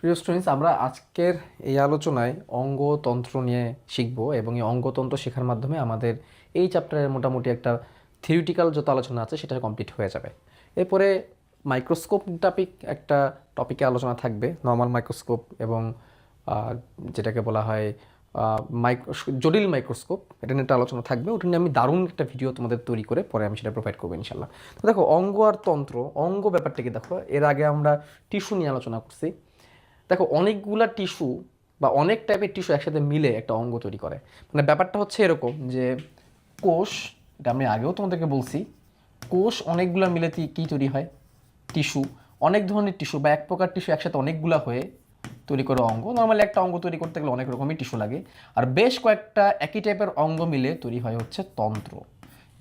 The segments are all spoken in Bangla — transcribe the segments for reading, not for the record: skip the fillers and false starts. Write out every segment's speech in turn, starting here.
প্রিয় স্টুডেন্টস, আমরা আজকের এই আলোচনায় অঙ্গতন্ত্র নিয়ে শিখব এবং এই অঙ্গতন্ত্র শেখার মাধ্যমে আমাদের এই চ্যাপ্টারের মোটামুটি একটা থিওরিটিক্যাল যত আলোচনা আছে সেটা কমপ্লিট হয়ে যাবে। এরপরে মাইক্রোস্কোপ একটা টপিকে আলোচনা থাকবে, নর্মাল মাইক্রোস্কোপ এবং যেটাকে বলা হয় জটিল মাইক্রোস্কোপ, এটা নিয়ে একটা আলোচনা থাকবে। ওটা নিয়ে আমি দারুণ একটা ভিডিও তোমাদের তৈরি করে পরে আমি সেটা প্রোভাইড করবো ইনশাল্লাহ। তো দেখো, অঙ্গ আর তন্ত্র, অঙ্গ ব্যাপারটাকে দেখো, এর আগে আমরা টিস্যু নিয়ে আলোচনা করছি। দেখো, অনেকগুলা টিস্যু বা অনেক টাইপের টিস্যু একসাথে মিলে একটা অঙ্গ তৈরি করে। মানে ব্যাপারটা হচ্ছে এরকম যে কোষ, এটা আমি আগেও তোমাদেরকে বলছি, কোষ অনেকগুলা মিলে কী তৈরি হয়? টিস্যু। অনেক ধরনের টিস্যু বা এক প্রকার টিস্যু একসাথে অনেকগুলা হয়ে তৈরি করে অঙ্গ। নর্মালি একটা অঙ্গ তৈরি করতে গেলে অনেক রকমই টিস্যু লাগে। আর বেশ কয়েকটা একই টাইপের অঙ্গ মিলে তৈরি হয় হচ্ছে তন্ত্র।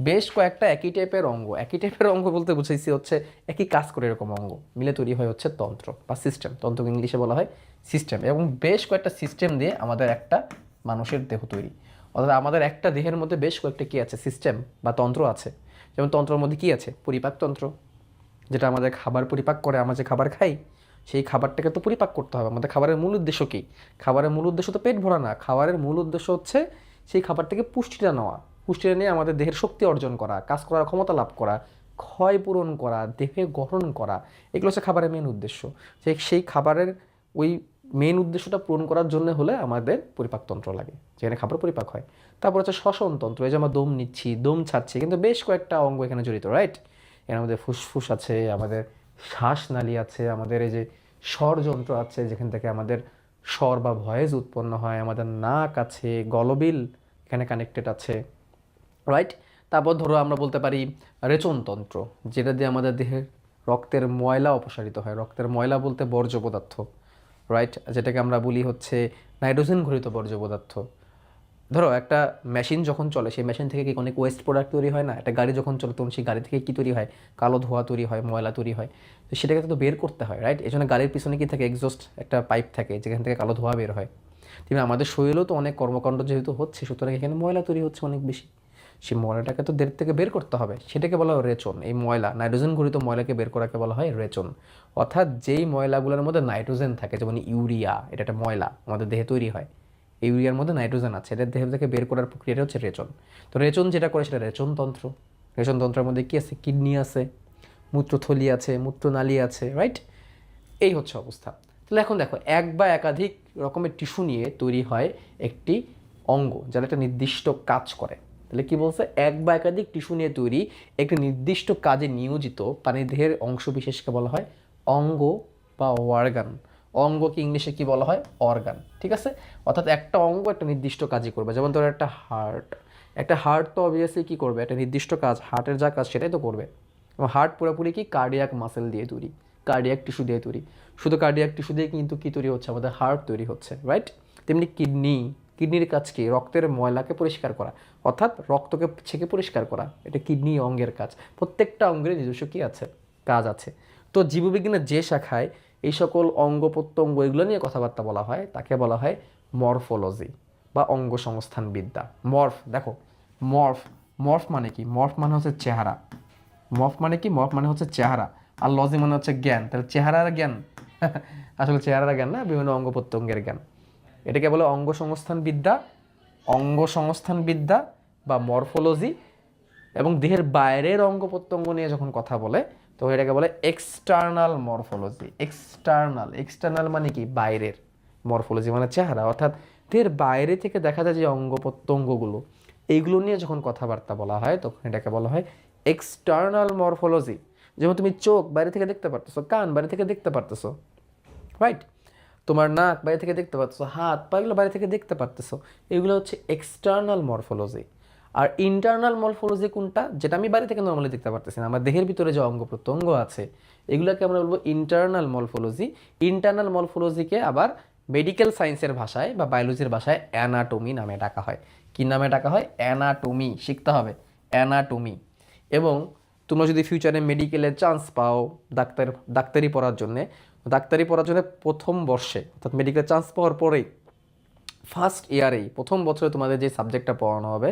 বেশ কয়েকটা একই টাইপের অঙ্গ বলতে বুঝাইছি হচ্ছে একই কাজ করে এরকম অঙ্গ মিলে তৈরি হয় হচ্ছে তন্ত্র বা সিস্টেম। তন্ত্রকে ইংলিশে বলা হয় সিস্টেম। এবং বেশ কয়েকটা সিস্টেম দিয়ে আমাদের একটা মানুষের দেহ তৈরি। অর্থাৎ আমাদের একটা দেহের মধ্যে বেশ কয়েকটা কী আছে? সিস্টেম বা তন্ত্র আছে। যেমন তন্ত্রের মধ্যে কী আছে? পরিপাকতন্ত্র, যেটা আমাদের খাবার পরিপাক করে। আমরা যে খাবার খাই সেই খাবারটাকে তো পরিপাক করতে হবে। আমাদের খাবারের মূল উদ্দেশ্য কী? খাবারের মূল উদ্দেশ্য তো পেট ভরা না। খাবারের মূল উদ্দেশ্য হচ্ছে সেই খাবার থেকে পুষ্টিটা নেওয়া, পুষ্টিটা নিয়ে আমাদের দেহের শক্তি অর্জন করা, কাজ করার ক্ষমতা লাভ করা, ক্ষয় পূরণ করা, দেহে গঠন করা। এগুলো হচ্ছে খাবারের মেন উদ্দেশ্য। সেই খাবারের ওই মেন উদ্দেশ্যটা পূরণ করার জন্য হলে আমাদের পরিপাকতন্ত্র লাগে, যেখানে খাবার পরিপাক হয়। তারপর হচ্ছে শ্বসনতন্ত্র, এই যে আমরা দম নিচ্ছি, দম ছাড়ছি, কিন্তু বেশ কয়েকটা অঙ্গ এখানে জড়িত, রাইট? এর আমাদের ফুসফুস আছে, আমাদের শ্বাসনালী আছে, আমাদের এই যে স্বরযন্ত্র আছে যেখান থেকে আমাদের স্বর বা ভয়েস উৎপন্ন হয়, আমাদের নাক আছে, গলবিল এখানে কানেক্টেড আছে, রাইট? তারপর ধরো আমরা বলতে পারি রেচনতন্ত্র, যেটা দিয়ে আমাদের দেহের রক্তের ময়লা অপসারিত হয়। রক্তের ময়লা বলতে বর্জ্য পদার্থ, রাইট? যেটাকে আমরা বলি হচ্ছে নাইট্রোজেন ঘটিত বর্জ্য পদার্থ। ধরো একটা মেশিন যখন চলে, সেই মেশিন থেকে কি অনেক ওয়েস্ট প্রোডাক্ট তৈরি হয় না? একটা গাড়ি যখন চলে তখন সেই গাড়ি থেকে কী তৈরি হয়? কালো ধোঁয়া তৈরি হয়, ময়লা তৈরি হয়। তো সেটাকে তো বের করতে হয়, রাইট? এই জন্য গাড়ির পিছনে কি থাকে? এক্সস্ট একটা পাইপ থাকে যেখান থেকে কালো ধোঁয়া বের হয়। তেমনি আমাদের শরীরেও তো অনেক কর্মকাণ্ড যেহেতু হচ্ছে, সুতরাং এখানে ময়লা তৈরি হচ্ছে অনেক বেশি। সেই ময়লাটাকে তো দেহ থেকে বের করতে হবে, সেটাকে বলা হয় রেচন। এই ময়লা, নাইট্রোজেন ঘটিত ময়লাকে বের করাকে বলা হয় রেচন। অর্থাৎ যেই ময়লাগুলোর মধ্যে নাইট্রোজেন থাকে, যেমন ইউরিয়া, এটা একটা ময়লা, আমাদের দেহে তৈরি হয়। ইউরিয়ার মধ্যে নাইট্রোজেন আছে, এটা দেহ থেকে বের করার প্রক্রিয়াটা হচ্ছে রেচন। তো রেচন যেটা করে সেটা রেচনতন্ত্র। রেচনতন্ত্রের মধ্যে কী আছে? কিডনি আছে, মূত্রথলি আছে, মূত্রনালী আছে, রাইট? এই হচ্ছে অবস্থা। তাহলে এখন দেখো, এক বা একাধিক রকমের টিস্যু নিয়ে তৈরি হয় একটি অঙ্গ, যারা একটা নির্দিষ্ট কাজ করে। তাহলে কি বলছে? এক বা একাধিক টিস্যু নিয়ে তৈরি একটি নির্দিষ্ট কাজে নিয়োজিত প্রাণীদেহের অংশ বিশেষকে বলা হয় অঙ্গ বা অর্গান। অঙ্গকে ইংলিশে কি বলা হয়? অর্গান, ঠিক আছে? অর্থাৎ একটা অঙ্গ একটা নির্দিষ্ট কাজই করবে। যেমন ধরো একটা হার্ট, একটা হার্ট তো অবভিয়াসলি কী করবে? একটা নির্দিষ্ট কাজ, হার্টের যা কাজ সেটাই তো করবে। এবং হার্ট পুরোপুরি কি কার্ডিয়াক মাসেল দিয়ে তৈরি, কার্ডিয়াক টিস্যু দিয়ে তৈরি। শুধু কার্ডিয়াক টিস্যু দিয়ে কিন্তু কী তৈরি হচ্ছে? আমাদের হার্ট তৈরি হচ্ছে, রাইট? তেমনি কিডনি, কিডনির কাজ কি? রক্তের ময়লাকে পরিষ্কার করা, অর্থাৎ রক্তকে ছেঁকে পরিষ্কার করা। এটা কিডনি অঙ্গের কাজ। প্রত্যেকটা অঙ্গের নিজস্ব কী আছে? কাজ আছে। তো জীববিজ্ঞানের যে শাখায় এই সকল অঙ্গ প্রত্যঙ্গ এগুলো নিয়ে কথাবার্তা বলা হয় তাকে বলা হয় মরফোলজি বা অঙ্গ সংস্থান বিদ্যা। মর্ফ, দেখো, মর্ফ, মর্ফ মানে কি? মর্ফ মানে হচ্ছে চেহারা। মর্ফ মানে কি? মর্ফ মানে হচ্ছে চেহারা। আর লজি মানে হচ্ছে জ্ঞান। তাহলে চেহারার জ্ঞান আসলে চেহারার জ্ঞান না, বিভিন্ন অঙ্গ প্রত্যঙ্গের জ্ঞান। এটাকে বলে অঙ্গ সংস্থান বিদ্যা, অঙ্গ সংস্থান বিদ্যা বা মরফোলজি। এবং দেহের বাইরের অঙ্গ প্রত্যঙ্গ নিয়ে যখন কথা বলে তো এটাকে বলে এক্সটার্নাল মরফোলজি। এক্সটার্নাল, এক্সটার্নাল মানে কি? বাইরের। মরফোলজি মানে চেহারা, অর্থাৎ দেহের বাইরে থেকে দেখা যায় যে অঙ্গ প্রত্যঙ্গগুলো, এইগুলো নিয়ে যখন কথাবার্তা বলা হয় তখন এটাকে বলা হয় এক্সটার্নাল মরফোলজি। যেমন তুমি চোখ বাইরে থেকে দেখতে পারতেছো, কান বাইরে থেকে দেখতে পারতেছো, রাইট? তোমার নাক বাইরে থেকে দেখতে পারতেছো, হাত পা এগুলো বাইরে থেকে দেখতে পারতেছো। এগুলো হচ্ছে এক্সটার্নাল মরফোলজি। আর ইন্টারনাল মরফোলজি কোনটা? যেটা আমি বাইরে থেকে নর্মালি দেখতে পারতেছি না, আমার দেহের ভিতরে যে অঙ্গ প্রত্যঙ্গ আছে এগুলোকে আমরা বলবো ইন্টারনাল মরফোলজি। ইন্টারনাল মরফোলজিকে আবার মেডিকেল সায়েন্সের ভাষায় বা বায়োলজির ভাষায় অ্যানাটমি নামে ডাকা হয়। কি নামে ডাকা হয়? অ্যানাটমি। শিখতে হবে অ্যানাটমি। এবং তোমরা যদি ফিউচারে মেডিকেলে চান্স পাও ডাক্তারি পড়ার জন্যে, ডাক্তারি পড়ার জন্য প্রথম বর্ষে অর্থাৎ মেডিকেল চান্স পাওয়ার পরেই ফার্স্ট ইয়ারেই প্রথম বছরে তোমাদের যে সাবজেক্টটা পড়ানো হবে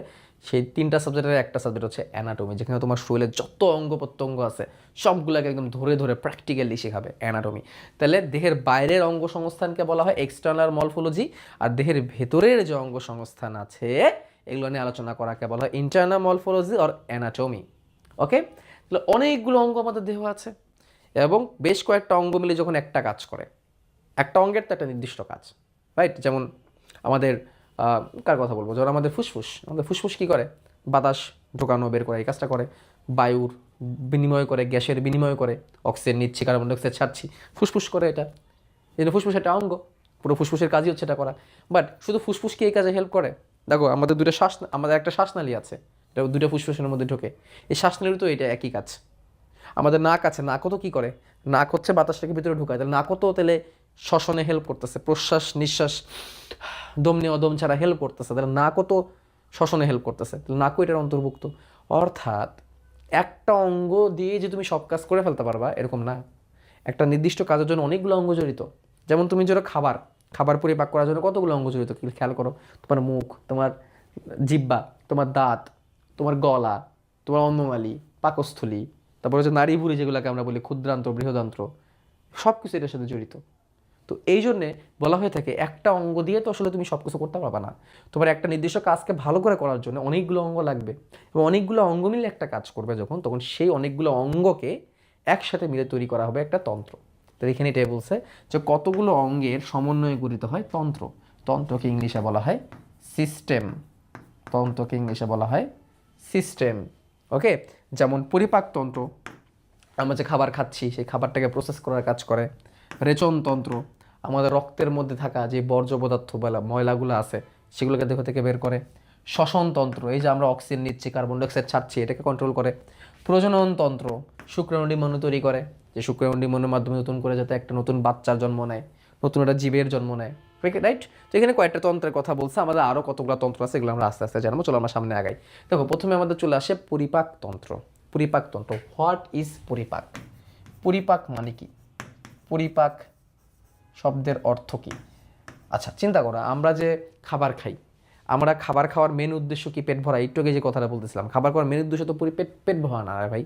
সেই 3টা সাবজেক্টের একটা সাবজেক্ট হচ্ছে অ্যানাটমি, যেখানে তোমার শরীরের যত অঙ্গ প্রত্যঙ্গ আছে সবগুলোকে একদম ধরে ধরে প্র্যাকটিক্যালি শেখাবে অ্যানাটমি। তাহলে দেহের বাইরের অঙ্গ সংস্থানকে বলা হয় এক্সটার্নাল মরফোলজি, আর দেহের ভেতরের যে অঙ্গ সংস্থান আছে এগুলো নিয়ে আলোচনা করাকে বলা হয় ইন্টারনাল মরফোলজি অর অ্যানাটমি। ওকে, তাহলে অনেকগুলো অঙ্গ আমাদের দেহ আছে এবং বেশ কয়েকটা অঙ্গ মিলে যখন একটা কাজ করে, একটা অঙ্গের তো একটা নির্দিষ্ট কাজ, রাইট? যেমন আমাদের কার কথা বলবো, যেমন আমাদের ফুসফুস কী করে? বাতাস ঢোকানো বের করে এই কাজটা করে, বায়ুর বিনিময় করে, গ্যাসের বিনিময় করে, অক্সিজেন নিচ্ছি, কার্বন ডাইঅক্সাইড ছাড়ছি, ফুসফুস করে এটা। এই জন্য ফুসফুস একটা অঙ্গ, পুরো ফুসফুসের কাজই হচ্ছে এটা করা। বাট শুধু ফুসফুস কি এই কাজে হেল্প করে? দেখো আমাদের আমাদের একটা শ্বাসনালী আছে, এটা দুটো ফুসফুসের মধ্যে ঢোকে, এই শ্বাসনালীর তো এটা একই কাজ। আমাদের নাক আছে, নাকও তো কী করে? নাক হচ্ছে বাতাসটাকে ভিতরে ঢুকায়, তাহলে নাকও তো তাহলে শ্বসনে হেল্প করতেছে, প্রশ্বাস নিঃশ্বাস দম নেওয়া দম ছাড়া হেল্প করতেছে, তাহলে নাকও তো শ্বসনে হেল্প করতেছে, তাহলে নাকও এটার অন্তর্ভুক্ত। অর্থাৎ একটা অঙ্গ দিয়ে যে তুমি সব কাজ করে ফেলতে পারবা এরকম না, একটা নির্দিষ্ট কাজের জন্য অনেকগুলো অঙ্গ জড়িত। যেমন তুমি যেটা খাবার পরিপাক করার জন্য কতগুলো অঙ্গ জড়িত খেয়াল করো, তোমার মুখ, তোমার জিহ্বা, তোমার দাঁত, তোমার গলা, তোমার অন্ননালী, পাকস্থলী, তারপরে যে নাড়ি ভুঁড়ি যেগুলোকে আমরা বলি ক্ষুদ্রান্ত্র বৃহদান্ত্র, সব কিছু এটার সাথে জড়িত। তো এই জন্যে বলা হয়ে থাকে একটা অঙ্গ দিয়ে তো আসলে তুমি সব কিছু করতে পারবে না, তোমার একটা নির্দিষ্ট কাজকে ভালো করে করার জন্য অনেকগুলো অঙ্গ লাগবে, এবং অনেকগুলো অঙ্গ মিলে একটা কাজ করবে যখন, তখন সেই অনেকগুলো অঙ্গকে একসাথে মিলে তৈরি করা হবে একটা তন্ত্র। তো এখানে এটাই বলছে যে কতগুলো অঙ্গের সমন্বয়ে গঠিত হয় তন্ত্র। তন্ত্রকে ইংলিশে বলা হয় সিস্টেম। তন্ত্রকে ইংলিশে বলা হয় সিস্টেম। ওকে, যেমন পরিপাকতন্ত্র, আমরা যে খাবার খাচ্ছি সেই খাবারটাকে প্রসেস করার কাজ করে। রেচনতন্ত্র, আমাদের রক্তের মধ্যে থাকা যে বর্জ্য পদার্থ বা ময়লাগুলো আছে সেগুলোকে দেহ থেকে বের করে। শ্বসনতন্ত্র, এই যে আমরা অক্সিজেন নিচ্ছি, কার্বন ডাইঅক্সাইড ছাড়ছি, এটাকে কন্ট্রোল করে। প্রজননতন্ত্র, শুক্রাণু ডিম্বাণু তৈরি করে, যে শুক্রাণু ডিম্বাণুর মাধ্যমে নতুন করে যাতে একটা নতুন বাচ্চার জন্ম নেয়, নতুন একটা জীবের জন্ম নেয়, রাইট? তো এখানে কয়েকটা তন্ত্রের কথা বলছে, আমাদের আরও কতগুলো তন্ত্র আছে এগুলো আমরা আস্তে আস্তে জানবো। চলো আমরা সামনে আগাই। দেখো প্রথমে আমাদের চলে আসে পরিপাকতন্ত্র। পরিপাকতন্ত্র, হোয়াট ইজ পরিপাক? পরিপাক মানে কি? পরিপাক শব্দের অর্থ কী? আচ্ছা চিন্তা করো, আমরা যে খাবার খাই, আমরা খাবার খাওয়ার মেন উদ্দেশ্য কি? পেট ভরা। একটু আগে যে কথাটা বলতেছিলাম, খাবার খাওয়ার মেন উদ্দেশ্য তো পেট ভরা না রে ভাই।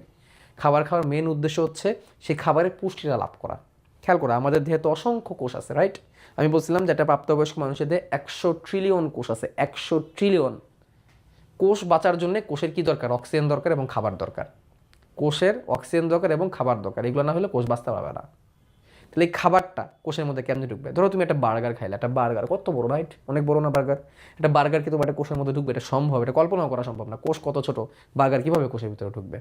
খাবার খাওয়ার মেন উদ্দেশ্য হচ্ছে সেই খাবারের পুষ্টিটা লাভ করা। খেয়াল করো, আমাদের দেহে তো অসংখ্য কোষ আছে, রাইট? আমি বলছিলাম যে একটা প্রাপ্তবয়স্ক মানুষের দেহে 100 ট্রিলিয়ন কোষ আছে। 100 ট্রিলিয়ন কোষ বাঁচার জন্য কোষের কি দরকার? অক্সিজেন দরকার এবং খাবার দরকার। কোষের অক্সিজেন দরকার এবং খাবার দরকার, এগুলো না হলে কোষ বাঁচতে পারবে না। তাহলে এই খাবারটা কোষের মধ্যে কেমনি ঢুকবে? ধরো তুমি একটা বার্গার খাইলে, একটা বার্গার কত বড়, রাইট? অনেক বড় না বার্গার? একটা বার্গার কি তোমার একটা কোষের মধ্যে ঢুকবে? এটা সম্ভব? এটা কল্পনাও করা সম্ভব না। কোষ কত ছোট, বার্গার কীভাবে কোষের ভিতরে ঢুকবে?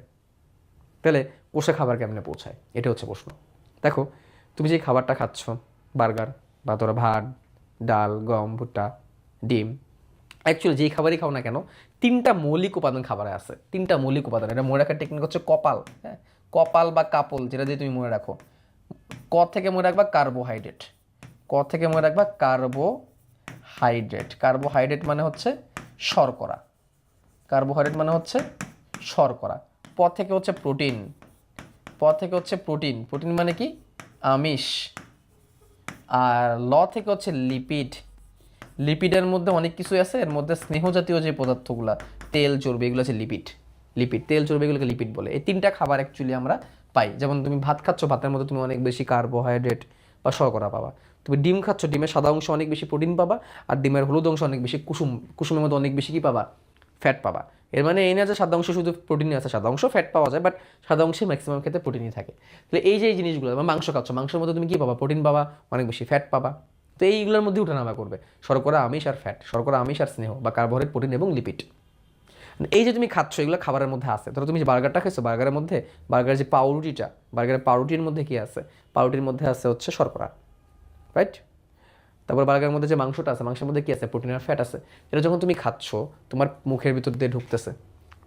তাহলে কোষে খাবার কেমনে পৌঁছায়, এটা হচ্ছে প্রশ্ন। দেখো তুমি যে খাবারটা খাচ্ছ, বার্গার বা ধরো ভাত, ডাল, গম, ভুট্টা, ডিম, অ্যাকচুয়ালি যেই খাবারই খাও না কেন, 3টা মৌলিক উপাদান খাবারে আছে। 3টা মৌলিক উপাদান, এটা মনে রাখার টেকনিক হচ্ছে কপাল। হ্যাঁ, কপাল বা কাপল, যেটা দিয়ে তুমি মনে রাখো। ক থেকে মনে রাখবা কার্বোহাইড্রেট। ক থেকে মনে রাখবা কার্বোহাইড্রেট। কার্বোহাইড্রেট মানে হচ্ছে শর্করা। কার্বোহাইড্রেট মানে হচ্ছে শর্করা। প থেকে হচ্ছে প্রোটিন। প থেকে হচ্ছে প্রোটিন। প্রোটিন মানে কি? আমিষ। আর ল থেকে হচ্ছে লিপিড। লিপিডের মধ্যে অনেক কিছুই আছে, এর মধ্যে স্নেহ জাতীয় যে পদার্থগুলো, তেল, চর্বি, এগুলো আছে লিপিড। তেল, চর্বি, এগুলোকে লিপিড বলে। এই 3টা খাবার অ্যাকচুয়ালি আমরা পাই। যেমন তুমি ভাত খাচ্ছ, ভাতের মধ্যে তুমি অনেক বেশি কার্বোহাইড্রেট বা শর্করা পাবা। তুমি ডিম খাচ্ছ, ডিমের সাদা অংশ অনেক বেশি প্রোটিন পাবা, আর ডিমের হলুদ অংশ অনেক বেশি কুসুমের মধ্যে অনেক বেশি কী পাবা? ফ্যাট পাবা। এর মানে এই না যে সাদা অংশ শুধু প্রোটিনই আছে, সাদা অংশ ফ্যাট পাওয়া যায়, বাট সাদা অংশে ম্যাক্সিমাম ক্ষেত্রে প্রোটিনই থাকে। তাহলে এই যে এই জিনিসগুলো, মাংস খাচ্ছ, মাংসের মধ্যে তুমি কী পাবা? প্রোটিন পাবা, অনেক বেশি ফ্যাট পাবা। তো এইগুলোর মধ্যে উঠানামা করবে শর্করা, আমিষ আর ফ্যাট, শর্করা, আমিষ আর স্নেহ বা কার্বোহাইড্রেট, প্রোটিন এবং লিপিড। এই যে তুমি খাচ্ছ, এগুলো খাবারের মধ্যে আছে। ধরো তুমি যে বার্গারটা খেয়েছো, বার্গারের মধ্যে বার্গারের যে পাউরুটিটা, বার্গারের পাউরুটির মধ্যে কী আছে? পাউরুটির মধ্যে আছে হচ্ছে শর্করা, রাইট? তারপর বার্গারের মধ্যে যে মাংসটা আছে, মাংসের মধ্যে কী আছে? প্রোটিন আর ফ্যাট আছে। এটা যখন তুমি খাচ্ছ, তোমার মুখের ভিতর দিয়ে ঢুকতেছে,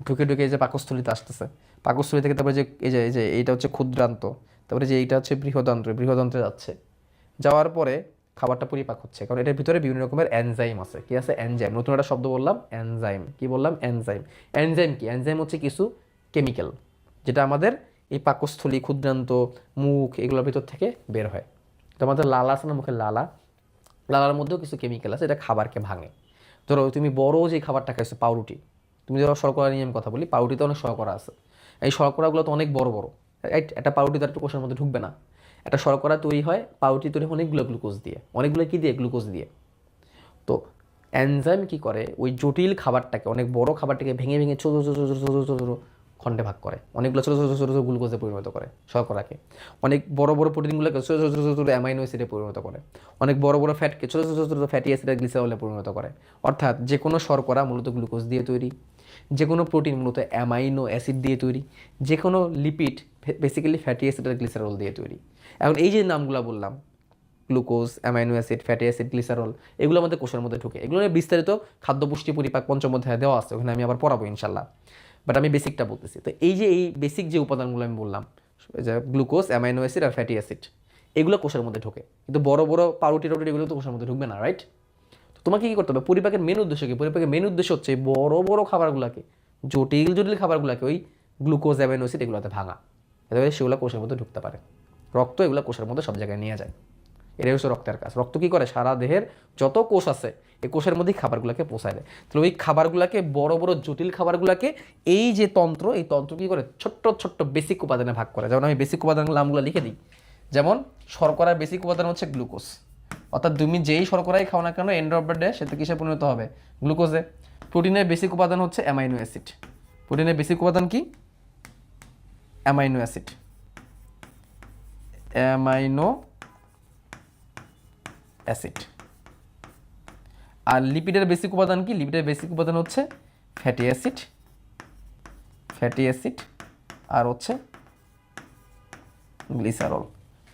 ঢুকে এই যে পাকস্থলিতে আসতেছে, পাকস্থলী থেকে তারপরে যে এই যে এইটা হচ্ছে ক্ষুদ্রান্ত, তারপরে যে এইটা হচ্ছে বৃহদান্ত্রে যাচ্ছে, যাওয়ার পরে খাবারটা পরিপাক হচ্ছে, কারণ এটার ভিতরে বিভিন্ন রকমের এনজাইম আছে। কি আছে? এনজাইম। নতুন একটা শব্দ বললাম, এনজাইম। কি বললাম? এনজাইম। এনজাইম কি? এনজাইম হচ্ছে কিছু কেমিক্যাল যেটা আমাদের এই পাকস্থলী, ক্ষুদ্রান্ত, মুখ, এগুলোর ভিতর থেকে বের হয়। তো আমাদের লালা আছে না, মুখের লালা, লালার মধ্যেও কিছু কেমিক্যাল আছে, এটা খাবারকে ভাঙে। ধরো তুমি বড় যে খাবারটা খাইছো পাউরুটি, তুমি ধরো শর্করা নিয়ে আমি কথা বলি, পাউরুটিতে অনেক শর্করা আছে, এই শর্করাগুলো তো অনেক বড় বড়, রাইট? একটা পাউরুটি তার একটু কোষের মধ্যে ঢুকবে না। একটা শর্করা তৈরি হয়, পাউরুটি তৈরি হয় অনেকগুলো গ্লুকোজ দিয়ে, অনেকগুলো কী দিয়ে? গ্লুকোজ দিয়ে। তো এনজাইম কী করে, ওই জটিল খাবারটাকে, অনেক বড় খাবারটাকে ভেঙে ভেঙে ছোটো ছোটো ছোটো ছোটো ছোটো ছোটো খণ্ডে ভাগ করে, অনেকগুলো ছোটো ছোটো ছোটো ছোটো গ্লুকোজে পরিণত করে শর্করাকে, অনেক বড় বড় প্রোটিনগুলোকে ছোটো ছোটো ছোটো ছোটো অ্যামাইনো অ্যাসিডে পরিণত করে, অনেক বড় বড় ফ্যাটকে ছোটো ছোটো ছোটো ফ্যাটি অ্যাসিড আর গ্লিসারলে পরিণত করে। অর্থাৎ যে কোনো শর্করা মূলত গ্লুকোজ দিয়ে তৈরি, যে কোনো প্রোটিন মূলত অ্যামাইনো অ্যাসিড দিয়ে তৈরি, যে কোনো লিপিড বেসিক্যালি ফ্যাটি অ্যাসিড আর গ্লিসারল দিয়ে তৈরি। এখন এই যে নামগুলো বললাম, glucose, amino acid, fatty acid, glycerol, এগুলো আমাদের কোষের মধ্যে ঢুকে। এগুলো নিয়ে বিস্তারিত খাদ্য পুষ্টি পরিপাক পঞ্চম অধ্যায়ে দেওয়া আছে, ওখানে আমি আবার পড়াবো ইনশাল্লাহ, বাট আমি বেসিকটা বলতেছি। তো এই যে এই বেসিক যে উপাদানগুলো আমি বললাম, যে গ্লুকোজ, অ্যামাইনো অ্যাসিড আর ফ্যাটি অ্যাসিড, এগুলো কোষের মধ্যে ঢোকে, কিন্তু বড় বড় পাউরুটি টাউরুটি এগুলো তো কোষের মধ্যে ঢুকবে না, রাইট? তো তোমাকে কী করতে হবে, পরিপাকের মেন উদ্দেশ্য কি? পরিপাকের মেন উদ্দেশ্য হচ্ছে বড় বড় খাবারগুলোকে, জটিল জটিল খাবারগুলোকে ওই গ্লুকোজ, অ্যামাইনো অ্যাসিড এগুলোতে ভাঙা, এতে সেগুলো কোষের মধ্যে ঢুকতে পারে। রক্ত এগুলো কোষের মধ্যে সব জায়গায় নিয়ে যায়, এটাই হচ্ছে রক্তের কাজ। রক্ত কী করে, সারা দেহের যত কোষ আছে এই কোষের মধ্যেই খাবারগুলোকে পৌঁছায় দেয়। তাহলে ওই খাবারগুলোকে, বড় বড় জটিল খাবারগুলোকে এই যে তন্ত্র, এই তন্ত্র কী করে, ছোট্ট ছোট্ট বেসিক উপাদানে ভাগ করে। যেমন আমি বেসিক উপাদানগুলো নামগুলো লিখে দিই। যেমন শর্করার বেসিক উপাদান হচ্ছে গ্লুকোজ, অর্থাৎ তুমি যেই শর্করাই খাও না কেন এন্ড অফ দ্য ডে সেটা কিসে পরিণত হবে? গ্লুকোজে। প্রোটিনের বেসিক উপাদান হচ্ছে অ্যামাইনো অ্যাসিড, প্রোটিনের বেসিক উপাদান কি? Amino acid, amino acid. আর লিপিডের বেসিক উপাদান কি? লিপিডের বেসিক উপাদান হচ্ছে ফ্যাটি অ্যাসিড, ফ্যাটি অ্যাসিড আর হচ্ছে গ্লিসারল।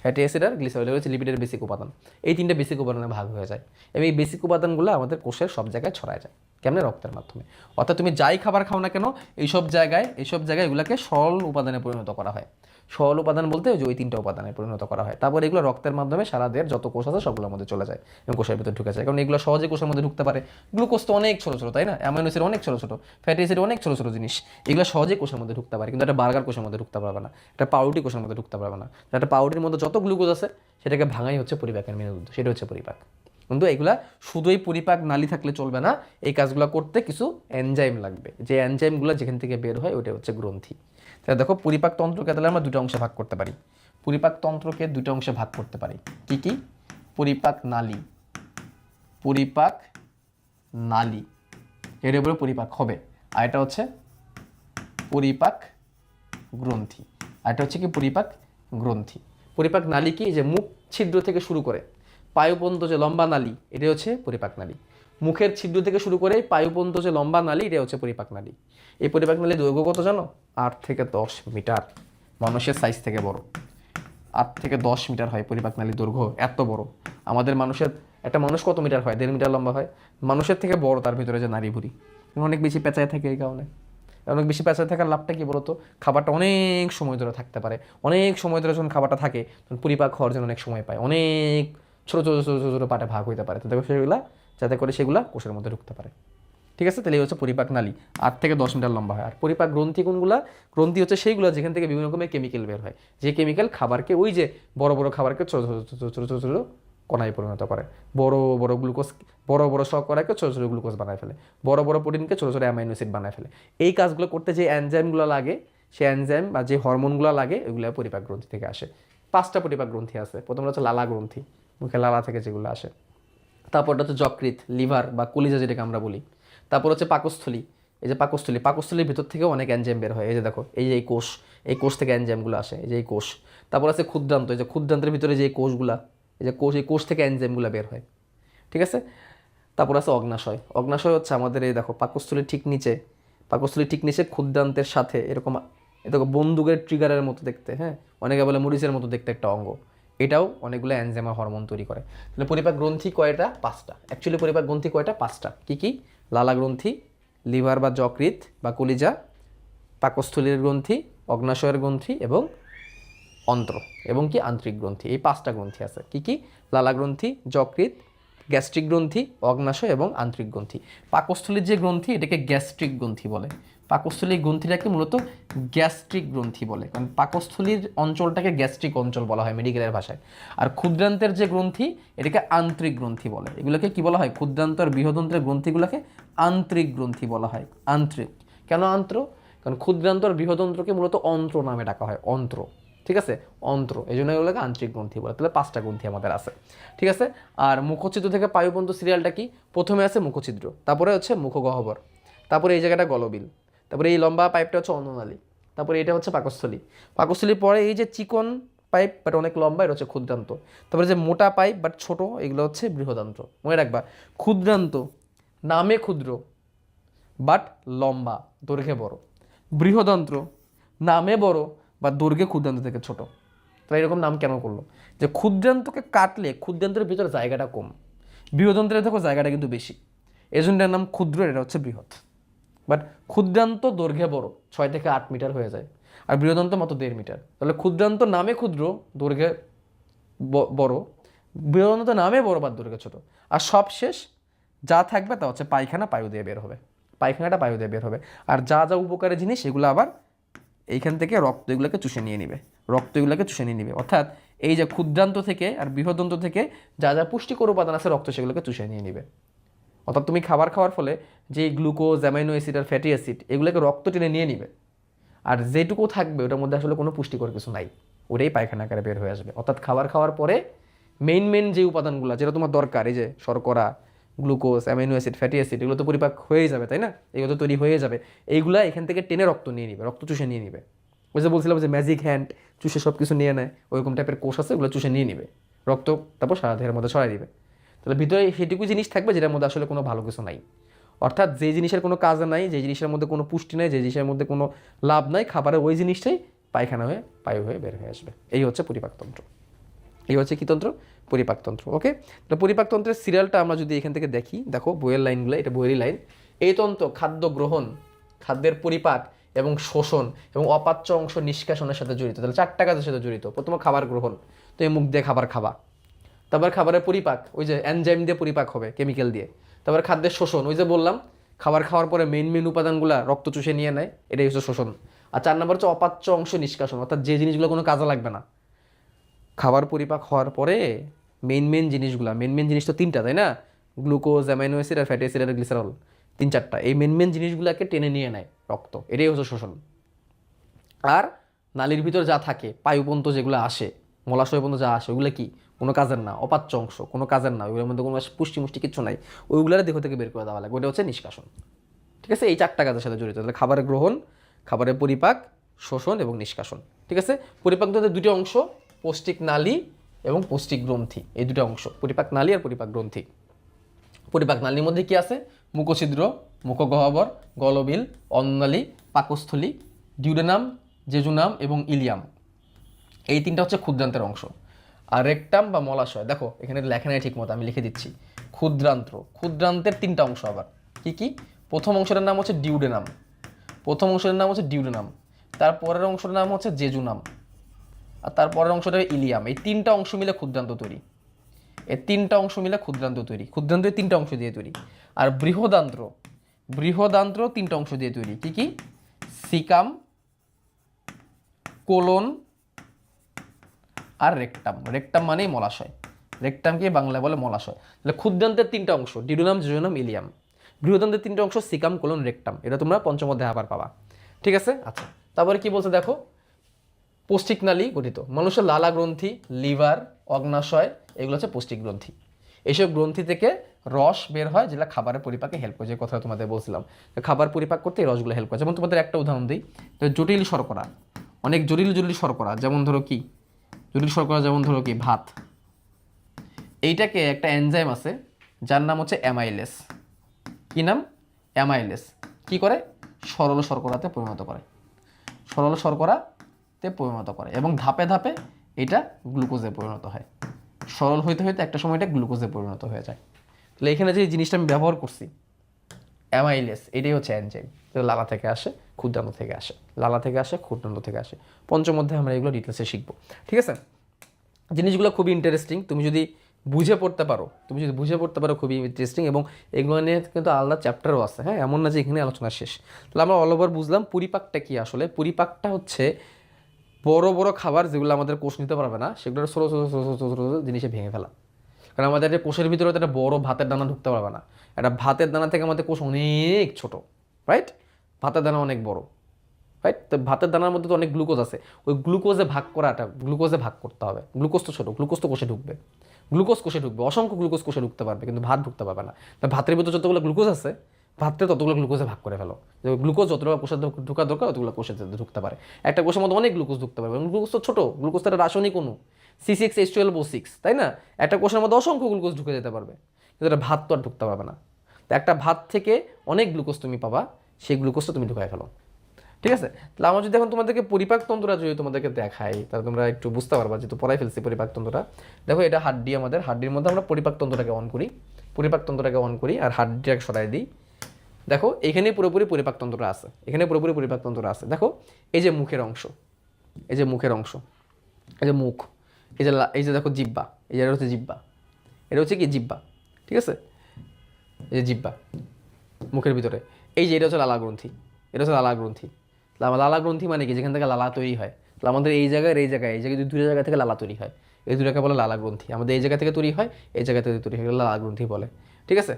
ফ্যাটি অ্যাসিড আর গ্লিসারল হচ্ছে লিপিডের বেসিক উপাদান। এই তিনটে বেসিক উপাদানে ভাগ হয়ে যায় এবং এই বেসিক উপাদানগুলো আমাদের কোষের সব জায়গায় ছড়ায় যায়। কেমনে? রক্তের মাধ্যমে। অর্থাৎ তুমি যাই খাবার খাও না কেন এইসব জায়গায় এগুলোকে সরল উপাদানে পরিণত করা হয়। সরল উপাদান বলতে ওই যে ওই তিনটা উপাদানে পরিণত করা হয়। তারপর এগুলো রক্তের মাধ্যমে সারা দেহের যত কোষ আছে সবগুলোর মধ্যে চলে যায় এবং কোষের ভিতরে ঢুকে যায়, কারণ এগুলো সহজে কোষের মধ্যে ঢুকতে পারে। গ্লুকোজ তো অনেক ছোটো ছোটো, তাই না? অ্যামাইনো অ্যাসিড অনেক ছোটো ছোটো, ফ্যাটি অ্যাসিড অনেক ছোটো ছোটো জিনিস, এগুলো সহজে কোষের মধ্যে ঢুকতে পারে, কিন্তু একটা বার্গার কোষের মধ্যে ঢুকতে পারবে না, একটা পাউরুটি কোষের মধ্যে ঢুকতে পারবে না। একটা পাউরুটির মধ্যে যত গ্লুকোজ আছে সেটাকে ভাঙাই হচ্ছে পরিপাকের মেন উদ্দেশ্য, সেটা হচ্ছে পরিপাক। কিন্তু এগুলা শুধুই পরিপাক নালী থাকলে চলবে না, এই কাজগুলো করতে কিছু এনজাইম লাগবে, যে এনজাইমগুলো যেখান থেকে বের হয় ওইটা হচ্ছে গ্রন্থি। তাহলে দেখো পরিপাক তন্ত্রকে তাহলে আমরা দুটো অংশে ভাগ করতে পারি, পরিপাক তন্ত্রকে দুটো অংশে ভাগ করতে পারি। কি কি? পরিপাক নালী, পরিপাক নালী এর উপরে পরিপাক হবে, আর এটা হচ্ছে পরিপাক গ্রন্থি, আর এটা হচ্ছে কি? পরিপাক গ্রন্থি। পরিপাক নালী কি? যে মুখ ছিদ্র থেকে শুরু করে পায়ু পর্যন্ত যে লম্বা নালী, এটা হচ্ছে পরিপাক নালী। মুখের ছিদ্র থেকে শুরু করে পায়ু পর্যন্ত যে লম্বা নালী, এটা হচ্ছে পরিপাক নালী। এই পরিপাক নালী দৈর্ঘ্য কত জানো? 8 থেকে 10 মিটার, মানুষের সাইজ থেকে বড়। 8 থেকে 10 মিটার হয় পরিপাক নালীর দৈর্ঘ্য, এত বড়। আমাদের মানুষের একটা মানুষ কত মিটার হয়? 1.5 মিটার লম্বা হয়। মানুষের থেকে বড় তার ভিতরে যে নাড়ি ভুঁড়ি, অনেক বেশি পেঁচায় থাকে। এই কারণে অনেক বেশি পেঁচায় থাকার লাভটা কি বলতো? খাবারটা অনেক সময় ধরে থাকতে পারে, অনেক সময় ধরে যখন খাবারটা থাকে তখন পরিপাক হওয়ার জন্য অনেক সময় পায়, অনেক ছোটো ছোটো ছোটো ছোটো ছোটো পাটে ভাগ হইতে পারে, তো দেখো সেগুলা যাতে করে সেগুলা কোষের মধ্যে ঢুকতে পারে। ঠিক আছে? তাহলে এই হচ্ছে পরিপাক নালী, 8 থেকে 10 মিটার লম্বা হয়। আর পরিপাক গ্রন্থি কোনগুলা? গ্রন্থি হচ্ছে সেইগুলো যেখান থেকে বিভিন্ন রকমের কেমিক্যাল বের হয়, যে কেমিক্যাল খাবারকে, ওই যে বড় বড় খাবারকে ছোটো ছোটো ছোটো ছোটো ছোটো ছোটো কণায় পরিণত করে, বড় বড় গ্লুকোজ, বড় বড় শর্করাকে ছোটো ছোটো গ্লুকোজ বানায় ফেলে, বড় বড় প্রোটিনকে ছোটো ছোটো অ্যামাইনো অ্যাসিড বানায় ফেলে। এই কাজগুলো করতে যে এনজাইমগুলো লাগে, সেই এনজাইম বা যে হরমোনগুলো লাগে ওইগুলো পরিপাক গ্রন্থি থেকে আসে। 5টা পরিপাক গ্রন্থি আছে। প্রথমটা হচ্ছে লালা গ্রন্থি, মুখে লালা থেকে যেগুলো আসে। তারপরটা হচ্ছে যকৃৎ, লিভার বা কলিজা যেটাকে আমরা বলি। তারপর হচ্ছে পাকস্থলী, এই যে পাকস্থলী, পাকস্থলীর ভিতর থেকেও অনেক এনজাইম বের হয়। এই যে দেখো, এই যে এই কোষ, এই কোষ থেকে এনজাইমগুলো আসে, এই যে এই কোষ। তারপর আছে ক্ষুদ্রান্ত, এই যে ক্ষুদ্রান্তের ভিতরে যে কোষগুলা, এই যে কোষ, এই কোষ থেকে এনজাইমগুলো বের হয়। ঠিক আছে? তারপর আছে অগ্নাশয়। অগ্নাশয় হচ্ছে আমাদের এই দেখো পাকস্থলীর ঠিক নিচে, পাকস্থলীর ঠিক নিচে ক্ষুদ্রান্তের সাথে এরকম, এরকম বন্দুকের ট্রিগারের মতো দেখতে, হ্যাঁ, অনেকে বলে মরিচের মতো দেখতে একটা অঙ্গ, এটাও অনেকগুলো এনজাইম আর হরমোন তৈরি করে। তাহলে পরিপাক গ্রন্থি কয়টা? 5টা। অ্যাকচুয়ালি পরিপাক গ্রন্থি কয়টা? 5টা। কি কি? লালা গ্রন্থি, লিভার বা যকৃৎ বা কলিজা, পাকস্থলীর গ্রন্থি, অগ্নাশয়ের গ্রন্থি এবং অন্ত্র এবং কি আন্তরিক গ্রন্থি। এই 5টা গ্রন্থি আছে। কি কি? লালা গ্রন্থি, যকৃৎ, গ্যাস্ট্রিক গ্রন্থি, অগ্নাশয় এবং আন্তরিক গ্রন্থি। পাকস্থলীর যে গ্রন্থি এটাকে গ্যাস্ট্রিক গ্রন্থি বলে, পাকস্থলী গ্রন্থিটাকে মূলত গ্যাস্ট্রিক গ্রন্থি বলে, কারণ পাকস্থলীর অঞ্চলটাকে গ্যাস্ট্রিক অঞ্চল বলা হয় মেডিকেলের ভাষায়। আর ক্ষুদ্রান্তের যে গ্রন্থি এটাকে আন্তরিক গ্রন্থি বলে। এগুলোকে কি বলা হয়? ক্ষুদ্রান্ত আর বৃহদন্ত্রের গ্রন্থিগুলোকে আন্তরিক গ্রন্থি বলা হয়। আন্তরিক কেন আন্ত্র? কারণ ক্ষুদ্রান্ত আর বৃহদন্ত্রকে মূলত অন্ত্র নামে ডাকা হয়, অন্ত্র, ঠিক আছে, অন্ত্র, এই জন্য এগুলোকে আন্তরিক গ্রন্থি বলে। তাহলে 5টা গ্রন্থি আমাদের আছে, ঠিক আছে। আর মুখচ্ছিদ্র থেকে পায়ু পর্যন্ত সিরিয়ালটা কি? প্রথমে আছে মুখচ্ছিদ্র, তারপরে হচ্ছে মুখগহ্বর, তারপরে এই জায়গাটা গলবিল, তারপরে এই লম্বা পাইপটা হচ্ছে অন্ননালী, তারপরে এটা হচ্ছে পাকস্থলী। পাকস্থলীর পরে এই যে চিকন পাইপ বাট অনেক লম্বা, এটা হচ্ছে ক্ষুদ্রান্ত। তারপরে যে মোটা পাইপ বাট ছোট, এগুলো হচ্ছে বৃহদান্ত্র। মনে রাখবা, ক্ষুদ্রান্ত নামে ক্ষুদ্র বাট লম্বা, দৈর্ঘ্যে বড়। বৃহদন্ত্র নামে বড় বা দৈর্ঘ্যে ক্ষুদ্রান্ত থেকে ছোট। তাহলে এরকম নাম কেন করলো? যে ক্ষুদ্রান্তকে কাটলে ক্ষুদ্রান্তের ভিতরে জায়গাটা কম, বৃহদন্ত্রের দেখো জায়গাটা কিন্তু বেশি, এই জন্য নাম ক্ষুদ্র, এটা হচ্ছে বৃহৎ। বাট ক্ষুদ্রান্ত দৈর্ঘ্যে বড়, 6 থেকে 8 মিটার হয়ে যায়, আর বৃহদান্ত মাত্র 1.5 মিটার। তাহলে ক্ষুদ্রান্ত নামে ক্ষুদ্র, দৈর্ঘ্যে বড়, বৃহদান্ত নামে বড় বা দৈর্ঘ্যে ছোট। আর সবশেষ যা থাকবে তা হচ্ছে পায়খানা, পায়ু দিয়ে বের হবে, পায়খানাটা পায়ু দিয়ে বের হবে। আর যা যা উপকারী জিনিস এগুলো আবার এইখান থেকে রক্ত এগুলোকে চুষে নিয়ে নিবে, রক্ত এগুলোকে চুষে নিয়ে নিবে। অর্থাৎ এই যে ক্ষুদ্রান্ত থেকে আর বৃহদন্ত থেকে যা যা পুষ্টিকর উপাদান আছে রক্ত সেগুলোকে চুষে নিয়ে নিবে। অর্থাৎ তুমি খাবার খাওয়ার ফলে যে গ্লুকোজ, অ্যামাইনো অ্যাসিড আর ফ্যাটি অ্যাসিড এগুলোকে রক্ত টেনে নিয়ে নিবে, আর যেটুকু থাকবে ওটার মধ্যে আসলে কোনো পুষ্টিকর কিছু নাই, ওটাই পায়খানা আকারে বের হয়ে আসবে। অর্থাৎ খাবার খাওয়ার পরে মেইন যে উপাদানগুলো যেটা তোমার দরকার, এই যে শর্করা, glucose, amino acid, fatty acid, এগুলো তো পরিপাক হয়ে যাবে, তাই না? এগুলো তো তৈরি হয়ে যাবে, এইগুলা এখান থেকে টেনে রক্ত নিয়ে নিবে, রক্ত চুষে নিয়ে নিবে। ওই যে বলছিলাম যে ম্যাজিক হ্যান্ড, চুষে সব কিছু নিয়ে নেয়, ওইরকম টাইপের কোষ আছে, ওগুলো চুষে নিয়ে নিবে রক্ত, তারপর সারা দেহের মধ্যে ছড়াই দিবে। তাহলে ভিতরে সেটুকু জিনিস থাকবে যেটার মধ্যে আসলে কোনো ভালো কিছু নাই। অর্থাৎ যে জিনিসের কোনো কাজ নাই, যে জিনিসের মধ্যে কোনো পুষ্টি নাই, যে জিনিসের মধ্যে কোনো লাভ নাই, খাবারের ওই জিনিসটাই পায়খানা হয়ে পায়ু হয়ে বের হয়ে আসবে। এই হচ্ছে পরিপাকতন্ত্র, এই হচ্ছে কী তন্ত্র? পরিপাকতন্ত্র। ওকে, তো পরিপাকতন্ত্রের সিরিয়ালটা আমরা যদি এখান থেকে দেখি, দেখো বইয়ের লাইনগুলো, এটা বইয়েরই লাইন। এই তন্ত্র খাদ্য গ্রহণ, খাদ্যের পরিপাক এবং শোষণ এবং অপাচ্য অংশ নিষ্কাশনের সাথে জড়িত। তাহলে 4টা কাজের সাথে জড়িত। প্রথমে খাবার গ্রহণ, তো এই মুখ দিয়ে খাবার খাবা। তারপর খাবারের পরিপাক, ওই যে এনজাইম দিয়ে পরিপাক হবে, কেমিক্যাল দিয়ে। তারপর খাদ্যের শোষণ, ওই যে বললাম খাবার খাওয়ার পরে মেইন উপাদানগুলো রক্ত চুষে নিয়ে নেয়, এটাই হচ্ছে শোষণ। আর 4 নম্বর হচ্ছে অপাচ্য অংশ নিষ্কাশন, অর্থাৎ যে জিনিসগুলো কোনো কাজে লাগবে না, খাবার পরিপাক হওয়ার পরে মেইন জিনিস তো 3টা, তাই না? গ্লুকোজ, অ্যামাইনো অ্যাসিড আর ফ্যাটি অ্যাসিড আর গ্লিসারল, 3-4টা। এই মেইন জিনিসগুলোকে টেনে নিয়ে নেয় রক্ত, এটাই হচ্ছে শোষণ। আর নালীর ভিতর যা থাকে, পায়ুপন্ত যেগুলো আসে, মলাশয় পর্যন্ত যা আসে, ওগুলো কি কোনো কাজের না, অপাচ্য অংশ, কোনো কাজের না, ওইগুলোর মধ্যে কোনো পুষ্টি কিচ্ছু নাই, ওইগুলোর দেহ থেকে বের করে দেওয়া লাগে, ওটা হচ্ছে নিষ্কাশন। ঠিক আছে, এই 4টা কাজের সাথে জড়িত। তাহলে খাবারের গ্রহণ, খাবারের পরিপাক, শোষণ এবং নিষ্কাশন। ঠিক আছে, পরিপাকতন্ত্রের 2টি অংশ, পৌষ্টিক নালী এবং পৌষ্টিক গ্রন্থি, এই 2টা অংশ, পরিপাক নালী আর পরিপাক গ্রন্থি। পরিপাক নালীর মধ্যে কি আছে? মুখছিদ্র, মুখগহ্বর, গলবিল, অন্ননালী, পাকস্থলী, ডিউডেনাম, জেজুনাম এবং ইলিয়াম, এই 3টা হচ্ছে ক্ষুদ্রান্তের অংশ। আর রেকটাম বা মলাশয়, দেখো এখানে লেখা নেই ঠিক মতো, আমি লিখে দিচ্ছি। ক্ষুদ্রান্তের 3টা অংশ আবার কি কি? প্রথম অংশটার নাম হচ্ছে ডিউডেনাম, তারপরের অংশটার নাম হচ্ছে জেজুনাম, আর তারপরের অংশটা ইলিয়াম। এই 3টা অংশ মিলে ক্ষুদ্রান্ত তৈরি, এই 3টা অংশ মিলে ক্ষুদ্রান্ত তৈরি। ক্ষুদ্রান্ত 3টা অংশ দিয়ে তৈরি। আর বৃহদান্ত্র 3টা অংশ দিয়ে তৈরি। কি কি? সিকাম, কোলন আর রেকটাম মানেই মলাশয়, রেকটামকে বাংলায় বলে মলাশয়। তাহলে ক্ষুদ্রান্তের 3টা অংশ, ডিউডেনাম, জেজুনাম, ইলিয়াম। বৃহদান্তের 3টা অংশ, সিকাম, কোলন, রেকটাম, এটা তোমরা পঞ্চম অধ্যায়ে আবার পাবা। ঠিক আছে, আচ্ছা। তারপরে কি বলছে দেখো, পৌষ্টিক নালী গঠিত, মানুষের লালা গ্রন্থি, লিভার, অগ্নাশয়, এগুলো হচ্ছে পৌষ্টিক গ্রন্থি। এইসব গ্রন্থি থেকে রস বের হয়, যেটা খাবারের পরিপাকে হেল্প করে, যে কথা তোমাদের বলছিলাম, খাবার পরিপাক করতে এই রসগুলো হেল্প করে। যেমন তোমাদের একটা উদাহরণ দিই, তো জটিল শর্করা, অনেক জটিল শর্করা, যেমন ধরো কি জটিল শর্করা, যেমন ধরো কি ভাত, এইটাকে একটা এনজাইম আছে যার নাম হচ্ছে অ্যামাইলেস। কি নাম? অ্যামাইলেস। কি করে? সরল শর্করাতে পরিণত করে এবং ধাপে ধাপে এটা গ্লুকোজে পরিণত হয়। সরল হইতে হইতে একটা সময় এটা গ্লুকোজে পরিণত হয়ে যায়। তাহলে এখানে যে জিনিসটা আমি ব্যবহার করছি অ্যামাইলেস, এটাই হচ্ছে এনজাইম। লালা থেকে আসে, ক্ষুদ্রান্ত থেকে আসে, ক্ষুদ্রান্ত থেকে আসে। পঞ্চম অধ্যায়ে আমরা এগুলো ডিটেলসে শিখবো। ঠিক আছে, জিনিসগুলো খুবই ইন্টারেস্টিং। তুমি যদি বুঝে পড়তে পারো, তুমি যদি বুঝে পড়তে পারো খুবই ইন্টারেস্টিং, এবং এগুলো নিয়ে কিন্তু আলাদা চ্যাপ্টারও আছে, হ্যাঁ, এমন না যে এখানে আলোচনা শেষ। তাহলে আমরা অল ওভার বুঝলাম পরিপাকটা কি। আসলে পরিপাকটা হচ্ছে বড় বড় খাবার যেগুলো আমাদের কোষ নিতে পারবে না, সেগুলো ছোটো ছোটো ছোটো ছোটো ছোটো ছোটো জিনিসে ভেঙে ফেলা। কারণ আমাদের যে কোষের ভিতরে তো একটা বড় ভাতের দানা ঢুকতে পারবে না, একটা ভাতের দানা থেকে আমাদের কোষ অনেক ছোট, রাইট? ভাতের দানা অনেক বড়, রাইট? তো ভাতের দানার মধ্যে তো অনেক গ্লুকোজ আছে, ওই গ্লুকোজে ভাগ করাটা, গ্লুকোজে ভাগ করতে হবে। গ্লুকোজ তো ছোটো, গ্লুকোজ তো কোষে ঢুকবে, গ্লুকোজ কোষে ঢুকবে, অসংখ্য গ্লুকোজ কোষে ঢুকতে পারবে, কিন্তু ভাত ঢুকতে পারবে না। তা ভাতের ভিতরে যতগুলো গ্লুকোজ আছে, ভাতটা ততগুলো গ্লুকোজে ভাগ করে ফেলো, যে গ্লুকোজ যতগুলো কোষে ঢোকা দরকার ততগুলো কোষে ঢুকতে পারে। একটা কোষের মধ্যে অনেক গ্লুকোজ ঢুকতে পারবে, গ্লুকোজ তো ছোটো, গ্লুকোজ তো একটা রাসায়নিক অণু, C6H12O6, তাই না? একটা কোষের মধ্যে অসংখ্য গ্লুকোজ ঢুকে যেতে পারবে, কিন্তু এটা ভাত তো আর ঢুকতে পারবে না। তো একটা ভাত থেকে অনেক গ্লুকোজ তুমি পাবা, সেই গ্লুকোজটা তুমি ঢুকাই ফেলো, ঠিক আছে? তাহলে আমরা যদি এখন তোমাদেরকে পরিপাকতন্ত্রটা যদি তোমাদেরকে দেখাই, তাহলে তোমরা একটু বুঝতে পারবা, যেহেতু পড়াই ফেলছি পরিপাকতন্ত্রটা। দেখো এটা হাড্ডি, আমাদের হাড্ডির মধ্যে আমরা পরিপাকতন্ত্রটাকে অন করি, পরিপাকতন্ত্রটাকে অন করি আর হাড্ডিটাকে সরাই দিই। দেখো এখানে পুরোপুরি পরিপাকতন্ত্রটা আছে, এখানে পুরোপুরি পরিপাকতন্ত্রটা আছে। দেখো এই যে মুখের অংশ, এই যে মুখের অংশ, এই যে মুখ, এই যে দেখো জিহ্বা, এই যে হচ্ছে জিহ্বা, এটা হচ্ছে কি জিহ্বা, ঠিক আছে? এই যে জিহ্বা মুখের ভিতরে, এই যে এটা হচ্ছে লালা গ্রন্থি, এটা হচ্ছে লালা গ্রন্থি। তাহলে লালা গ্রন্থি মানে কি? যেখান থেকে লালা তৈরি হয়। তাহলে আমাদের এই জায়গায় এই জায়গায় দুটো জায়গা থেকে লালা তৈরি হয়, এই দুটাকে বলে লালা গ্রন্থি। আমাদের এই জায়গা থেকে তৈরি হয়, এই জায়গা থেকে তৈরি হয়, লালা গ্রন্থি বলে, ঠিক আছে?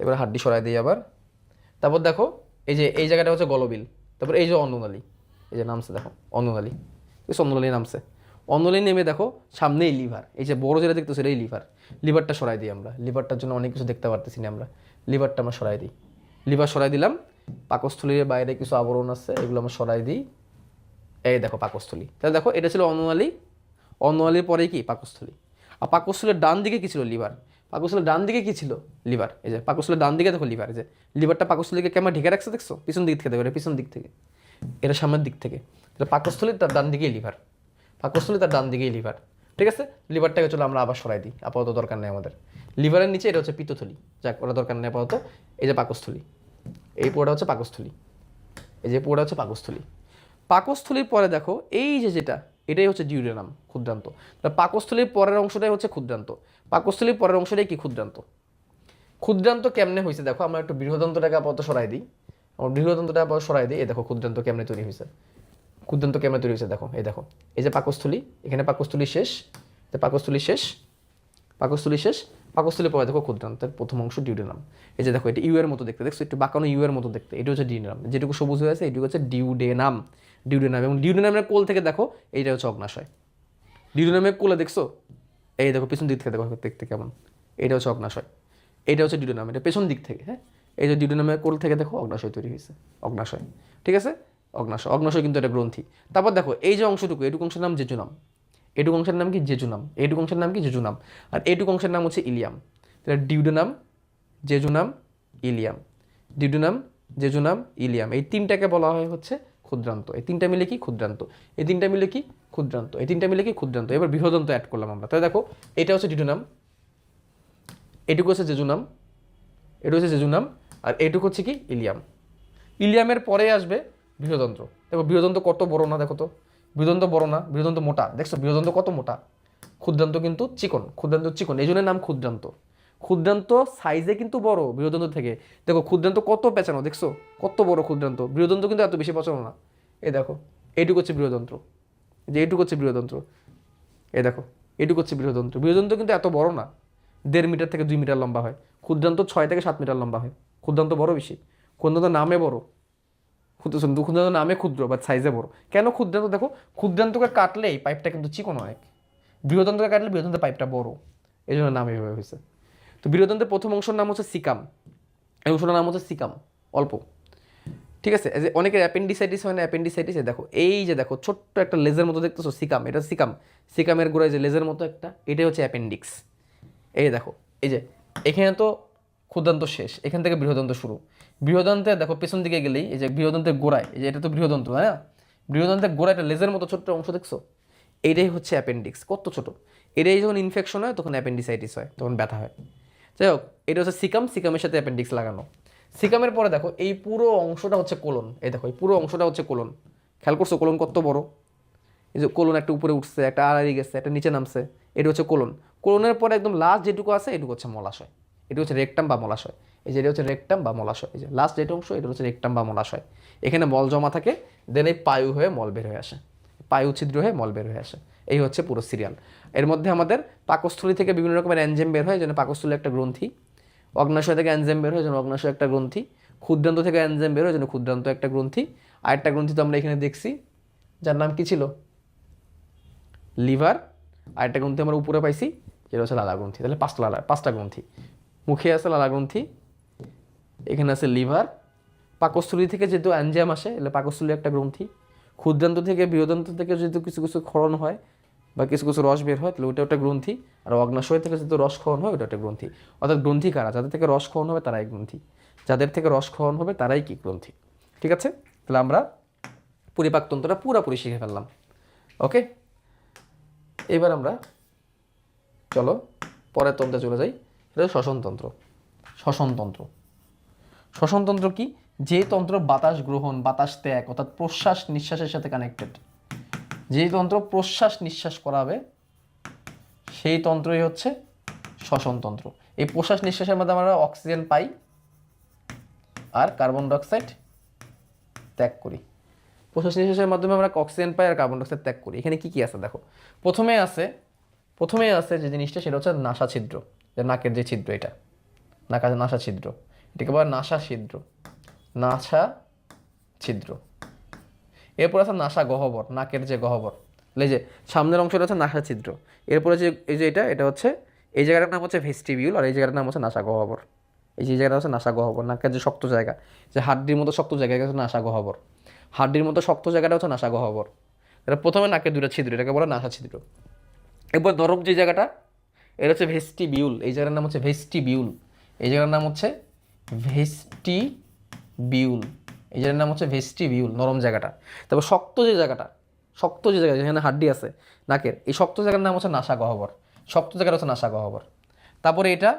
এবার হাড্ডি সরাই দিই আবার। তারপর দেখো এই যে এই জায়গাটা হচ্ছে গলবিল, তারপর এই যে অন্ননালী, এই যে নামছে দেখো অন্ননালী, অন্ননালী নামছে। অন্ননালী নেমে দেখো সামনেই লিভার, এই যে বড় যেটা দেখতেছো এটাই লিভার। লিভারটা সরাই দিই আমরা, লিভারটার জন্য অনেক কিছু দেখতে পারতেছি না আমরা, লিভারটা আমরা সরাই দিই। লিভার সরাই দিলাম, পাকস্থলীর বাইরে কিছু আবরণ আছে, এগুলো আমরা সরাই দিই। এই দেখো পাকস্থলী। তাহলে দেখো এটা ছিল অন্ননালী, অন্ননালীর পরে কি পাকস্থলী। আর পাকস্থলীর ডান দিকে কি ছিল? লিভার। পাকস্থলীর ডান দিকে কি ছিল? লিভার। এই যে পাকস্থলীর ডান দিকে দেখো লিভার, এই যে লিভারটা পাকস্থলীকে কেমন ঢেকে রাখছে দেখছো? পিছন দিক থেকে দেখো, এটা পিছন দিক থেকে, এটা সামনের দিক থেকে। তাহলে পাকস্থলীর তার ডান দিকেই লিভার, পাকস্থলী তার ডান দিকেই লিভার, ঠিক আছে? লিভারটাকে চলো আমরা আবার সরাই দিই, আপাতত দরকার নেই আমাদের। লিভারের নিচে এটা হচ্ছে পিত্তথলি, যাক ওটা দরকার নেই আপাতত। এই যে পাকস্থলী, এই পুরোটা হচ্ছে পাকস্থলী, এই যে পুরোটা হচ্ছে পাকস্থলী। পাকস্থলীর পরে দেখো এই যে যেটা, এটাই হচ্ছে ডিউডেনাম, ক্ষুদ্রান্ত। তাহলে পাকস্থলীর পরের অংশটাই হচ্ছে ক্ষুদ্রান্ত, পাকস্থলীর পরের অংশটাই কি? ক্ষুদ্রান্ত। ক্ষুদ্রান্ত কেমনে হয়েছে দেখো, আমরা একটু বৃহদন্তটাকে আপাতত সরাই দিই, আমার বৃহদন্তটা আপাতত সরাই দিই। এই দেখো ক্ষুদ্রান্ত কেমনে তৈরি হয়েছে, ক্ষুদ্রান্ত কেমনে তৈরি হয়েছে দেখো, এই দেখো এই যে পাকস্থলী, এখানে পাকস্থলী শেষ, পাকস্থলী শেষ, পাকস্থলী শেষ, পাকস্থলীর পরে দেখো ক্ষুদ্রান্তের প্রথম অংশ ডিউডেনাম। এই যে দেখো এটা ইউ এর মতো দেখতে, দেখছো একটু বাঁকানো ইউ এর মতো দেখতে, এটা হচ্ছে ডিউডেনাম, যেটুকু সবুজ হয়ে আছে এটুকু হচ্ছে ডিউডেনাম, ডিউডেনাম। এবং ডিউডেনামের কোল থেকে দেখো এইটা হচ্ছে অগ্নাশয়। ডিউডেনামের কোলে দেখছো, এই দেখো পিছন দিক থেকে দেখো দেখতে কেমন, এটা হচ্ছে অগ্নাশয়, এটা হচ্ছে ডিউডেনাম, এটা পেছন দিক থেকে, হ্যাঁ। এই যে ডিউডেনামের কোল থেকে দেখো অগ্নাশয় তৈরি হয়েছে, অগ্নাশয়, ঠিক আছে? অগ্নাশয়, অগ্নাশয় কিন্তু এটা গ্রন্থি। তারপর দেখো এই যে অংশটুকু, এটুকু অংশের নাম জেজুনাম, এটুকু অংশের নাম কি? জেজুনাম। এইটুকু অংশের নাম কি? জেজুনাম। আর এইটুকু অংশের নাম হচ্ছে ইলিয়াম। তাহলে duodenum, jejunum, Ilium, duodenum, jejunum, Ilium, এই তিনটাকে বলা হয় হচ্ছে ক্ষুদ্রান্ত। এই তিনটা মিলে কি? ক্ষুদ্রান্ত। এই তিনটা মিলে কি? ক্ষুদ্রান্ত। এই তিনটা মিলে কি? ক্ষুদ্রান্ত। এবার বৃহদন্ত অ্যাড করলাম আমরা। তাহলে দেখো এটা হচ্ছে ডিউডেনাম, এটুকু হচ্ছে জেজুনাম, এটা হচ্ছে জেজুনাম, আর এইটুকু হচ্ছে কি? ইলিয়াম। ইলিয়ামের পরে আসবে বৃহদন্ত্র। দেখো বৃহদন্ত কত বড় না, দেখো তো বৃহদন্ত বড় না, বৃহদন্ত মোটা, দেখছো বৃহদন্ত কত মোটা। ক্ষুদ্রান্ত কিন্তু চিকন, ক্ষুদ্রান্ত চিকন, এই জন্য নাম ক্ষুদ্রান্ত। ক্ষুদ্রান্ত সাইজে কিন্তু বড় বৃহদন্ত থেকে। দেখো ক্ষুদ্রান্ত কত পেঁচানো, দেখছো কত বড় ক্ষুদ্রান্ত। বৃহদন্ত কিন্তু এত বেশি পেঁচানো না। এই দেখো এইটুকু হচ্ছে বৃহদন্ত্র, যে এইটুকু হচ্ছে বৃহদন্ত্র, এই দেখো এইটুকু হচ্ছে বৃহদন্ত্র। বৃহদন্ত্র কিন্তু এত বড় না, 1.5 মিটার থেকে 2 মিটার লম্বা হয়। ক্ষুদ্রান্ত 6 থেকে 7 মিটার লম্বা হয়। ক্ষুদ্রান্ত বড় বেশি, ক্ষুদ্রান্ত নামে বড়, ক্ষুদ্রান্ত নামে ক্ষুদ্র বা সাইজে বড়। কেন ক্ষুদ্রান্ত? দেখো ক্ষুদ্রান্তকে কাটলেই পাইপটা কিন্তু চিকন অনেক, বৃহদন্তকে কাটলে বৃহদন্তের পাইপটা বড়, এই জন্য নাম এইভাবে হয়েছে। তো বৃহদন্তের প্রথম অংশের নাম হচ্ছে সিকাম, এই অংশটার নাম হচ্ছে সিকাম, অল্প, ঠিক আছে? এই যে অনেকের অ্যাপেন্ডিসাইটিস হয় না, অ্যাপেন্ডিসাইটিস, দেখো এই যে দেখো ছোট্ট একটা লেজের মতো দেখতেছো সিকাম, এটা সিকাম, সিকামের গোড়ায় যে লেজের মতো একটা, এটাই হচ্ছে অ্যাপেন্ডিক্স। এই দেখো এই যে এখানে তো ক্ষুদ্রান্ত শেষ, এখান থেকে বৃহদন্ত শুরু। বৃহদন্তে দেখো পেছন দিকে গেলেই এই যে বৃহদন্তের গোড়ায়, এই যে এটা তো বৃহদন্ত, হ্যাঁ, বৃহদন্তের গোড়ায় একটা লেজের মতো ছোট্ট অংশ দেখছো, এইটাই হচ্ছে অ্যাপেন্ডিক্স, কত ছোট। এটাই যখন ইনফেকশন হয় তখন অ্যাপেন্ডিসাইটিস হয়, তখন ব্যথা হয়। যাই হোক এটা হচ্ছে সিকাম, সিকামের সাথে অ্যাপেন্ডিক্স লাগানো। সিকামের পরে দেখো এই পুরো অংশটা হচ্ছে কোলন, এই দেখো এই পুরো অংশটা হচ্ছে কোলন। খেয়াল করছো কোলন কত বড়? এই যে কোলন একটা উপরে উঠছে, একটা আড়াই গেছে, একটা নিচে নামছে, এটা হচ্ছে কোলন। কোলনের পরে একদম লাস্ট যেটুকু আছে এটুকু হচ্ছে মলাশয়, এটা হচ্ছে রেকটাম বা মলাশয়। এই যে এটা হচ্ছে রেকটাম বা মলাশয়, এই যে লাস্ট যেটা অংশ এটা হচ্ছে রেকটাম বা মলাশয়। এখানে মল জমা থাকে, দেন এই পায়ু হয়ে মল বের হয়ে আসে, পায়ু ছিদ্র হয়ে মল বের হয়ে আসে। এই হচ্ছে পুরো সিরিয়াল। এর মধ্যে আমাদের পাকস্থলী থেকে বিভিন্ন রকমের এনজাইম বের হয়, যেন পাকস্থলী একটা গ্রন্থি, অগ্নাশয় থেকে এনজাইম বের হয়, যেন অগ্নাশয় একটা গ্রন্থি, ক্ষুদ্রান্ত থেকে এনজাইম বের হয়, যেন ক্ষুদ্রান্ত একটা গ্রন্থি। আরেকটা গ্রন্থি তো আমরা এখানে দেখছি, যার নাম কি ছিল, লিভার। আরেকটা গ্রন্থি আমরা উপরে পাইছি, যেটা হচ্ছে লালা গ্রন্থি। তাহলে পাঁচটা গ্রন্থি। মুখে আছে লালা গ্রন্থি, এখানে আছে লিভার, পাকস্থলী থেকে যেহেতু এনজাইম আসে এলে পাকস্থলী একটা গ্রন্থি, ক্ষুদ্রান্ত থেকে বৃহদান্ত থেকে যেহেতু কিছু কিছু ক্ষরণ হয় বা কিছু কিছু রস বের হয় তাহলে ওটা একটা গ্রন্থি, আর অগ্নাশয় থেকে যেহেতু রস ক্ষরণ হয় ওটা একটা গ্রন্থি। অর্থাৎ গ্রন্থি কারা, যাদের থেকে রস ক্ষরণ হবে তারাই গ্রন্থি, যাদের থেকে রস ক্ষরণ হবে তারাই কি গ্রন্থি। ঠিক আছে, তাহলে আমরা পরিপাকতন্ত্রটা পুরোপুরি শিখে ফেললাম। ওকে, এবার আমরা চলো পরের তন্ত্রে চলে যাই, এটা শ্বসনতন্ত্র। শ্বসনতন্ত্র, শ্বসনতন্ত্র কি, যে তন্ত্র বাতাস গ্রহণ বাতাস ত্যাগ অর্থাৎ প্রশ্বাস নিঃশ্বাসের সাথে কানেক্টেড, যেই তন্ত্র প্রশ্বাস নিঃশ্বাস করাবে সেই তন্ত্রই হচ্ছে শ্বসনতন্ত্র। এই প্রশ্বাস নিঃশ্বাসের মধ্যে আমরা অক্সিজেন পাই আর কার্বন ডাইঅক্সাইড ত্যাগ করি। প্রশ্বাস নিঃশ্বাসের মাধ্যমে আমরা অক্সিজেন পাই আর কার্বন ডাইঅক্সাইড ত্যাগ করি। এখানে কি কি আছে দেখো, প্রথমে আছে যে জিনিসটা সেটা হচ্ছে নাসা ছিদ্র, যে নাকের যে ছিদ্র, এটা নাসা ছিদ্র, এটাকে বলা নাসা ছিদ্র, নাসা ছিদ্র। এরপর আছে নাসা গহ্বর, নাকের যে গহ্বর, এই যে সামনের অংশটা হচ্ছে নাসা ছিদ্র। এরপরে যে এই যে এটা হচ্ছে, এই জায়গাটার নাম হচ্ছে ভেস্টিবিউল, আর এই জায়গাটার নাম হচ্ছে নাসা গহ্বর। এই যে জায়গাটা হচ্ছে নাসা গহ্বর, নাকের যে শক্ত জায়গা, যে হাড্ডির মতো শক্ত জায়গা হচ্ছে নাসা গহ্বর, হাড্ডির মতো শক্ত জায়গাটা হচ্ছে নাসা গহ্বর। এটা প্রথমে নাকের দুটো ছিদ্র, এটাকে বলে নাসা ছিদ্র। এরপর নরম যে জায়গাটা, এটা হচ্ছে ভেস্টিবিউল, এই জায়গার নাম হচ্ছে ভেস্টিবিউল, এই জায়গার নাম হচ্ছে ভেস্টিবিউল, এই জায়গার নাম হচ্ছে ভেস্টিবিউল, নরম জায়গাটা। তারপর শক্ত যে জায়গাটা, যেখানে হাড্ডি আছে নাকের, এই শক্ত জায়গার নাম হচ্ছে নাসা গহ্বর, শক্ত জায়গাটা হচ্ছে নাসা গহ্বর। তারপরে এটা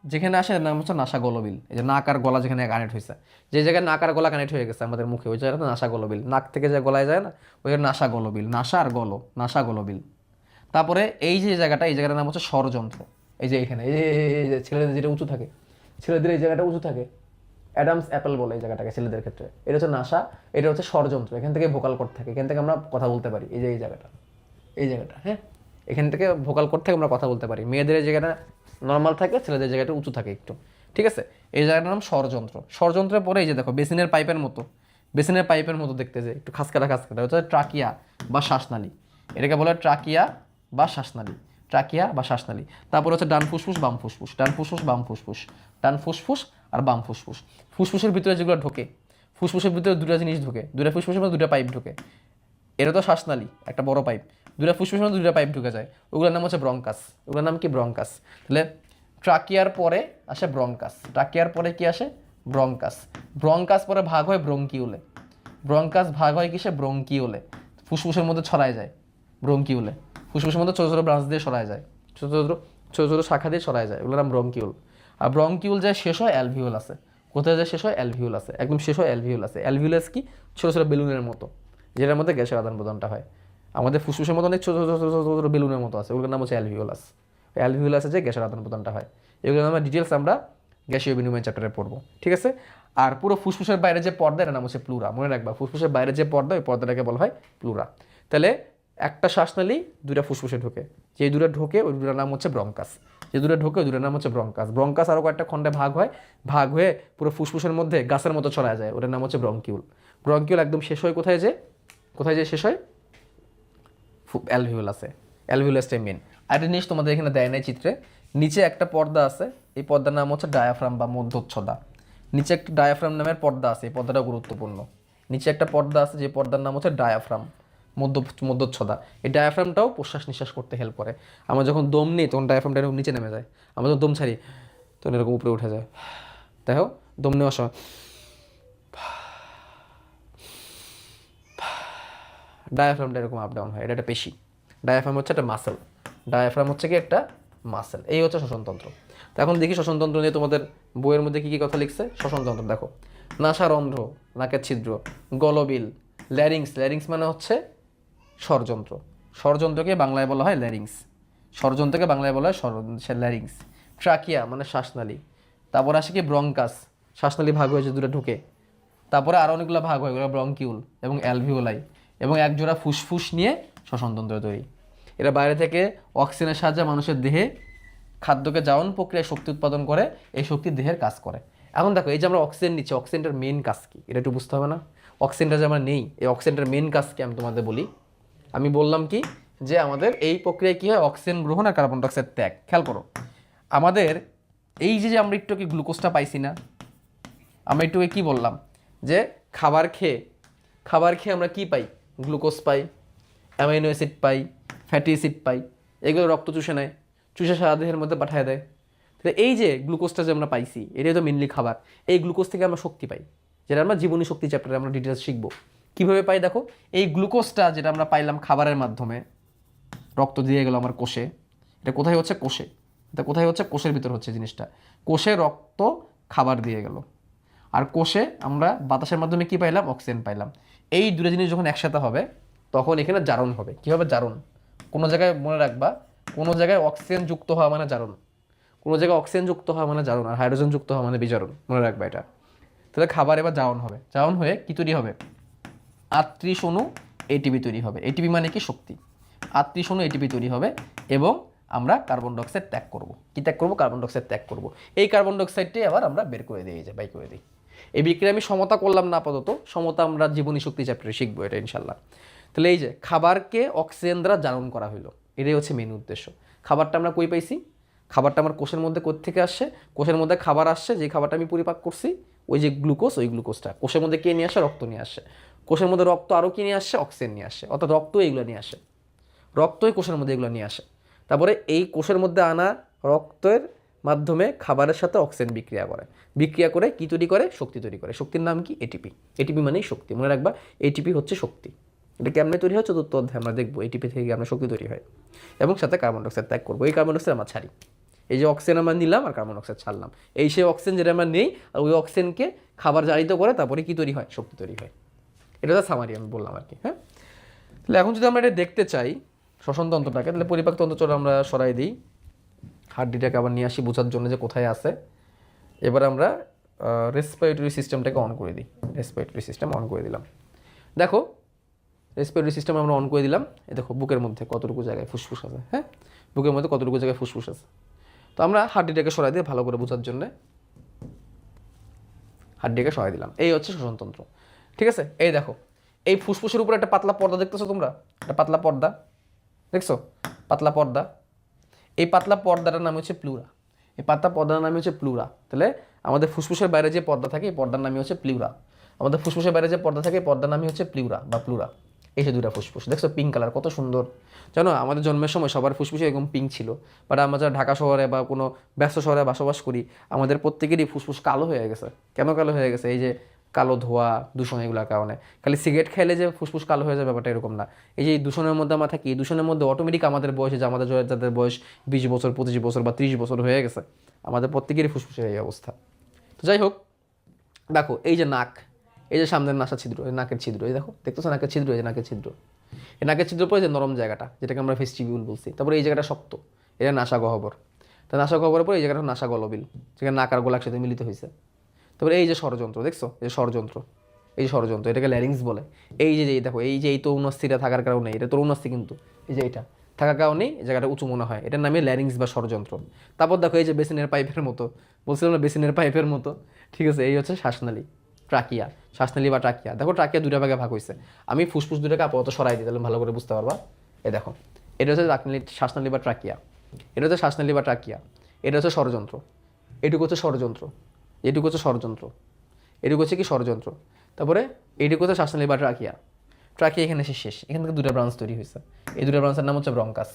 যেখানে আসে এর নাম হচ্ছে নাসা গলবিল, এই যে নাক আর গলা যেখানে কানেক্ট হয়েছে, যে জায়গায় নাক আর গলা কানেক্ট হয়ে গেছে আমাদের মুখে, ওই জায়গাটা নাসা গলবিল, নাক থেকে যে গলায় যায় না ওই নাসা গলবিল, নাসা আর গল, নাসা গলবিল। তারপরে এই যে জায়গাটা, এই জায়গাটার নাম হচ্ছে স্বরযন্ত্র, এই যে এখানে এই যে ছেলেদের যেটা উঁচু থাকে, ছেলেদের এই জায়গাটা উঁচু থাকে, অ্যাডামস অ্যাপেল বলে এই জায়গাটাকে ছেলেদের ক্ষেত্রে। এটা হচ্ছে নাসা, এটা হচ্ছে স্বরযন্ত্র, এখান থেকে ভোকাল কর্ড থাকে, এখান থেকে আমরা কথা বলতে পারি। এই যে এই জায়গাটা হ্যাঁ, এখান থেকে ভোকাল কর্ড থেকে আমরা কথা বলতে পারি। মেয়েদের এই জায়গাটা নর্মাল থাকে, ছেলেদের জায়গাটা উঁচু থাকে একটু। ঠিক আছে, এই জায়গাটার নাম স্বরযন্ত্র। স্বরযন্ত্রের পরে এই যে দেখো বেসিনের পাইপের মতো দেখতে, যে একটু খাসকাটা হচ্ছে ট্রাকিয়া বা শ্বাসনালী, এটাকে বলে ট্রাকিয়া বা শ্বাসনালী, ট্রাকিয়া বা শ্বাসনালী। তারপর হচ্ছে ডান ফুসফুস বাম ফুসফুস, ডান ফুসফুস বাম ফুসফুস, ডান ফুসফুস আর বাম ফুসফুস। ফুসফুসের ভিতরে যেগুলো ঢোকে, ফুসফুসের ভিতরে দুটো জিনিস ঢোকে, দুটো ফুসফুসের মধ্যে দুটো পাইপ ঢোকে, এটা তো শ্বাসনালী একটা বড় পাইপ, দুটো ফুসফুসের মধ্যে দুটো পাইপ ঢুকে যায়, ওগুলোর নাম হচ্ছে ব্রঙ্কাস, ওগুলোর নাম কি ব্রঙ্কাস। তাহলে ট্রাকিয়ার পরে আসে ব্রঙ্কাস, ট্রাকিয়ার পরে কি আসে ব্রঙ্কাস, ব্রঙ্কাস পরে ভাগ হয় ব্রঙ্কিউলে, ব্রঙ্কাস ভাগ হয় কিসে ব্রঙ্কিউলে, ফুসফুসের মধ্যে ছড়ায় যায় ব্রঙ্কিউলে, ফুসফুসের মধ্যে ছোটো ছোটো ব্রাঞ্চ দিয়ে ছড়ায় যায়, ছোটো ছোটো শাখা দিয়ে ছড়ায় যায়, ওগুলোর নাম ব্রঙ্কিউল। আর ব্রঙ্কিউল যায় শেষ হয় অ্যালভিউল আছে, কোথায় যায় শেষ হয় অ্যালভিউল আছে, একদম শেষ হয় অ্যালভিউল আছে। অ্যালভিউলাস কি, ছোটো ছোটো বেলুনের মতো, যেটার মধ্যে গ্যাসের আদান প্রদানটা হয়। আমাদের ফুসফুসের মতো অনেক ছোটো ছোটো ছোটো ছোটো বেলুনের মতো আছে, ওগুলোর নাম হচ্ছে অ্যালভিউলাস। অ্যালভিউলাসে যে গ্যাসের আদান প্রদানটা হয়, এগুলো আমরা ডিটেলস আমরা গ্যাসীয় বিনিময় চ্যাপ্টারে পড়বো। ঠিক আছে, আর পুরো ফুসফুসের বাইরে যে পর্দা এর নাম হচ্ছে প্লুরা, মনে রাখবা ফুসফুসের বাইরে যে পর্দা ওই পর্দাটাকে বলা হয় প্লুরা। তাহলে একটা শ্বাসনালী দুইটা ফুসফুসে ঢোকে, যে দুটো ঢোকে ওই দুটার নাম হচ্ছে ব্রঙ্কাস, যে দুটো ঢোকে ওই দুটার নাম হচ্ছে ব্রঙ্কাস। ব্রঙ্কাস আরও কয়েকটা খণ্ডে ভাগ হয়, ভাগ হয়ে পুরো ফুসফুসের মধ্যে গাছের মতো ছড়ায় যায়, ওটার নাম হচ্ছে ব্রঙ্কিউল। ব্রঙ্কিউল একদম শেষ হয় কোথায় যে শেষ হয় অ্যালভিউলাসে, অ্যালভিউলাসটাই মেন। আরেকটা জিনিস তোমাদের এখানে দেয় নাই চিত্রে, নিচে একটা পর্দা আছে, এই পর্দার নাম হচ্ছে ডায়াফ্রাম বা মধ্যচ্ছদা, নিচে একটা ডায়াফ্রাম নামের পর্দা আছে, এই পর্দাটা গুরুত্বপূর্ণ। নিচে একটা পর্দা আছে যে পর্দার নাম হচ্ছে ডায়াফ্রাম, মধ্যচ্ছদা। এই ডায়াফ্রামটাও প্রশ্বাস নিঃশ্বাস করতে হেল্প করে। আমরা যখন দম নিই তখন ডায়াফ্রামটা এরকম নিচে নেমে যায়, আমরা যখন দম ছাড়ি তখন এরকম উপরে উঠে যায়। দেখো দম নেওয়ার সময় ডায়াফ্রামটা এরকম আপ ডাউন হয়, এটা একটা পেশি। ডায়াফ্রাম হচ্ছে একটা মাসেল, ডায়াফ্রাম হচ্ছে কি একটা মাসেল। এই হচ্ছে শ্বসনতন্ত্র। তো এখন দেখি শ্বসনতন্ত্র নিয়ে তোমাদের বইয়ের মধ্যে কী কী কথা লিখছে। শ্বসনতন্ত্র দেখো, নাসারন্ধ্র, নাকের ছিদ্র, গলবিল, ল্যারিংস, ল্যারিংস মানে হচ্ছে স্বরযন্ত্র, স্বরযন্ত্রকে বাংলায় বলা হয় ল্যারিংস, ষড়যন্ত্রকে বাংলায় বলা হয় ল্যারিংস। ট্রাকিয়া মানে শ্বাসনালী। তারপর আসে কি ব্রঙ্কাস, শ্বাসনালী ভাগ হয়েছে দুটো ঢুকে। তারপরে আরও অনেকগুলো ভাগ হয়, এগুলো ব্রঙ্কিউল এবং অ্যালভিওলাই, এবং একজোড়া ফুসফুস নিয়ে শ্বসনতন্ত্র তৈরি। এরা বাইরে থেকে অক্সিজেনের সাহায্যে মানুষের দেহে খাদ্যকে জারণ প্রক্রিয়ায় শক্তি উৎপাদন করে, এই শক্তি দেহের কাজ করে। এখন দেখো এই যে আমরা অক্সিজেন নিচ্ছি, অক্সিজেনটার মেন কাজ কি এটা একটু বুঝতে হবে না? অক্সিজেনটা যে আমরা নেই, এই অক্সিজেনটার মেন কাজ কি আমি তোমাদের বলি। আমি বললাম কি যে আমাদের এই প্রক্রিয়ায় কী হয়, অক্সিজেন গ্রহণ আর কার্বন ডাইঅক্সাইড ত্যাগ। খেয়াল করো আমাদের এই যে আমরা একটু কি গ্লুকোজটা পাইছি না, আমরা একটু কি বললাম যে খাবার খেয়ে আমরা কি পাই, গ্লুকোজ পাই, অ্যামাইনো অ্যাসিড পাই, ফ্যাটি অ্যাসিড পাই, এগুলো রক্ত চুষে নেয়, চুষে সারা দেহের মধ্যে পাঠিয়ে দেয়। তাহলে এই যে গ্লুকোজটা যে আমরা পাইছি, এটাই তো মেনলি খাবার। এই গ্লুকোজ থেকে আমরা শক্তি পাই, যেটা আমরা জীবনী শক্তি চ্যাপ্টারে আমরা ডিটেলস শিখবো কীভাবে পাই। দেখো এই গ্লুকোজটা যেটা আমরা পাইলাম খাবারের মাধ্যমে, রক্ত দিয়ে গেল আমার কোষে, এটা কোথায় হচ্ছে কোষে, এটা কোথায় হচ্ছে কোষের ভিতর হচ্ছে জিনিসটা, কোষে রক্ত খাবার দিয়ে গেল, আর কোষে আমরা বাতাসের মাধ্যমে কি পাইলাম, অক্সিজেন পাইলাম। এই দুটো জিনিস যখন একসাথে হবে তখন এখানে জারণ হবে। কী হবে জারণ? কোনো জায়গায় মনে রাখবা, কোনো জায়গায় অক্সিজেন যুক্ত হওয়া মানে জারণ, কোনো জায়গায় অক্সিজেন যুক্ত হওয়া মানে জারণ, আর হাইড্রোজেন যুক্ত হওয়া মানে বিজারণ। মনে রাখবা এটা। তাহলে খাবার এবার জারণ হবে, জারণ হয়ে কী তৈরি হবে, 38 অণু এটিপি তৈরি হবে। এটিপি মানে কি শক্তি। 38 অণু এটিপি তৈরি হবে এবং আমরা কার্বন ডাইঅক্সাইড ত্যাগ করব। কি ত্যাগ করব? কার্বন ডাইঅক্সাইড ত্যাগ করব। এই কার্বন ডাইঅক্সাইডটাই আবার আমরা বের করে দিই, বাই করে দিই। এই বিক্রিয়া আমি সমতা করলাম না আপাতত, সমতা আমরা জীবনী শক্তি চ্যাপ্টারে শিখবো এটা ইনশাল্লাহ। তাহলে এই যে খাবারকে অক্সিজেন দ্বারা জারণ করা হলো, এটাই হচ্ছে মেন উদ্দেশ্য। খাবারটা আমরা কই পাইছি? খাবারটা আমার কোষের মধ্যে কোত্থেকে আসছে? কোষের মধ্যে খাবার আসছে, যে খাবারটা আমি পরিপাক করছি, ওই যে গ্লুকোজ, ওই গ্লুকোজটা কোষের মধ্যে কে নিয়ে আসে? রক্ত নিয়ে আসে। কোষের মধ্যে রক্ত আরও কি নিয়ে আসে? অক্সিজেন নিয়ে আসে। অর্থাৎ রক্ত এগুলো নিয়ে আসে, রক্তই কোষের মধ্যে এগুলো নিয়ে আসে। তারপরে এই কোষের মধ্যে আনা রক্তের মাধ্যমে খাবারের সাথে অক্সিজেন বিক্রিয়া করে, বিক্রিয়া করে কি তৈরি করে? শক্তি তৈরি করে। শক্তির নাম কি? এটিপি। এটিপি মানেই শক্তি। মনে রাখবা এটিপি হচ্ছে শক্তি। এটা কেমনে তৈরি হয়? চতুর্থ অধ্যায়ে আমরা দেখবো এটিপি থেকে আমরা শক্তি তৈরি হয়, এবং সাথে কার্বন ডাইঅক্সাইড ত্যাগ করবো। এই কার্বন ডাইঅক্সাইড আমরা ছাড়ি, এই যে অক্সিজেন আমরা নিলাম আর কার্বন ডাইঅক্সাইড ছাড়লাম, এই সেই অক্সিজেন যেটা আমরা নেই, আর ওই অক্সিজেনকে খাবার জারিত করে তারপরে কি তৈরি হয়? শক্তি তৈরি হয়। এটা তো সামারি আমি বললাম আর কি। হ্যাঁ, তাহলে এখন যদি আমরা এটা দেখতে চাই শ্বসনতন্ত্রটাকে, তাহলে পরিপাক তন্ত্র চলো আমরা সরাই দিই, হাড্ডিটাকে আবার নিয়ে আসি বোঝার জন্য যে কোথায় আছে। এবার আমরা রেসপিরেটরি সিস্টেমটাকে অন করে দিই। রেসপিরেটরি সিস্টেম অন করে দিলাম। দেখো রেসপিরেটরি সিস্টেম আমরা অন করে দিলাম। এই দেখো বুকের মধ্যে কতটুকু জায়গায় ফুসফুস আছে। হ্যাঁ, বুকের মধ্যে কতটুকু জায়গায় ফুসফুস আছে। তো আমরা হাড্ডিটাকে সরাই দিয়ে ভালো করে বোঝার জন্য হাড্ডিটাকে সরাই দিলাম। এই হচ্ছে শ্বসনতন্ত্র। ঠিক আছে, এই দেখো এই ফুসফুসের উপরে একটা পাতলা পর্দা দেখতেছো তোমরা? একটা পাতলা পর্দা দেখছো? পাতলা পর্দা। এই পাতলা পর্দাটার নাম হচ্ছে প্লুরা। এই পাতলা পর্দার নাম হচ্ছে প্লুরা। তাহলে আমাদের ফুসফুসের বাইরে যে পর্দা থাকে এই পর্দার নামই হচ্ছে প্লিউরা। আমাদের ফুসফুসের বাইরে যে পর্দা থাকে এই পর্দার নামই হচ্ছে প্লিউরা বা প্লুরা। এই যে দুটা ফুসফুস দেখছো, পিঙ্ক কালার, কত সুন্দর। জানো আমাদের জন্মের সময় সবার ফুসফুসে এরকম পিঙ্ক ছিল, বাট আমরা যারা ঢাকা শহরে বা কোনো ব্যস্ত শহরে বসবাস করি, আমাদের প্রত্যেকেরই ফুসফুস কালো হয়ে গেছে। কেন কালো হয়ে গেছে? এই যে কালো ধোঁয়া, দূষণ, এগুলোর কারণে। খালি সিগারেট খাইলে যে ফুসফুস কালো হয়ে যায় ব্যাপারটা এরকম না। এই যে দূষণের মধ্যে আমরা থাকি, এই দূষণের মধ্যে অটোমেটিক আমাদের বয়সে যে আমাদের যাদের বয়স 20 বছর, 25 বছর বা 30 বছর হয়ে গেছে, আমাদের প্রত্যেকেরই ফুসফুসের এই অবস্থা। তো যাই হোক, দেখো এই যে নাক, এই যে সামনের নাসা ছিদ্র, এই নাকের ছিদ্র, এই দেখো দেখতেছো নাকের ছিদ্র, এই যে নাকের ছিদ্র। এই নাকের ছিদ্র পরে যে নরম জায়গাটা, যেটাকে আমরা ভেস্টিবিউল বলছি। তারপরে এই জায়গাটা শক্ত, এটা নাসা গহ্বর। তা নাসা গহ্বরের পরে এই জায়গাটা নাসা গলবিল, যেখানে নাক আর গলা একসাথে মিলিত হয়েছে। তারপরে এই যে ষড়যন্ত্র দেখছো, এই যে ষড়যন্ত্র, এই যে ষড়যন্ত্র, এটাকে ল্যারিংস বলে। এই যে দেখো এই যে এই তরুণাস্থিটা থাকার কারণে, এটা তরুণাস্থি কিন্তু এই যে এটা থাকার কারণেই এই জায়গাটা উঁচু মনে হয়, এটার নামে ল্যারিংস বা ষড়যন্ত্র। তারপর দেখো এই যে বেসিনের পাইপের মতো, বলছিলাম না বেসিনের পাইপের মতো, ঠিক আছে, এই হচ্ছে শ্বাসনালী, ট্রাকিয়া। শ্বাসনালী বা ট্রাকিয়া। দেখো ট্রাকিয়া দুটা ভাগে ভাগ হয়েছে। আমি ফুসফুস দুটাকে আপাতত সরাই দিই, তাহলে ভালো করে বুঝতে পারবা। এই দেখো এটা হচ্ছে শ্বাসনালী বা ট্রাকিয়া, এটা হচ্ছে শ্বাসনালী বা ট্রাকিয়া, এটা হচ্ছে ষড়যন্ত্র, এটুকু হচ্ছে ষড়যন্ত্র, এটুকু হচ্ছে ষড়যন্ত্র, এটুকু হচ্ছে কি ষড়যন্ত্র। তারপরে এইটুকু হচ্ছে শ্বাসনালী বা ট্রাকিয়া। ট্রাকিয়া এখানে এসে শেষ। এখান থেকে দুটো ব্রাঞ্চ তৈরি হয়েছে। এই দুটো ব্রাঞ্চের নাম হচ্ছে ব্রঙ্কাস।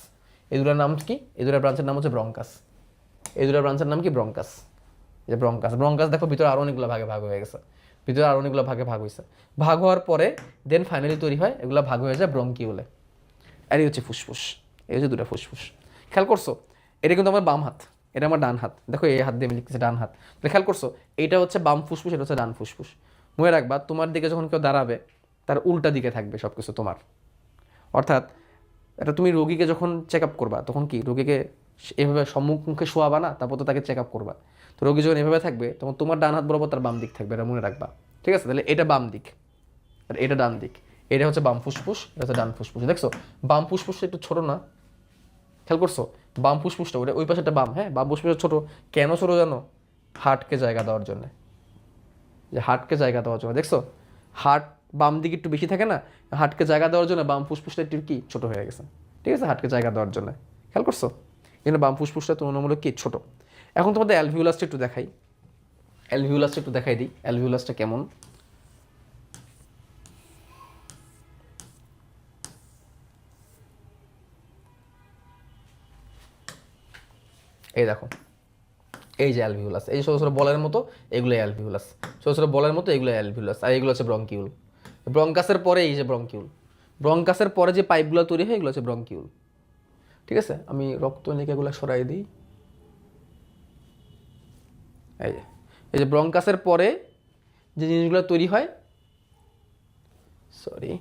এই দুটোর নাম কি? এই দুটো ব্রাঞ্চের নাম হচ্ছে ব্রঙ্কাস। এই দুটো ব্রাঞ্চের নাম কি? ব্রঙ্কাস। এই যে ব্রঙ্কাস, ব্রঙ্কাস দেখো ভিতরে আরও অনেকগুলো ভাগে ভাগ হয়ে গেছে, ভিতরে আরও অনেকগুলো ভাগে ভাগ হয়েছে। ভাগ হওয়ার পরে দেন ফাইনালি তৈরি হয়, এগুলো ভাগ হয়ে যায় ব্রঙ্কিউলে। আর এই হচ্ছে ফুসফুস, এই হচ্ছে দুটো ফুসফুস। খেয়াল করছো? এটা কিন্তু আমার বাম হাত, এটা আমার ডান হাত। দেখো এই হাত দিয়ে আমি লিখতেছি ডান হাত। খেয়াল করছো? এইটা হচ্ছে বাম ফুসফুস, এটা হচ্ছে ডান ফুসফুস। মনে রাখবা তোমার দিকে যখন কেউ দাঁড়াবে তার উল্টা দিকে থাকবে সব কিছু তোমার। অর্থাৎ এটা তুমি রোগীকে যখন চেক আপ করবা তখন কি রোগীকে এভাবে সম্মুখে শোয়াবা না, তারপর তো তাকে চেক আপ করবা। তো রোগী যখন এভাবে থাকবে তখন তোমার ডান হাত বরাবর তার বাম দিক থাকবে, এটা মনে রাখবা। ঠিক আছে, তাহলে এটা বাম দিক আর এটা ডান দিক। এটা হচ্ছে বাম ফুসফুস, এটা হচ্ছে ডান ফুসফুস। দেখছো বাম ফুসফুসটা একটু ছোট না, খেয়াল করছো? বাম ফুসফুসটা ওটা ওই পাশেটা বাম, হ্যাঁ বাম ফুসফুসটা ছোট। কেন ছোট জানো? হার্টকে জায়গা দেওয়ার জন্য, যে হার্টকে জায়গা দেওয়ার জন্য। দেখছো হার্ট বাম দিকে একটু বেশি থাকে না, হার্টকে জায়গা দেওয়ার জন্য বাম ফুসফুসটা একটু কি ছোট হয়ে গেছে। ঠিক আছে, হার্টকে জায়গা দেওয়ার জন্য, খেয়াল করছো? এই বাম ফুসফুসটা তুলনামূলক কি ছোট। এখন তোমাদের অ্যালভিউলাসটা একটু দেখাই, অ্যালভিউলাসটা একটু দেখাই দিই অ্যালভিউলাসটা কেমন। এই দেখো, এই যে অ্যালভিউলাস, এই ছোটো ছোটো বলের মতো এগুলো অ্যালভিউলাস, ছোটো ছোটো বলের মতো এগুলো অ্যালভিউলাস, আর এগুলো হচ্ছে ব্রঙ্কিউল। ব্রঙ্কাসের পরে এই যে ব্রঙ্কিউল, ব্রঙ্কাসের পরে যে পাইপগুলো তৈরি হয় এগুলো হচ্ছে ব্রঙ্কিউল। ঠিক আছে, আমি রক্তনিকাগুলো সরাই দিই। এই যে ব্রঙ্কাসের পরে যে জিনিসগুলো তৈরি হয়, সরি,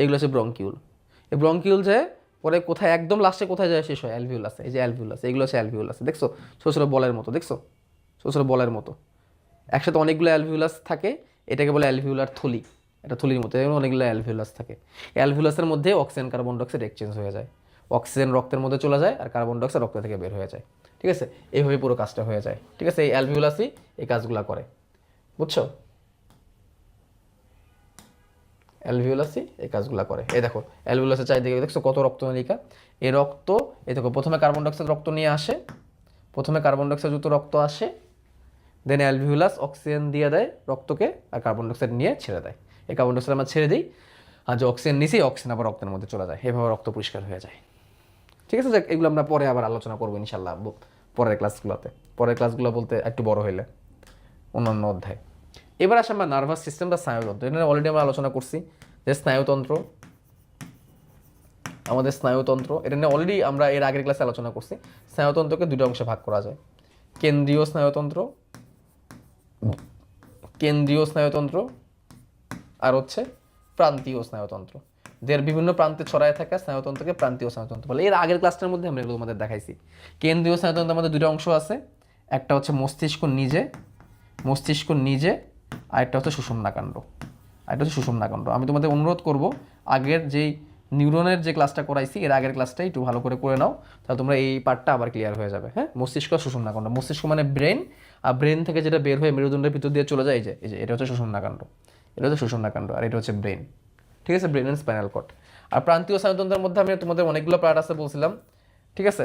এগুলো হচ্ছে ব্রঙ্কিউল। এই ব্রঙ্কিউল যে পরে কোথায় একদম লাস্টে কোথায় যায় শেষ হয়? অ্যালভিউলাস। এই যে অ্যালভিউলাস, এগুলো হচ্ছে অ্যালভিউলাস। দেখছো ছোটো ছোটো বলের মতো, দেখছো ছোটো ছোটো বলের মতো, একসাথে অনেকগুলো অ্যালভিউলাস থাকে, এটাকে বলে অ্যালভিউলার থলি। এটা থলির মতো অনেকগুলো অ্যালভিউলাস থাকে। অ্যালভিউলাসের মধ্যে অক্সিজেন কার্বন ডাইঅক্সাইড এক্সচেঞ্জ হয়ে যায়, অক্সিজেন রক্তের মধ্যে চলে যায় আর কার্বন ডাইঅক্সাইড রক্ত থেকে বের হয়ে যায়। ঠিক আছে, এইভাবে পুরো কাজটা হয়ে যায়। ঠিক আছে, এই অ্যালভিউলাসই এই কাজগুলো করে, বুঝছো? অ্যালভিউলাসই এই কাজগুলো করে। এই দেখো অ্যালভিউলাসের চারিদিকে দেখছো কত রক্তনলিকা। এই রক্ত, এই দেখো প্রথমে কার্বন ডাইঅক্সাইড রক্ত নিয়ে আসে, প্রথমে কার্বন ডাইঅক্সাইড যুক্ত রক্ত আসে, দেন অ্যালভিউলাস অক্সিজেন দিয়ে দেয় রক্তকে আর কার্বন ডাইঅক্সাইড নিয়ে ছেড়ে দেয়। এই কার্বন ডাইঅক্সাইড আমরা ছেড়ে দিই, আর যে অক্সিজেন নিছি অক্সিজেন আবার রক্তের মধ্যে চলে যায়, এভাবে রক্ত পরিষ্কার হয়ে যায়। ঠিক আছে, যাক এগুলো আমরা পরে আবার আলোচনা করবো ইনশাল্লাহ পরের ক্লাসগুলোতে, পরের ক্লাসগুলো বলতে একটু বড় হইলে অন্যান্য অধ্যায়। এবার আসে আমরা নার্ভাস সিস্টেম বা স্নায়ুতন্ত্র। এটা অলরেডি আমরা আলোচনা করছি যে স্নায়ুতন্ত্র, আমাদের স্নায়ুতন্ত্র এটা নিয়ে অলরেডি আমরা এর আগের ক্লাসে আলোচনা করছি। স্নায়ুতন্ত্রকে দুটো অংশে ভাগ করা যায়, কেন্দ্রীয় স্নায়ুতন্ত্র, কেন্দ্রীয় স্নায়ুতন্ত্র আর হচ্ছে প্রান্তীয় স্নায়ুতন্ত্র। দের বিভিন্ন প্রান্তে ছড়ায় থাকা স্নায়ুতন্ত্রকে প্রান্তীয় স্নায়ুতন্ত্র বলে। এর আগের ক্লাসটার মধ্যে আমরা এগুলো তোমাদের দেখাইছি। কেন্দ্রীয় স্নায়ুতন্ত্রের মধ্যে দুটো অংশ আছে, একটা হচ্ছে মস্তিষ্ক নিজে, মস্তিষ্ক নিজে, আর একটা হচ্ছে সুষুম্নাকাণ্ড, আরেকটা হচ্ছে সুষুম্নাকাণ্ড। আমি তোমাদের অনুরোধ করব আগের যেই নিউরনের যে ক্লাসটা করাইছি এর আগের ক্লাসটা একটু ভালো করে নাও, তাহলে তোমরা এই পার্টটা আবার ক্লিয়ার হয়ে যাবে। হ্যাঁ, মস্তিষ্ক সুষুম্নাকাণ্ড, মস্তিষ্ক মানে ব্রেন, আর ব্রেন থেকে যেটা বের হয়ে মেরুদণ্ডের ভিতর দিয়ে চলে যায়, এই যে এটা হচ্ছে সুষুম্নাকাণ্ড, এটা হচ্ছে সুষুম্নাকাণ্ড, আর এটা হচ্ছে ব্রেন। ঠিক আছে, ব্রেন অ্যান্ড স্পাইনাল কর্ড। আর প্রান্তীয় স্নায়ুতন্ত্রের মধ্যে আমি তোমাদের অনেকগুলো পার্ট আছে বলছিলাম। ঠিক আছে,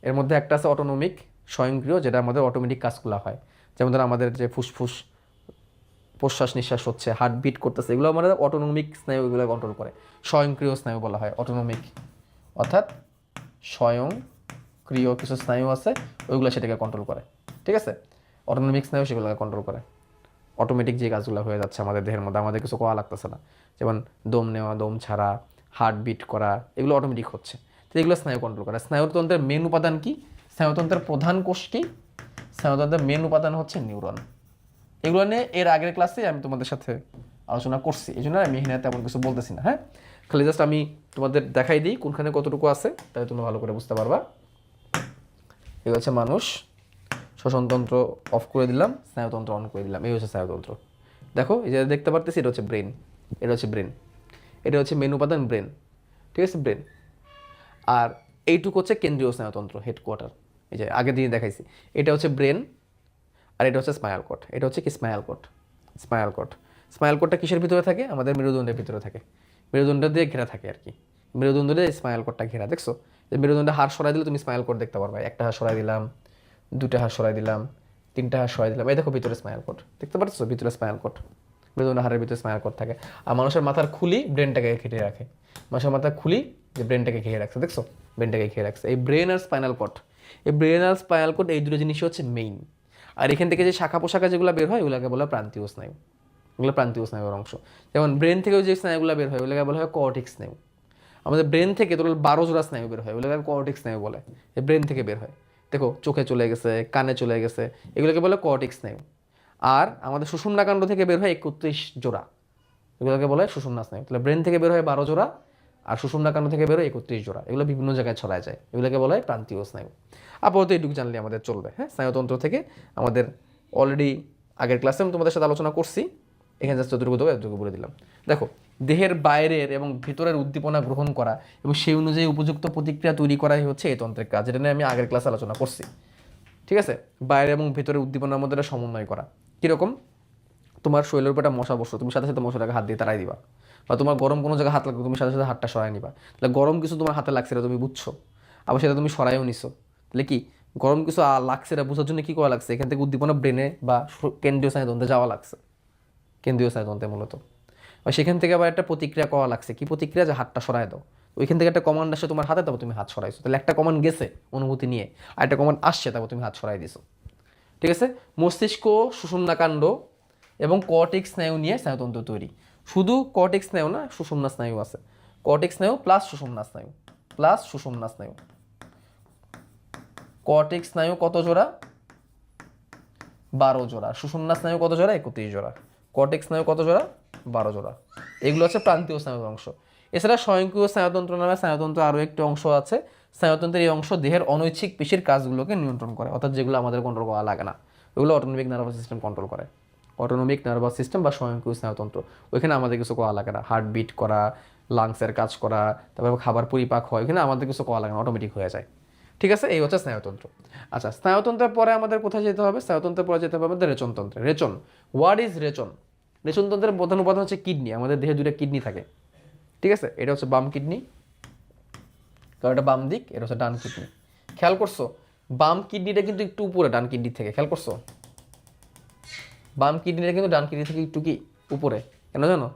এর মধ্যে একটা আছে অটোনমিক, স্বয়ংক্রিয়, যেটা আমাদের অটোমেটিক কাজগুলো হয়, যেমন ধরো আমাদের যে ফুসফুস প্রশ্বাস নিঃশ্বাস হচ্ছে, হার্টবিট করতেছে, এগুলো আমাদের অটোনমিক স্নায়ু, এগুলো কন্ট্রোল করে। স্বয়ংক্রিয় স্নায়ু বলা হয় অটোনমিক, অর্থাৎ স্বয়ংক্রিয় কিছু স্নায়ু আছে ওইগুলো সেটাকে কন্ট্রোল করে। ঠিক আছে, অটোনমিক স্নায়ু সেগুলোকে কন্ট্রোল করে। অটোমেটিক যে কাজগুলো হয়ে যাচ্ছে আমাদের দেহের মধ্যে, আমাদের কিছু করা লাগতেছে না, যেমন দম নেওয়া, দম ছাড়া, হার্টবিট করা, এগুলো অটোমেটিক হচ্ছে। তো এগুলো স্নায়ু কন্ট্রোল করে। স্নায়ুতন্ত্রের মেন উপাদান কি? স্নায়ুতন্ত্রের প্রধান কোষ কি? স্নায়ুতন্ত্রের মেন উপাদান হচ্ছে নিউরন। এগুলো নিয়ে এর আগের ক্লাসে আমি তোমাদের সাথে আলোচনা করছি, এই জন্য আমি এখানে তেমন কিছু বলতেছি না। হ্যাঁ, খালি জাস্ট আমি তোমাদের দেখাই দিই কোনখানে কতটুকু আছে, তাহলে তোমরা ভালো করে বুঝতে পারবা। এই হচ্ছে মানুষ, শ্বসনতন্ত্র অফ করে দিলাম, স্নায়ুতন্ত্র অন করে দিলাম, এই হচ্ছে স্নায়ুতন্ত্র। দেখো এই যে দেখতে পারতেছি, এটা হচ্ছে ব্রেন, এটা হচ্ছে ব্রেন, এটা হচ্ছে মেন উপাদান ব্রেন। ঠিক আছে, ব্রেন। আর এইটুকু হচ্ছে কেন্দ্রীয় স্নায়ুতন্ত্র, হেডকোয়ার্টার, এই যে আগের দিনে দেখাইছি। এটা হচ্ছে ব্রেন, আর এটা হচ্ছে স্পাইনাল কর্ড। এটা হচ্ছে কি? Spinal cord. Spinal cord, spinal কর্ডটা কিসের ভিতরে থাকে? আমাদের মেরুদণ্ডের ভিতরে থাকে, মেরুদণ্ড দিয়ে ঘেরা থাকে আর কি, মেরুদণ্ড দিয়ে স্পাইনাল কর্ডটা ঘেরা। দেখছো যে মেরুদণ্ডে হাড় সরাই দিলে তুমি স্পাইনাল কর্ড দেখতে পারবা। একটা হাড় সরাই দিলাম, দুটা হাড় সরাই দিলাম, তিনটা হাড় সরাই দিলাম, এই দেখো ভিতরে স্পাইনাল কর্ড দেখতে পাচ্ছ, ভিতরে স্পাইনাল কর্ড, মেরুদণ্ড হাড়ের ভিতরে স্পাইনাল কর্ড থাকে। আর মানুষের মাথার খুলি ব্রেনটাকে ঘিরে রাখে, মানুষের মাথার খুলি যে ব্রেনটাকে ঘিরে রাখছে, দেখছো ব্রেনটাকে ঘিরে রাখছে। এই ব্রেন আর স্পাইনাল কর্ড, এই ব্রেন আর স্পাইনাল কর্ড, এই দুটো জিনিসই হচ্ছে মেইন। আর এখান থেকে যে শাখা পোশাখা যেগুলো বের হয় ওগুলোকে বলা প্রান্তীয় স্নায়ু, ওগুলো প্রান্তীয় স্নায়ুর অংশ। যেমন ব্রেন থেকেও যে স্নায়ুগুলো বের হয় ওগুলোকে বলা হয় কর্টিক স্নায়ু। আমাদের ব্রেন থেকে তোর 12 জোড়া স্নায়ু বের হয়, ওগুলোকে কর্টিক স্নায়ু বলে, এই ব্রেন থেকে বের হয়। দেখো চোখে চলে গেছে, কানে চলে গেছে, এগুলোকে বলে কর্টিক স্নায়ু। আর আমাদের সুষুম্নাকাণ্ড থেকে বের হয় 31 জোড়া, এগুলোকে বলে সুষুম্না স্নায়ু। তাহলে ব্রেন থেকে বের হয় 12 জোড়া, আর সুষুম্নাকাণ্ড থেকে বেরোয় 31 জোড়া। এগুলো বিভিন্ন জায়গায় ছড়ায় যায়, এগুলোকে বলা হয় প্রান্তীয় স্নায়ু। আপাতত এটুকু জানলে আমাদের চলবে। হ্যাঁ, স্নায়ুতন্ত্র থেকে আমাদের অলরেডি আগের ক্লাসে আমি তোমাদের সাথে আলোচনা করছি, এখানে জাস্ট যতটুকু দেবো এতটুকু বলে দিলাম। দেখো, দেহের বাইরের এবং ভিতরের উদ্দীপনা গ্রহণ করা এবং সেই অনুযায়ী উপযুক্ত প্রতিক্রিয়া তৈরি করাই হচ্ছে এই তন্ত্রের কাজ, যেটা নিয়ে আমি আগের ক্লাসে আলোচনা করছি। ঠিক আছে, বাইরে এবং ভেতরের উদ্দীপনার মধ্যে সমন্বয় করা। কীরকম? তোমার শরীরের উপর একটা মশা বসলো, তুমি সাথে সাথে মশাটাকে হাত দিয়ে তাড়াই দিবা, বা তোমার গরম কোনো জায়গায় হাত লাগলো, তুমি সাথে সাথে হাতটা সরাই নিবা। তাহলে গরম কিছু তোমার হাতে লাগছে, এটা তুমি বুঝছো, আবার সেটা তুমি সরাইও নিছো। তাহলে কি গরম কিছু লাগছে এটা বোঝার জন্য কী করা লাগছে? এখান থেকে উদ্দীপনা ব্রেনে বা কেন্দ্রীয় স্নায়ুতন্ত্রে যাওয়া লাগছে, কেন্দ্রীয় স্নায়ুতন্ত্রে মূলত। আর সেখান থেকে আবার একটা প্রতিক্রিয়া করা লাগছে। কি প্রতিক্রিয়া? যে হাতটা সরাই দাও। ওইখান থেকে একটা কমান্ড আসে তোমার হাতে, তারপর তুমি হাত সরাইছো। তাহলে একটা কমান্ড গেছে অনুভূতি নিয়ে, আর একটা কমান্ড আসছে, তারপর তুমি হাত সরাই দিছো। ঠিক আছে, মস্তিষ্ক, সুষুম্নাকাণ্ড এবং কর্টেক্স স্নায়ু নিয়ে স্নায়ুতন্ত্র তৈরি। শুধু কর্টেক্স স্নায়ু না, সুষুম্না স্নায়ু আছে। কর্টেক্স স্নায়ু প্লাস সুষুম্না স্নায়ু, প্লাস সুষুম্না স্নায়ু। কর্টেক্স স্নায়ু কত জোড়া? 12 জোড়া। সুষুম্না স্নায়ু কত জোড়া? 31 জোড়া। কর্টেক্স স্নায়ু কত জোড়া? 12 জোড়া। এগুলো হচ্ছে প্রান্তীয় স্নায়ুর অংশ। এছাড়া স্বয়ংক্রিয় স্নায়ুতন্ত্র নামে স্নায়ুতন্ত্র আরও একটি অংশ আছে। স্নায়ুতন্ত্রের এই অংশ দেহের অনৈচ্ছিক পেশির কাজগুলোকে নিয়ন্ত্রণ করে, অর্থাৎ যেগুলো আমাদের কন্ট্রোল করা লাগে না, ওগুলো অটোনমিক নার্ভাস সিস্টেম কন্ট্রোল করে। অটোনমিক নার্ভাস সিস্টেম বা স্বয়ংক্রিয় স্নায়ুতন্ত্র, ওইখানে আমাদের কিছু করা লাগে না। হার্টবিট করা, লাংসের কাজ করা, তারপর খাবার পরিপাক হয়, ওইখানে আমাদের কিছু করা লাগে না, অটোমেটিক হয়ে যায়। ঠিক আছে, এই হচ্ছে স্নায়ুতন্ত্র। আচ্ছা, স্নায়ুতন্ত্রের পরে আমাদের কোথায় যেতে হবে? স্নায়ুতন্ত্রের পরে যেতে হবে আমাদের রেচনতন্ত্রে। রেচন, হোয়াট ইজ রেচন? রেচনতন্ত্রের প্রধান উপাদান হচ্ছে কিডনি। আমাদের দেহে দুটো কিডনি থাকে। ঠিক আছে, এটা হচ্ছে বাম কিডনি, কারণ এটা বাম দিক, এটা হচ্ছে ডান কিডনি। খেয়াল করছো, বাম কিডনিটা কিন্তু একটু উপরে ডান কিডনি থেকে। খেয়াল করছো, বাম কিডনিটা কিন্তু ডান কিডনি থেকে একটু কি উপরে। কেন জানো?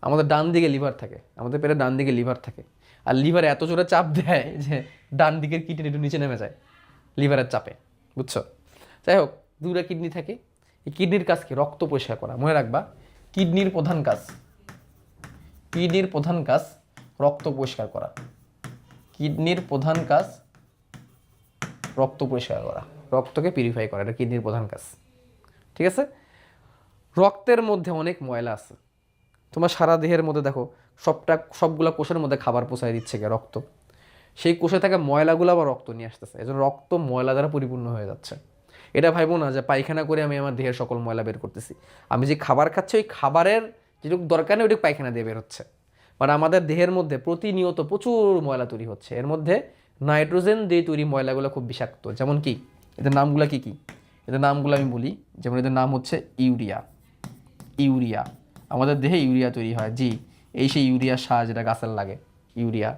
আমাদের ডান দিকে লিভার থাকে, আমাদের পেটের ডান দিকে লিভার থাকে, আর লিভার এত জোরে চাপ দেয় যে ডান দিকের কিডনি একটু নিচে নেমে যায় লিভারের চাপে, বুঝছো? যাই হোক, দুটা কিডনি থাকে। এই কিডনির কাজ কি? রক্ত পরিষ্কার করা। মনে রাখবা, কিডনির প্রধান কাজ, কিডনির প্রধান কাজ রক্ত পরিষ্কার করা। কিডনির প্রধান কাজ রক্ত পরিষ্কার করা, রক্তকে পিউরিফাই করা, এটা কিডনির প্রধান কাজ। ঠিক আছে, রক্তের মধ্যে অনেক ময়লা আছে। তোমার সারা দেহের মধ্যে দেখো, সবগুলা কোষের মধ্যে খাবার পৌঁছায় দিচ্ছে গিয়ে রক্ত। সেই কোষে থাকা ময়লাগুলো আবার রক্ত নিয়ে আসতেছে, এজন্য রক্ত ময়লা দ্বারা পরিপূর্ণ হয়ে যাচ্ছে। এটা ভাইবো না যে পায়খানা করে আমি আমার দেহের সকল ময়লা বের করতেছি। আমি যে খাবার খাচ্ছি, ওই খাবারের যেটুকু দরকার নেই ওইটুকু পায়খানা দিয়ে বের হচ্ছে। মানে আমাদের দেহের মধ্যে প্রতিনিয়ত প্রচুর ময়লা তৈরি হচ্ছে। এর মধ্যে নাইট্রোজেন দিয়ে তৈরি ময়লাগুলো খুব বিষাক্ত। যেমন কি, এদের নামগুলো কি কি? এদের নামগুলো আমি বলি। যেমন এদের নাম হচ্ছে ইউরিয়া। ইউরিয়া, আমাদের দেহে ইউরিয়া তৈরি হয়। জি, এই সেই ইউরিয়া সার যেটা গাছের লাগে, ইউরিয়া।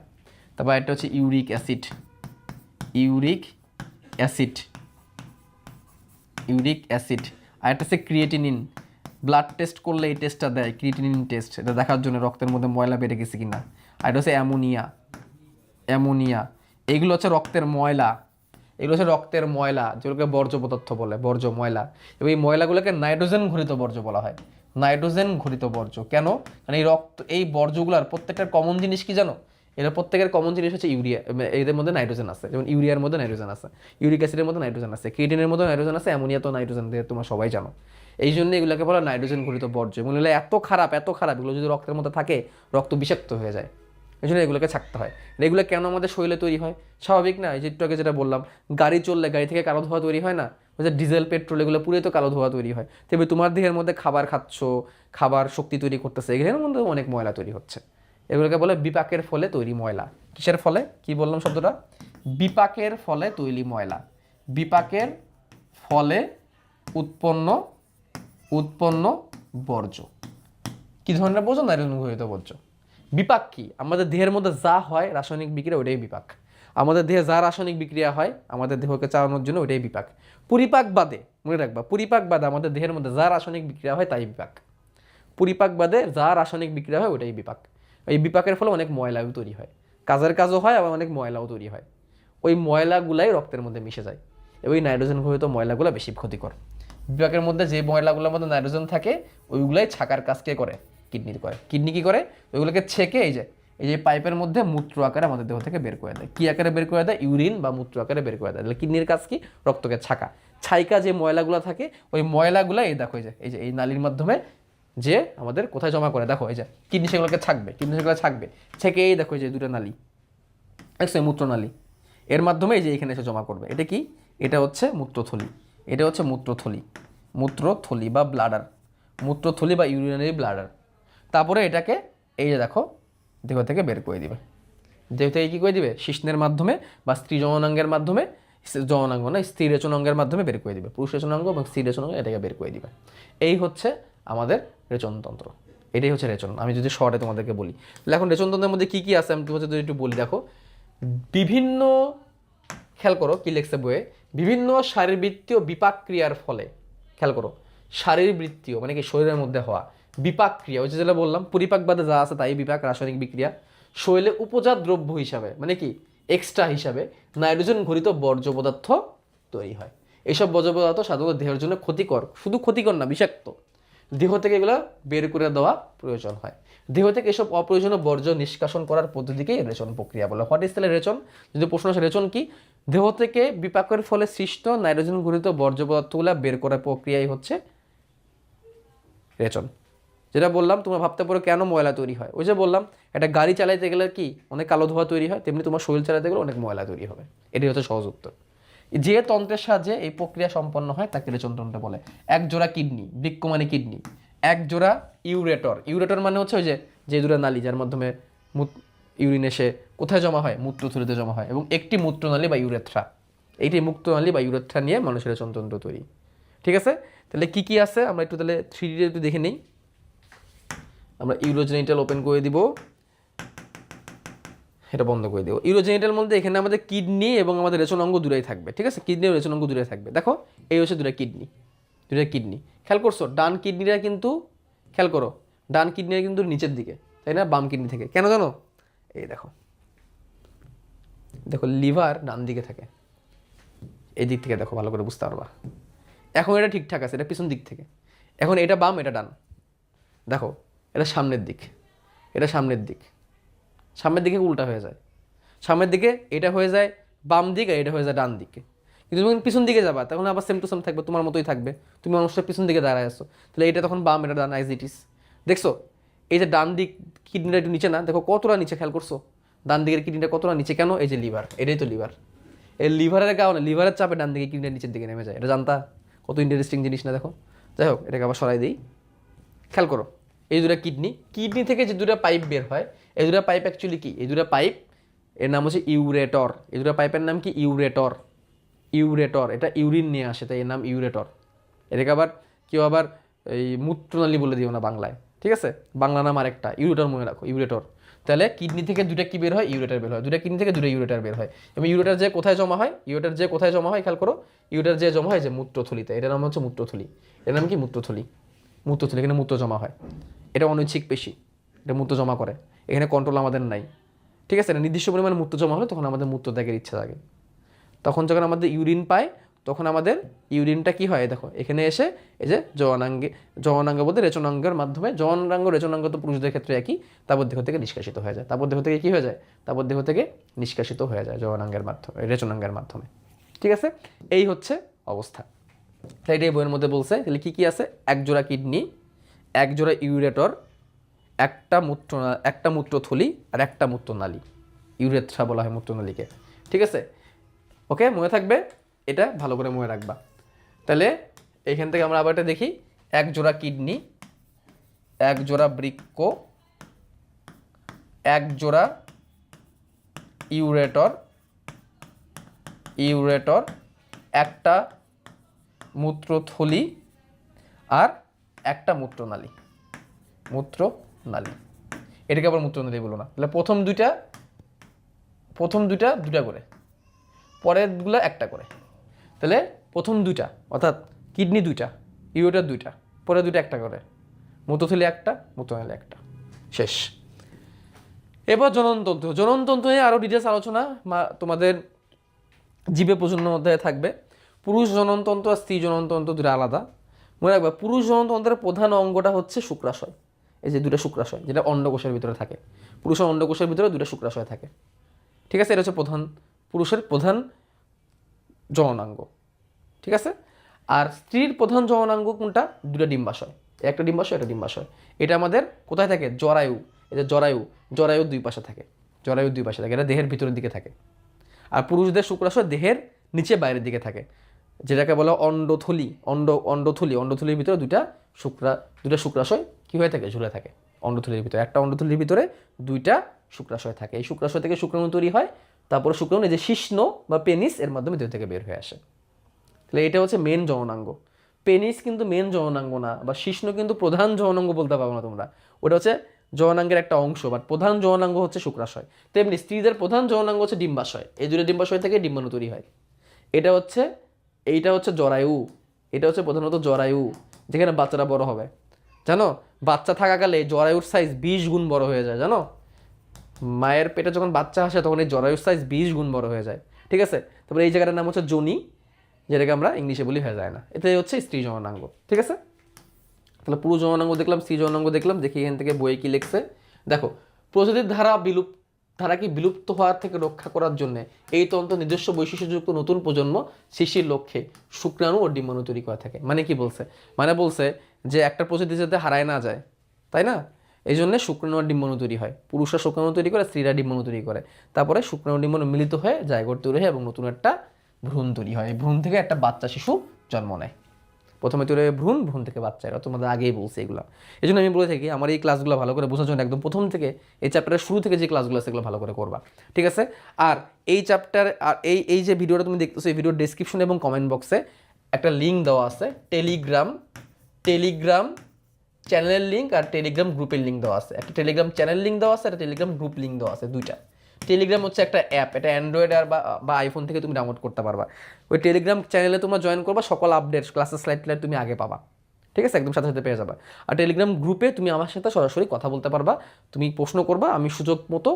তারপর একটা হচ্ছে uric acid. Uric acid, uric acid. আর একটা হচ্ছে ক্রিয়েটিনিন। ব্লাড টেস্ট করলে এই টেস্টটা দেয়, ক্রিয়েটিনিন টেস্ট, এটা দেখার জন্য রক্তের মধ্যে ময়লা বেড়ে গেছে কিনা। আর এটা হচ্ছে অ্যামোনিয়া। অ্যামোনিয়া, এগুলো হচ্ছে রক্তের ময়লা। এগুলো হচ্ছে রক্তের ময়লা, যেগুলোকে বর্জ্য পদার্থ বলে, বর্জ্য ময়লা। এবং এই ময়লাগুলোকে নাইট্রোজেন ঘটিত বর্জ্য বলা হয়। নাইট্রোজেন ঘটিত বর্জ্য কেন? কারণ এই এই বর্জ্যগুলোর প্রত্যেকটার কমন জিনিস কি জানো? এরা প্রত্যেকের কমন জিনিস হচ্ছে ইউরিয়া। এদের মধ্যে নাইট্রোজেন আছে, যেমন ইউরিয়ার মধ্যে নাইট্রোজেন আছে, ইউরিক অ্যাসিডের মধ্যে নাইট্রোজেন আছে, ক্রিয়েটিনের মধ্যে নাইট্রোজেন আছে, অ্যামোনিয়া তো নাইট্রোজেন দিয়ে তোমরা সবাই জানো। এই জন্য এগুলোকে বলা নাইট্রোজেন ঘটিত বর্জ্য। এগুলো এত খারাপ, এত খারাপ, এগুলো যদি রক্তের মধ্যে থাকে রক্ত বিষাক্ত হয়ে যায়। এই জন্য এগুলোকে ছাড়তে হয়। এগুলো কেন আমাদের শরীরে তৈরি হয়? স্বাভাবিক না? এই যে একটু আগে যেটা বললাম, গাড়ি চললে গাড়ি থেকে কালো ধোঁয়া তৈরি হয় না? ওই যে ডিজেল, পেট্রোল, এগুলো পুরোই তো কালো ধোঁয়া তৈরি হয়। তবে তোমার দেহের মধ্যে খাবার খাচ্ছ, খাবার শক্তি তৈরি করতেছে, এগুলোর মধ্যে অনেক ময়লা তৈরি হচ্ছে। এগুলোকে বলে বিপাকের ফলে তৈরি ময়লা। কিসের ফলে? কি বললাম শব্দটা? বিপাকের ফলে তৈরি ময়লা। বিপাকের ফলে উৎপন্ন বর্জ্য। কি ধরনের বর্জ্য? নাইট্রোজেন ঘটিত বর্জ্য। বিপাক কি? আমাদের দেহের মধ্যে যা হয় রাসায়নিক বিক্রিয়া, ওইটাই বিপাক। আমাদের দেহে যা রাসায়নিক বিক্রিয়া হয় আমাদের দেহকে চালানোর জন্য, ওইটাই বিপাক। পরিপাক বাদে, মনে রাখবা, পরিপাক বাদে আমাদের দেহের মধ্যে যা রাসায়নিক বিক্রিয়া হয় তাই বিপাক। পরিপাক বাদে যা রাসায়নিক বিক্রিয়া হয় ওইটাই বিপাক। এই বিপাকের ফলে অনেক ময়লাও তৈরি হয়, কাজের কাজও হয়, আবার অনেক ময়লাও তৈরি হয়। ওই ময়লাগুলাই রক্তের মধ্যে মিশে যায়, এবং এই নাইট্রোজেন ঘটিত ময়লাগুলো বেশি ক্ষতিকর। বিপাকের মধ্যে যে ময়লাগুলোর মধ্যে নাইট্রোজেন থাকে ওইগুলাই ছাকার কাজ কে করে? কিডনির করে। কিডনি কি করে? ওইগুলোকে ছেঁকে এই যে পাইপের মধ্যে মূত্র আকারে আমাদের দেহ থেকে বের করে দেয়। কি আকারে বের করে দেয়? ইউরিন বা মূত্র আকারে বের করে দেয়। তাহলে কিডনির কাজ কি? রক্তকে ছাকা। ছাইকা যে ময়লাগুলো থাকে ওই ময়লাগুলো এই দেখো, এই যে এই নালীর মাধ্যমে যে আমাদের কোথায় জমা করে, দেখো এই যে কিডনি সেগুলোকে ছাকবে, কিডনি সেগুলো ছাকবে, ছেঁকেই দেখো এই যে দুটো নালী, দেখছো মূত্রনালী, এর মাধ্যমে এই যে এখানে এসে জমা করবে। এটা কি? এটা হচ্ছে মূত্রথলি, এটা হচ্ছে মূত্রথলি, মূত্রথলি বা ব্লাডার, মূত্রথলি বা ইউরিনারি ব্লাডার। তারপরে এটাকে এই যে দেখো দেহ থেকে বের করে দিবে, দেহ থেকে কী করে দিবে? শিশ্নের মাধ্যমে বা স্ত্রী যৌনাঙ্গের মাধ্যমে, যৌনাঙ্গ না, স্ত্রী রেচনাঙ্গের মাধ্যমে বের করে দিবে, পুরুষ রেচনাঙ্গ এবং স্ত্রী রেচনাঙ্গ এটাকে বের করে দিবে। এই হচ্ছে আমাদের রেচনতন্ত্র, এটাই হচ্ছে রেচন। আমি যদি শর্টে তোমাদেরকে বলি, তাহলে এখন রেচনতন্ত্রের মধ্যে কী কী আছে আমি তোমাদের যদি একটু বলি, দেখো বিভিন্ন, খেয়াল করো কি লেখছে বইয়ে, বিভিন্ন শারীরবৃত্তীয় বিপাক ক্রিয়ার ফলে, খেয়াল করো শারীরবৃত্তীয় মানে কি শরীরের মধ্যে হওয়া বিপাক ক্রিয়া, ওই যে যেটা বললাম পরিপাক বাদে যা আছে তাই বিপাক, রাসায়নিক বিক্রিয়া, শরীরে উপজাত দ্রব্য হিসাবে মানে কি এক্সট্রা হিসাবে নাইট্রোজেন ঘটিত বর্জ্য পদার্থ তৈরি হয়। এইসব বর্জ্য পদার্থ সাধারণত দেহের জন্য ক্ষতিকর, শুধু ক্ষতিকর না বিষাক্ত, দেহ থেকে এগুলো বের করে দেওয়া প্রয়োজন হয়। দেহ থেকে এসব অপ্রয়োজনীয় বর্জ্য নিষ্কাশন করার পদ্ধতিকেই রেচন প্রক্রিয়া বলে। হোয়াট ইজ তাহলে রেচন? যদি প্রশ্ন আসে রেচন কি, দেহ থেকে বিপাকের ফলে সৃষ্ট নাইট্রোজেন ঘটিত বর্জ্য পদার্থগুলো বের করার প্রক্রিয়াই হচ্ছে রেচন। যেটা বললাম তোমরা ভাবতে পারো কেন ময়লা তৈরি হয়, ওই যে বললাম একটা গাড়ি চালাইতে গেলে কি অনেক কালো ধোঁয়া তৈরি হয়, তেমনি তোমার শরীর চালাতে গেলে অনেক ময়লা তৈরি হবে। এটাই হচ্ছে সহজ উত্তর। যে তন্ত্রের সাহায্যে এই প্রক্রিয়া সম্পন্ন হয় তাকে রেচনতন্ত্র বলে। এক জোড়া কিডনি, বৃক্ক মানে কিডনি, এক জোড়া ইউরেটর, ইউরেটর মানে হচ্ছে ওই যে যে জোড়া নালী যার মাধ্যমে ইউরিন এসে কোথায় জমা হয়? মূত্রথলিতে জমা হয়, এবং একটি মূত্রনালী বা ইউরেথ্রা, এইটি মুক্তনালী বা ইউরেথ্রা নিয়ে মানুষের রেচনতন্ত্র তৈরি। ঠিক আছে, তাহলে কি কি আছে আমরা একটু তাহলে 3D একটু দেখে নিই। আমরা ইউরোজেনিটাল ওপেন করে দিব, এটা বন্ধ করে দেবো। ইউরোজেনিটাল মধ্যে এখানে আমাদের কিডনি এবং আমাদের রেচনাঙ্গ দূরেই থাকবে। ঠিক আছে, কিডনি ও রেচনাঙ্গ দূরে থাকবে। দেখো এই হচ্ছে দুটা কিডনি, দুটা কিডনি। খেয়াল করছো ডান কিডনিটা কিন্তু, খেয়াল করো ডান কিডনিটা কিন্তু নিচের দিকে, তাই না, বাম কিডনি থেকে। কেন জানো? এই দেখো, দেখো লিভার ডান দিকে থাকে, এই দিক থেকে দেখো ভালো করে বুঝতে পারবা। এখন এটা ঠিকঠাক আছে, এটা পিছন দিক থেকে। এখন এটা বাম এটা ডান, দেখো এটা সামনের দিক, এটা সামনের দিক, সামনের দিকে উল্টা হয়ে যায়, সামনের দিকে এটা হয়ে যায় বাম দিক আর এটা হয়ে যায় ডান দিকে। কিন্তু যখন পিছন দিকে যাবা তখন আবার সেম টু সেম থাকবে, তোমার মতোই থাকবে, তুমি মানুষটা পিছন দিকে দাঁড়ায় আসছো, তাহলে এটা তখন বাম এটা ডান, অ্যাজ ইট ইজ। দেখছো এই যে ডান দিক কিডনিটা একটু নিচে না, দেখো কতটা নিচে, খেয়াল করছো ডান দিকের কিডনিটা কতটা নিচে, কেন? এই যে লিভার, এটাই তো লিভার, এই লিভারের কারণে লিভারের চাপে ডান দিকে কিডনিটা নিচের দিকে নেমে যায়। এটা জানতা? কত ইন্টারেস্টিং জিনিস না? দেখো, যাই হোক এটাকে আবার সরাই দিই। খেয়াল করো এই দুটা কিডনি, কিডনি থেকে যে দুটা পাইপ বের হয়, এই দুটা পাইপ অ্যাকচুয়ালি কি, এই দুটা পাইপ এর নাম হচ্ছে ইউরেটর। এই দুটা পাইপের নাম কি? ইউরেটর, ইউরেটর। এটা ইউরিন নিয়ে আসে তাই এর নাম ইউরেটর। এটাকে আবার কেউ আবার এই মূত্রনালী বলে দিও না বাংলায়, ঠিক আছে, বাংলা নাম আরেকটা, ইউরেটর মনে রাখো, ইউরেটর। তাহলে কিডনি থেকে দুটা কি বের হয়? ইউরেটার বের হয়, দুটা কিডনি থেকে দুটো ইউরেটার বের হয়। এবং ইউরেটার যে কোথায় জমা হয়, ইউরেটার যে কোথায় জমা হয় খেয়াল করো, ইউরেটার যে জমা হয় যে মূত্রথলিতে, এটার নাম হচ্ছে মূত্রথলি। এর নাম কি? মূত্রথলি, মূত্রথলি, এখানে মূত্র জমা হয়। এটা অনৈচ্ছিক পেশি, এটা মূত্র জমা করে, এখানে কন্ট্রোল আমাদের নাই। ঠিক আছে, এটা নির্দিষ্ট পরিমাণে মূত্র জমা হলে তখন আমাদের মূত্র ত্যাগের ইচ্ছা থাকে। তখন যখন আমাদের ইউরিন পায় তখন আমাদের ইউরিনটা কি হয়, দেখো এখানে এসে এই যে যৌনাঙ্গ বলতে রেচনাঙ্গের মাধ্যমে, যৌনাঙ্গ রেচনাঙ্গ তো পুরুষদের ক্ষেত্রে একই, তারপর দেহ থেকে নিষ্কাশিত হয়ে যায়, তারপর দেহ থেকে কি হয়ে যায়, তারপর দেহ থেকে নিষ্কাশিত হয়ে যায় যৌনাঙ্গের মাধ্যমে, রেচনাঙ্গের মাধ্যমে। ঠিক আছে, এই হচ্ছে অবস্থা। তাই এটাই বইয়ের মধ্যে বলছে। তাহলে কী কী আছে? এক জোড়া কিডনি, এক জোড়া ইউরেটর, একটা মূত্রথলি আর একটা মূত্রনালী, ইউরেথ্রা বলা হয় মূত্রনালীকে। ঠিক আছে, ওকে, মনে থাকবে, এটা ভালো করে মনে রাখবা। তাহলে এইখান থেকে আমরা আবার এটা দেখি, এক জোড়া কিডনি, এক জোড়া বৃক্ক, এক জোড়া ইউরেটর, একটা মূত্রথলি আর একটা মূত্রনালী, এটাকে আবার মূত্রনালী বলো না। তাহলে প্রথম দুইটা দুটা করে, পরেরগুলো একটা করে। তাহলে প্রথম দুইটা অর্থাৎ কিডনি দুইটা, ইউরেটার দুইটা, পরের দুইটা একটা করে, মূত্রথলি একটা, মূত্রনালী একটা, শেষ। এবার জননতন্ত্র নিয়ে আরও ডিটেলস আলোচনা তোমাদের জীবে প্রজনন অধ্যায়ে থাকবে। পুরুষ জননতন্ত্র আর স্ত্রী জননতন্ত্র দুটো আলাদা। মনে রাখবে পুরুষ জননতন্ত্রের প্রধান অঙ্গটা হচ্ছে শুক্রাশয়, এই যে দুটো শুক্রাশয় যেটা অন্ডকোষের ভিতরে থাকে, পুরুষের অন্ডকোষের ভিতরে দুটো শুক্রাশয় থাকে। ঠিক আছে, এটা হচ্ছে পুরুষের প্রধান যৌনাঙ্গ। ঠিক আছে, আর স্ত্রীর প্রধান যৌনাঙ্গ কোনটা? দুটো ডিম্বাশয়, একটা ডিম্বাশয়, একটা ডিম্বাশয়। এটা আমাদের কোথায় থাকে? জরায়ু। এই যে জরায়ু, জরায়ুর দুই পাশে থাকে, জরায়ুর দুই পাশে থাকে, এটা দেহের ভিতরের দিকে থাকে। আর পুরুষদের শুক্রাশয় দেহের নিচে বাইরের দিকে থাকে, যেটাকে বলা অন্ডথলি। অন্ডথলির ভিতরে দুটা শুক্রাশয় কী হয়ে থাকে? ঝুলে থাকে অন্ডথলির ভিতরে। একটা অন্ডথলির ভিতরে দুইটা শুক্রাশয় থাকে। এই শুক্রাশয় থেকে শুক্রাণু তৈরি হয়, তারপরে শুক্রাণু এই যে শিশ্ন বা পেনিস এর মাধ্যমে দেহ থেকে বের হয়ে আসে। তাহলে এটা হচ্ছে মেন যৌনাঙ্গ। পেনিস কিন্তু মেন যৌনাঙ্গ না, বা শিশ্ন কিন্তু প্রধান যৌনাঙ্গ বলতে পারবো না তোমরা, ওটা হচ্ছে যৌনাঙ্গের একটা অংশ, বাট প্রধান যৌনাঙ্গ হচ্ছে শুক্রাশয়। তেমনি স্ত্রীদের প্রধান যৌনাঙ্গ হচ্ছে ডিম্বাশয়। এই দুটো ডিম্বাশয় থেকে ডিম্বাণু তৈরি হয়। এইটা হচ্ছে জরায়ু, এটা হচ্ছে প্রধানত জরায়ু, যেখানে বাচ্চারা বড় হবে। জানো, বাচ্চা থাকাকালে জরায়ুর সাইজ 20 গুণ বড় হয়ে যায়, জানো? মায়ের পেটে যখন বাচ্চা আসে তখন এই জরায়ুর সাইজ 20 গুণ বড় হয়ে যায়, ঠিক আছে? তারপরে এই জায়গাটার নাম হচ্ছে যোনি, যেটাকে আমরা ইংলিশে বলি ভেজাইনা। এটাই হচ্ছে স্ত্রী যৌনাঙ্গ, ঠিক আছে? তাহলে পুরুষ যৌনাঙ্গ দেখলাম, স্ত্রী যৌনাঙ্গ দেখলাম। দেখি এখান থেকে বইয়ে কি লিখছে। দেখো, প্রজাতির ধারাকে বিলুপ্ত হওয়ার থেকে রক্ষা করার জন্য এই তন্ত্র নিজস্ব বৈশিষ্ট্যযুক্ত নতুন প্রজন্ম সৃষ্টির লক্ষ্যে শুক্রাণু ও ডিম্বাণু তৈরি করা থাকে। মানে কি বলছে? মানে বলছে যে একটা প্রজাতি যাতে হারায় না যায়, তাই না? এই জন্য শুক্রাণু আর ডিম্বাণু তৈরি হয়। পুরুষরা শুক্রাণু তৈরি করে, স্ত্রীরা ডিম্বাণু তৈরি করে। তারপরে শুক্রাণু ডিম্বাণু মিলিত হয়ে জাইগোট তৈরি হয় এবং নতুন একটা ভ্রূণ তৈরি হয়। এই ভ্রূণ থেকে একটা বাচ্চা শিশু জন্ম নেয়। প্রথমে তৈরি হয় ভ্রূণ, ভ্রূণ থেকে বাচ্চা। এরা তোমাদের আগেই বলছে এগুলো। এই জন্য আমি বলে থাকি আমার এই ক্লাসগুলো ভালো করে বোঝার জন্য একদম প্রথম থেকে এই চ্যাপ্টারের শুরু থেকে যে ক্লাসগুলো আছে সেগুলো ভালো করে করবা, ঠিক আছে? আর এই চ্যাপ্টার আর এই যে ভিডিওটা তুমি দেখতেছো, এই ভিডিওর ডেসক্রিপশন এবং কমেন্ট বক্সে একটা লিঙ্ক দেওয়া আছে, টেলিগ্রাম চ্যানেলের লিঙ্ক আর টেলিগ্রাম গ্রুপের লিঙ্ক দেওয়া আছে। একটা টেলিগ্রাম চ্যানেল লিঙ্ক দেওয়া আছে, একটা টেলিগ্রাম গ্রুপ লিঙ্ক দেওয়া আছে, দুইটা। টেলিগ্রাম হচ্ছে একটা অ্যাপ, এটা অ্যান্ড্রয়েড আর বা আইফোন থেকে তুমি ডাউনলোড করতে পারবা। ওই টেলিগ্রাম চ্যানেলে তোমরা জয়েন করবা, সকল আপডেট ক্লাসের স্লাইড তুমি আগে পাবা, ঠিক আছে? একদম সাথে সাথে পেয়ে যাবা। আর টেলিগ্রাম গ্রুপে তুমি আমার সাথে সরাসরি কথা বলতে পারবা, তুমি প্রশ্ন করবা, আমি সুযোগ মতো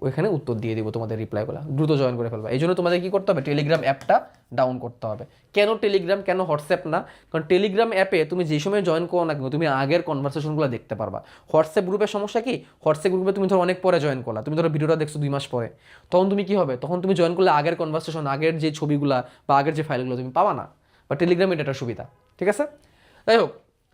ওইখানে উত্তর দিয়ে দিব তোমাদের রিপ্লাইগুলো। দ্রুত জয়েন করে ফেলবা। এই জন্য তোমাদের কী করতে হবে? টেলিগ্রাম অ্যাপটা ডাউন করতে হবে। কেন টেলিগ্রাম, কেন হোয়াটসঅ্যাপ না? কারণ টেলিগ্রাম অ্যাপে তুমি যে সময় জয়েন করো না কেন, তুমি আগের কনভারসেশনগুলো দেখতে পারবা। হোয়াটসঅ্যাপ গ্রুপের সমস্যা কি? হোয়াটসঅ্যাপ গ্রুপে তুমি ধরো অনেক পরে জয়েন করলা, তুমি ধরো ভিডিওটা দেখছো 2 মাস পরে, তখন তুমি কী হবে? তখন তুমি জয়েন করলে আগের কনভারসেশন, আগের যে ছবিগুলা বা আগের যে ফাইলগুলো তুমি পাবা না। বা টেলিগ্রামে এটা একটা সুবিধা, ঠিক আছে? যাই হোক,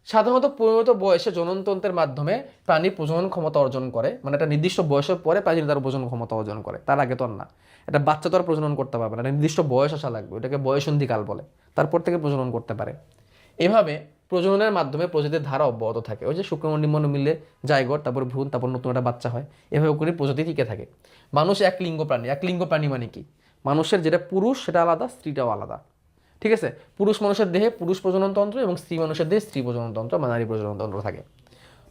সাধারণত পরিণত বয়সে জননতন্ত্রের মাধ্যমে প্রাণী প্রজনন ক্ষমতা অর্জন করে। মানে একটা নির্দিষ্ট বয়সের পরে প্রাণী তার প্রজনন ক্ষমতা অর্জন করে, তার আগে তো আর না। এটা বাচ্চা তো আর প্রজনন করতে পারবে না, একটা নির্দিষ্ট বয়স আসা লাগবে, এটাকে বয়সন্ধিকাল বলে। তারপর থেকে প্রজনন করতে পারে। এভাবে প্রজননের মাধ্যমে প্রজাতির ধারা অব্যাহত থাকে। ওই যে শুক্রাণু ডিম্বাণু মিলে জাইগোট, তারপর ভ্রূণ, তারপর নতুন একটা বাচ্চা হয়। এভাবে করে প্রজাতি টিকে থাকে। মানুষ এক লিঙ্গ প্রাণী মানে কি? মানুষের যেটা পুরুষ সেটা আলাদা, স্ত্রীটাও আলাদা, ঠিক আছে? পুরুষ মানুষের দেহে পুরুষ প্রজননতন্ত্র এবং স্ত্রী মানুষের দেহে স্ত্রী প্রজননতন্ত্র বা নারী প্রজননতন্ত্র থাকে।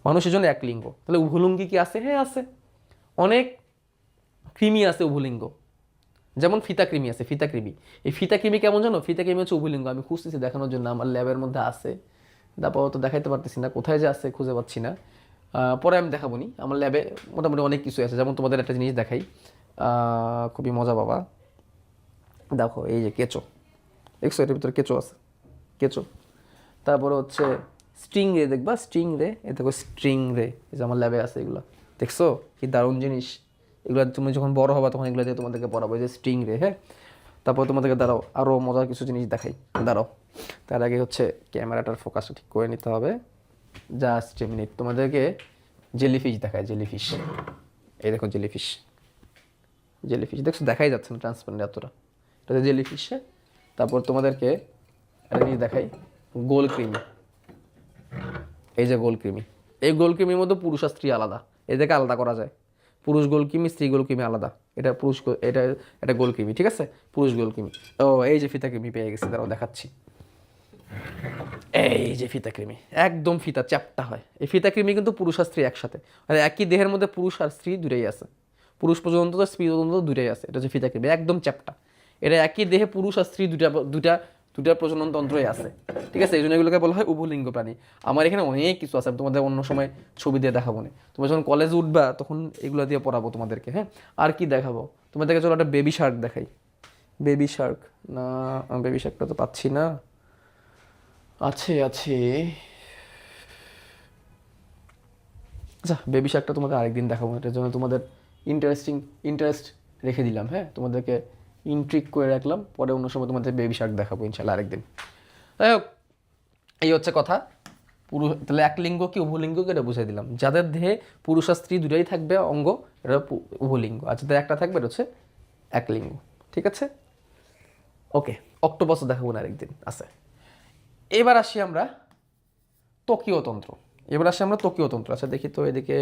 মানুষের জন্য এক লিঙ্গ। তাহলে উভলিঙ্গী কি আছে? হ্যাঁ আছে। অনেক কৃমি আছে উভলিঙ্গ, যেমন ফিতাকৃমি আছে। এই ফিতাকৃমি কেমন জানো? ফিতাকৃমি হচ্ছে উভলিঙ্গ। আমি খুঁজতেছি দেখানোর জন্য, আমার ল্যাবের মধ্যে আছে, তারপর তো দেখাইতে পারতেছি না, কোথায় যে আছে খুঁজে পাচ্ছি না। পরে আমি দেখাবো নি। আমার ল্যাবে মোটামুটি অনেক কিছু আছে। যেমন তোমাদের একটা জিনিস দেখাই, খুবই মজা বাবা। দেখো এই যে কেঁচো, দেখছো এটার ভিতরে কেঁচো আছে, কেঁচো। তারপরে হচ্ছে স্ট্রিং রে, দেখবা স্ট্রিং রে, এ দেখো স্ট্রিং রে, এই যে আমার ল্যাবে আছে এগুলো, দেখছো কি দারুণ জিনিস। এগুলো তুমি যখন বড় হবা তখন এগুলো দিয়ে তোমাদেরকে পড়াবো, এই যে স্ট্রিং রে। হ্যাঁ, তারপর তোমাদেরকে দাঁড়াও আরও মজার কিছু জিনিস দেখাই, দাঁড়াও। তার আগে হচ্ছে ক্যামেরাটার ফোকাসটা ঠিক করে নিতে হবে। জাস্ট এ মিনিট, তোমাদেরকে জেলিফিশ দেখায়, জেলিফিশ। এই দেখো জেলিফিশ, দেখছো দেখাই যাচ্ছে না ট্রান্সপারেন্ট এতটা, এটা জেলিফিশ। হ্যাঁ, তারপর তোমাদেরকে একটা জিনিস দেখাই, গোল কৃমি। এই যে গোল কৃমি, এই গোল কৃমির মধ্যে পুরুষ আর স্ত্রী আলাদা, এদেরকে আলাদা করা যায়। পুরুষ গোল কৃমি, স্ত্রী গোল কৃমি আলাদা। এটা এটা গোল কৃমি, ঠিক আছে? পুরুষ গোল কৃমি। ও এই যে ফিতা কৃমি পেয়ে গেছি, দাঁড়াও দেখাচ্ছি। এই যে ফিতা কৃমি, একদম ফিতা চ্যাপ্টা হয়। এই ফিতা কৃমি কিন্তু পুরুষ আর স্ত্রী একসাথে, মানে একই দেহের মধ্যে পুরুষ আর স্ত্রী দুটাই আছে। পুরুষ পর্যন্ত স্ত্রী পর্যন্ত দুটাই আছে। এটা হচ্ছে ফিতা কৃমি, একদম চ্যাপ্টা। এটা একই দেহে পুরুষ আর স্ত্রী দুটা প্রজনন তন্ত্রই আছে, ঠিক আছে? এই জন্য এগুলোকে বলা হয় উভলিঙ্গ প্রাণী। আমার এখানে অনেক কিছু আছে, তোমাদের অন্য সময় ছবি দিয়ে দেখাবো না। তোমরা যখন কলেজে উঠবা তখন এগুলো দিয়ে পড়াবো তোমাদেরকে। হ্যাঁ, আর কি দেখাবো তোমাদেরকে? চলো একটা বেবি শার্ক দেখাই। বেবি শার্ক না, বেবি শার্কটা তো পাচ্ছি না। আছে আচ্ছা, বেবি শার্কটা তোমাদের আরেকদিন দেখাবো। এটার জন্য তোমাদের ইন্টারেস্ট রেখে দিলাম। হ্যাঁ, তোমাদেরকে ইন্ট্রিক করে রাখলাম, পরে অন্য সময় তোমাদের বেবি শার্ক দেখাবো ইনশাল্লাহ আরেকদিন। যাই হোক, এই হচ্ছে কথা। তাহলে একলিঙ্গ কি উভলিঙ্গকে এটা বুঝাই দিলাম। যাদের দেহে পুরুষ আর স্ত্রী দুটাই থাকবে অঙ্গ, এটা উভলিঙ্গ, আর যাদের একটা থাকবে এটা হচ্ছে একলিঙ্গ। ঠিক আছে, ওকে। অক্টোপাসও দেখাবো না আরেকদিন আছে। এবার আসি আমরা ত্বকীয় তন্ত্র। আচ্ছা দেখি তো এদিকে,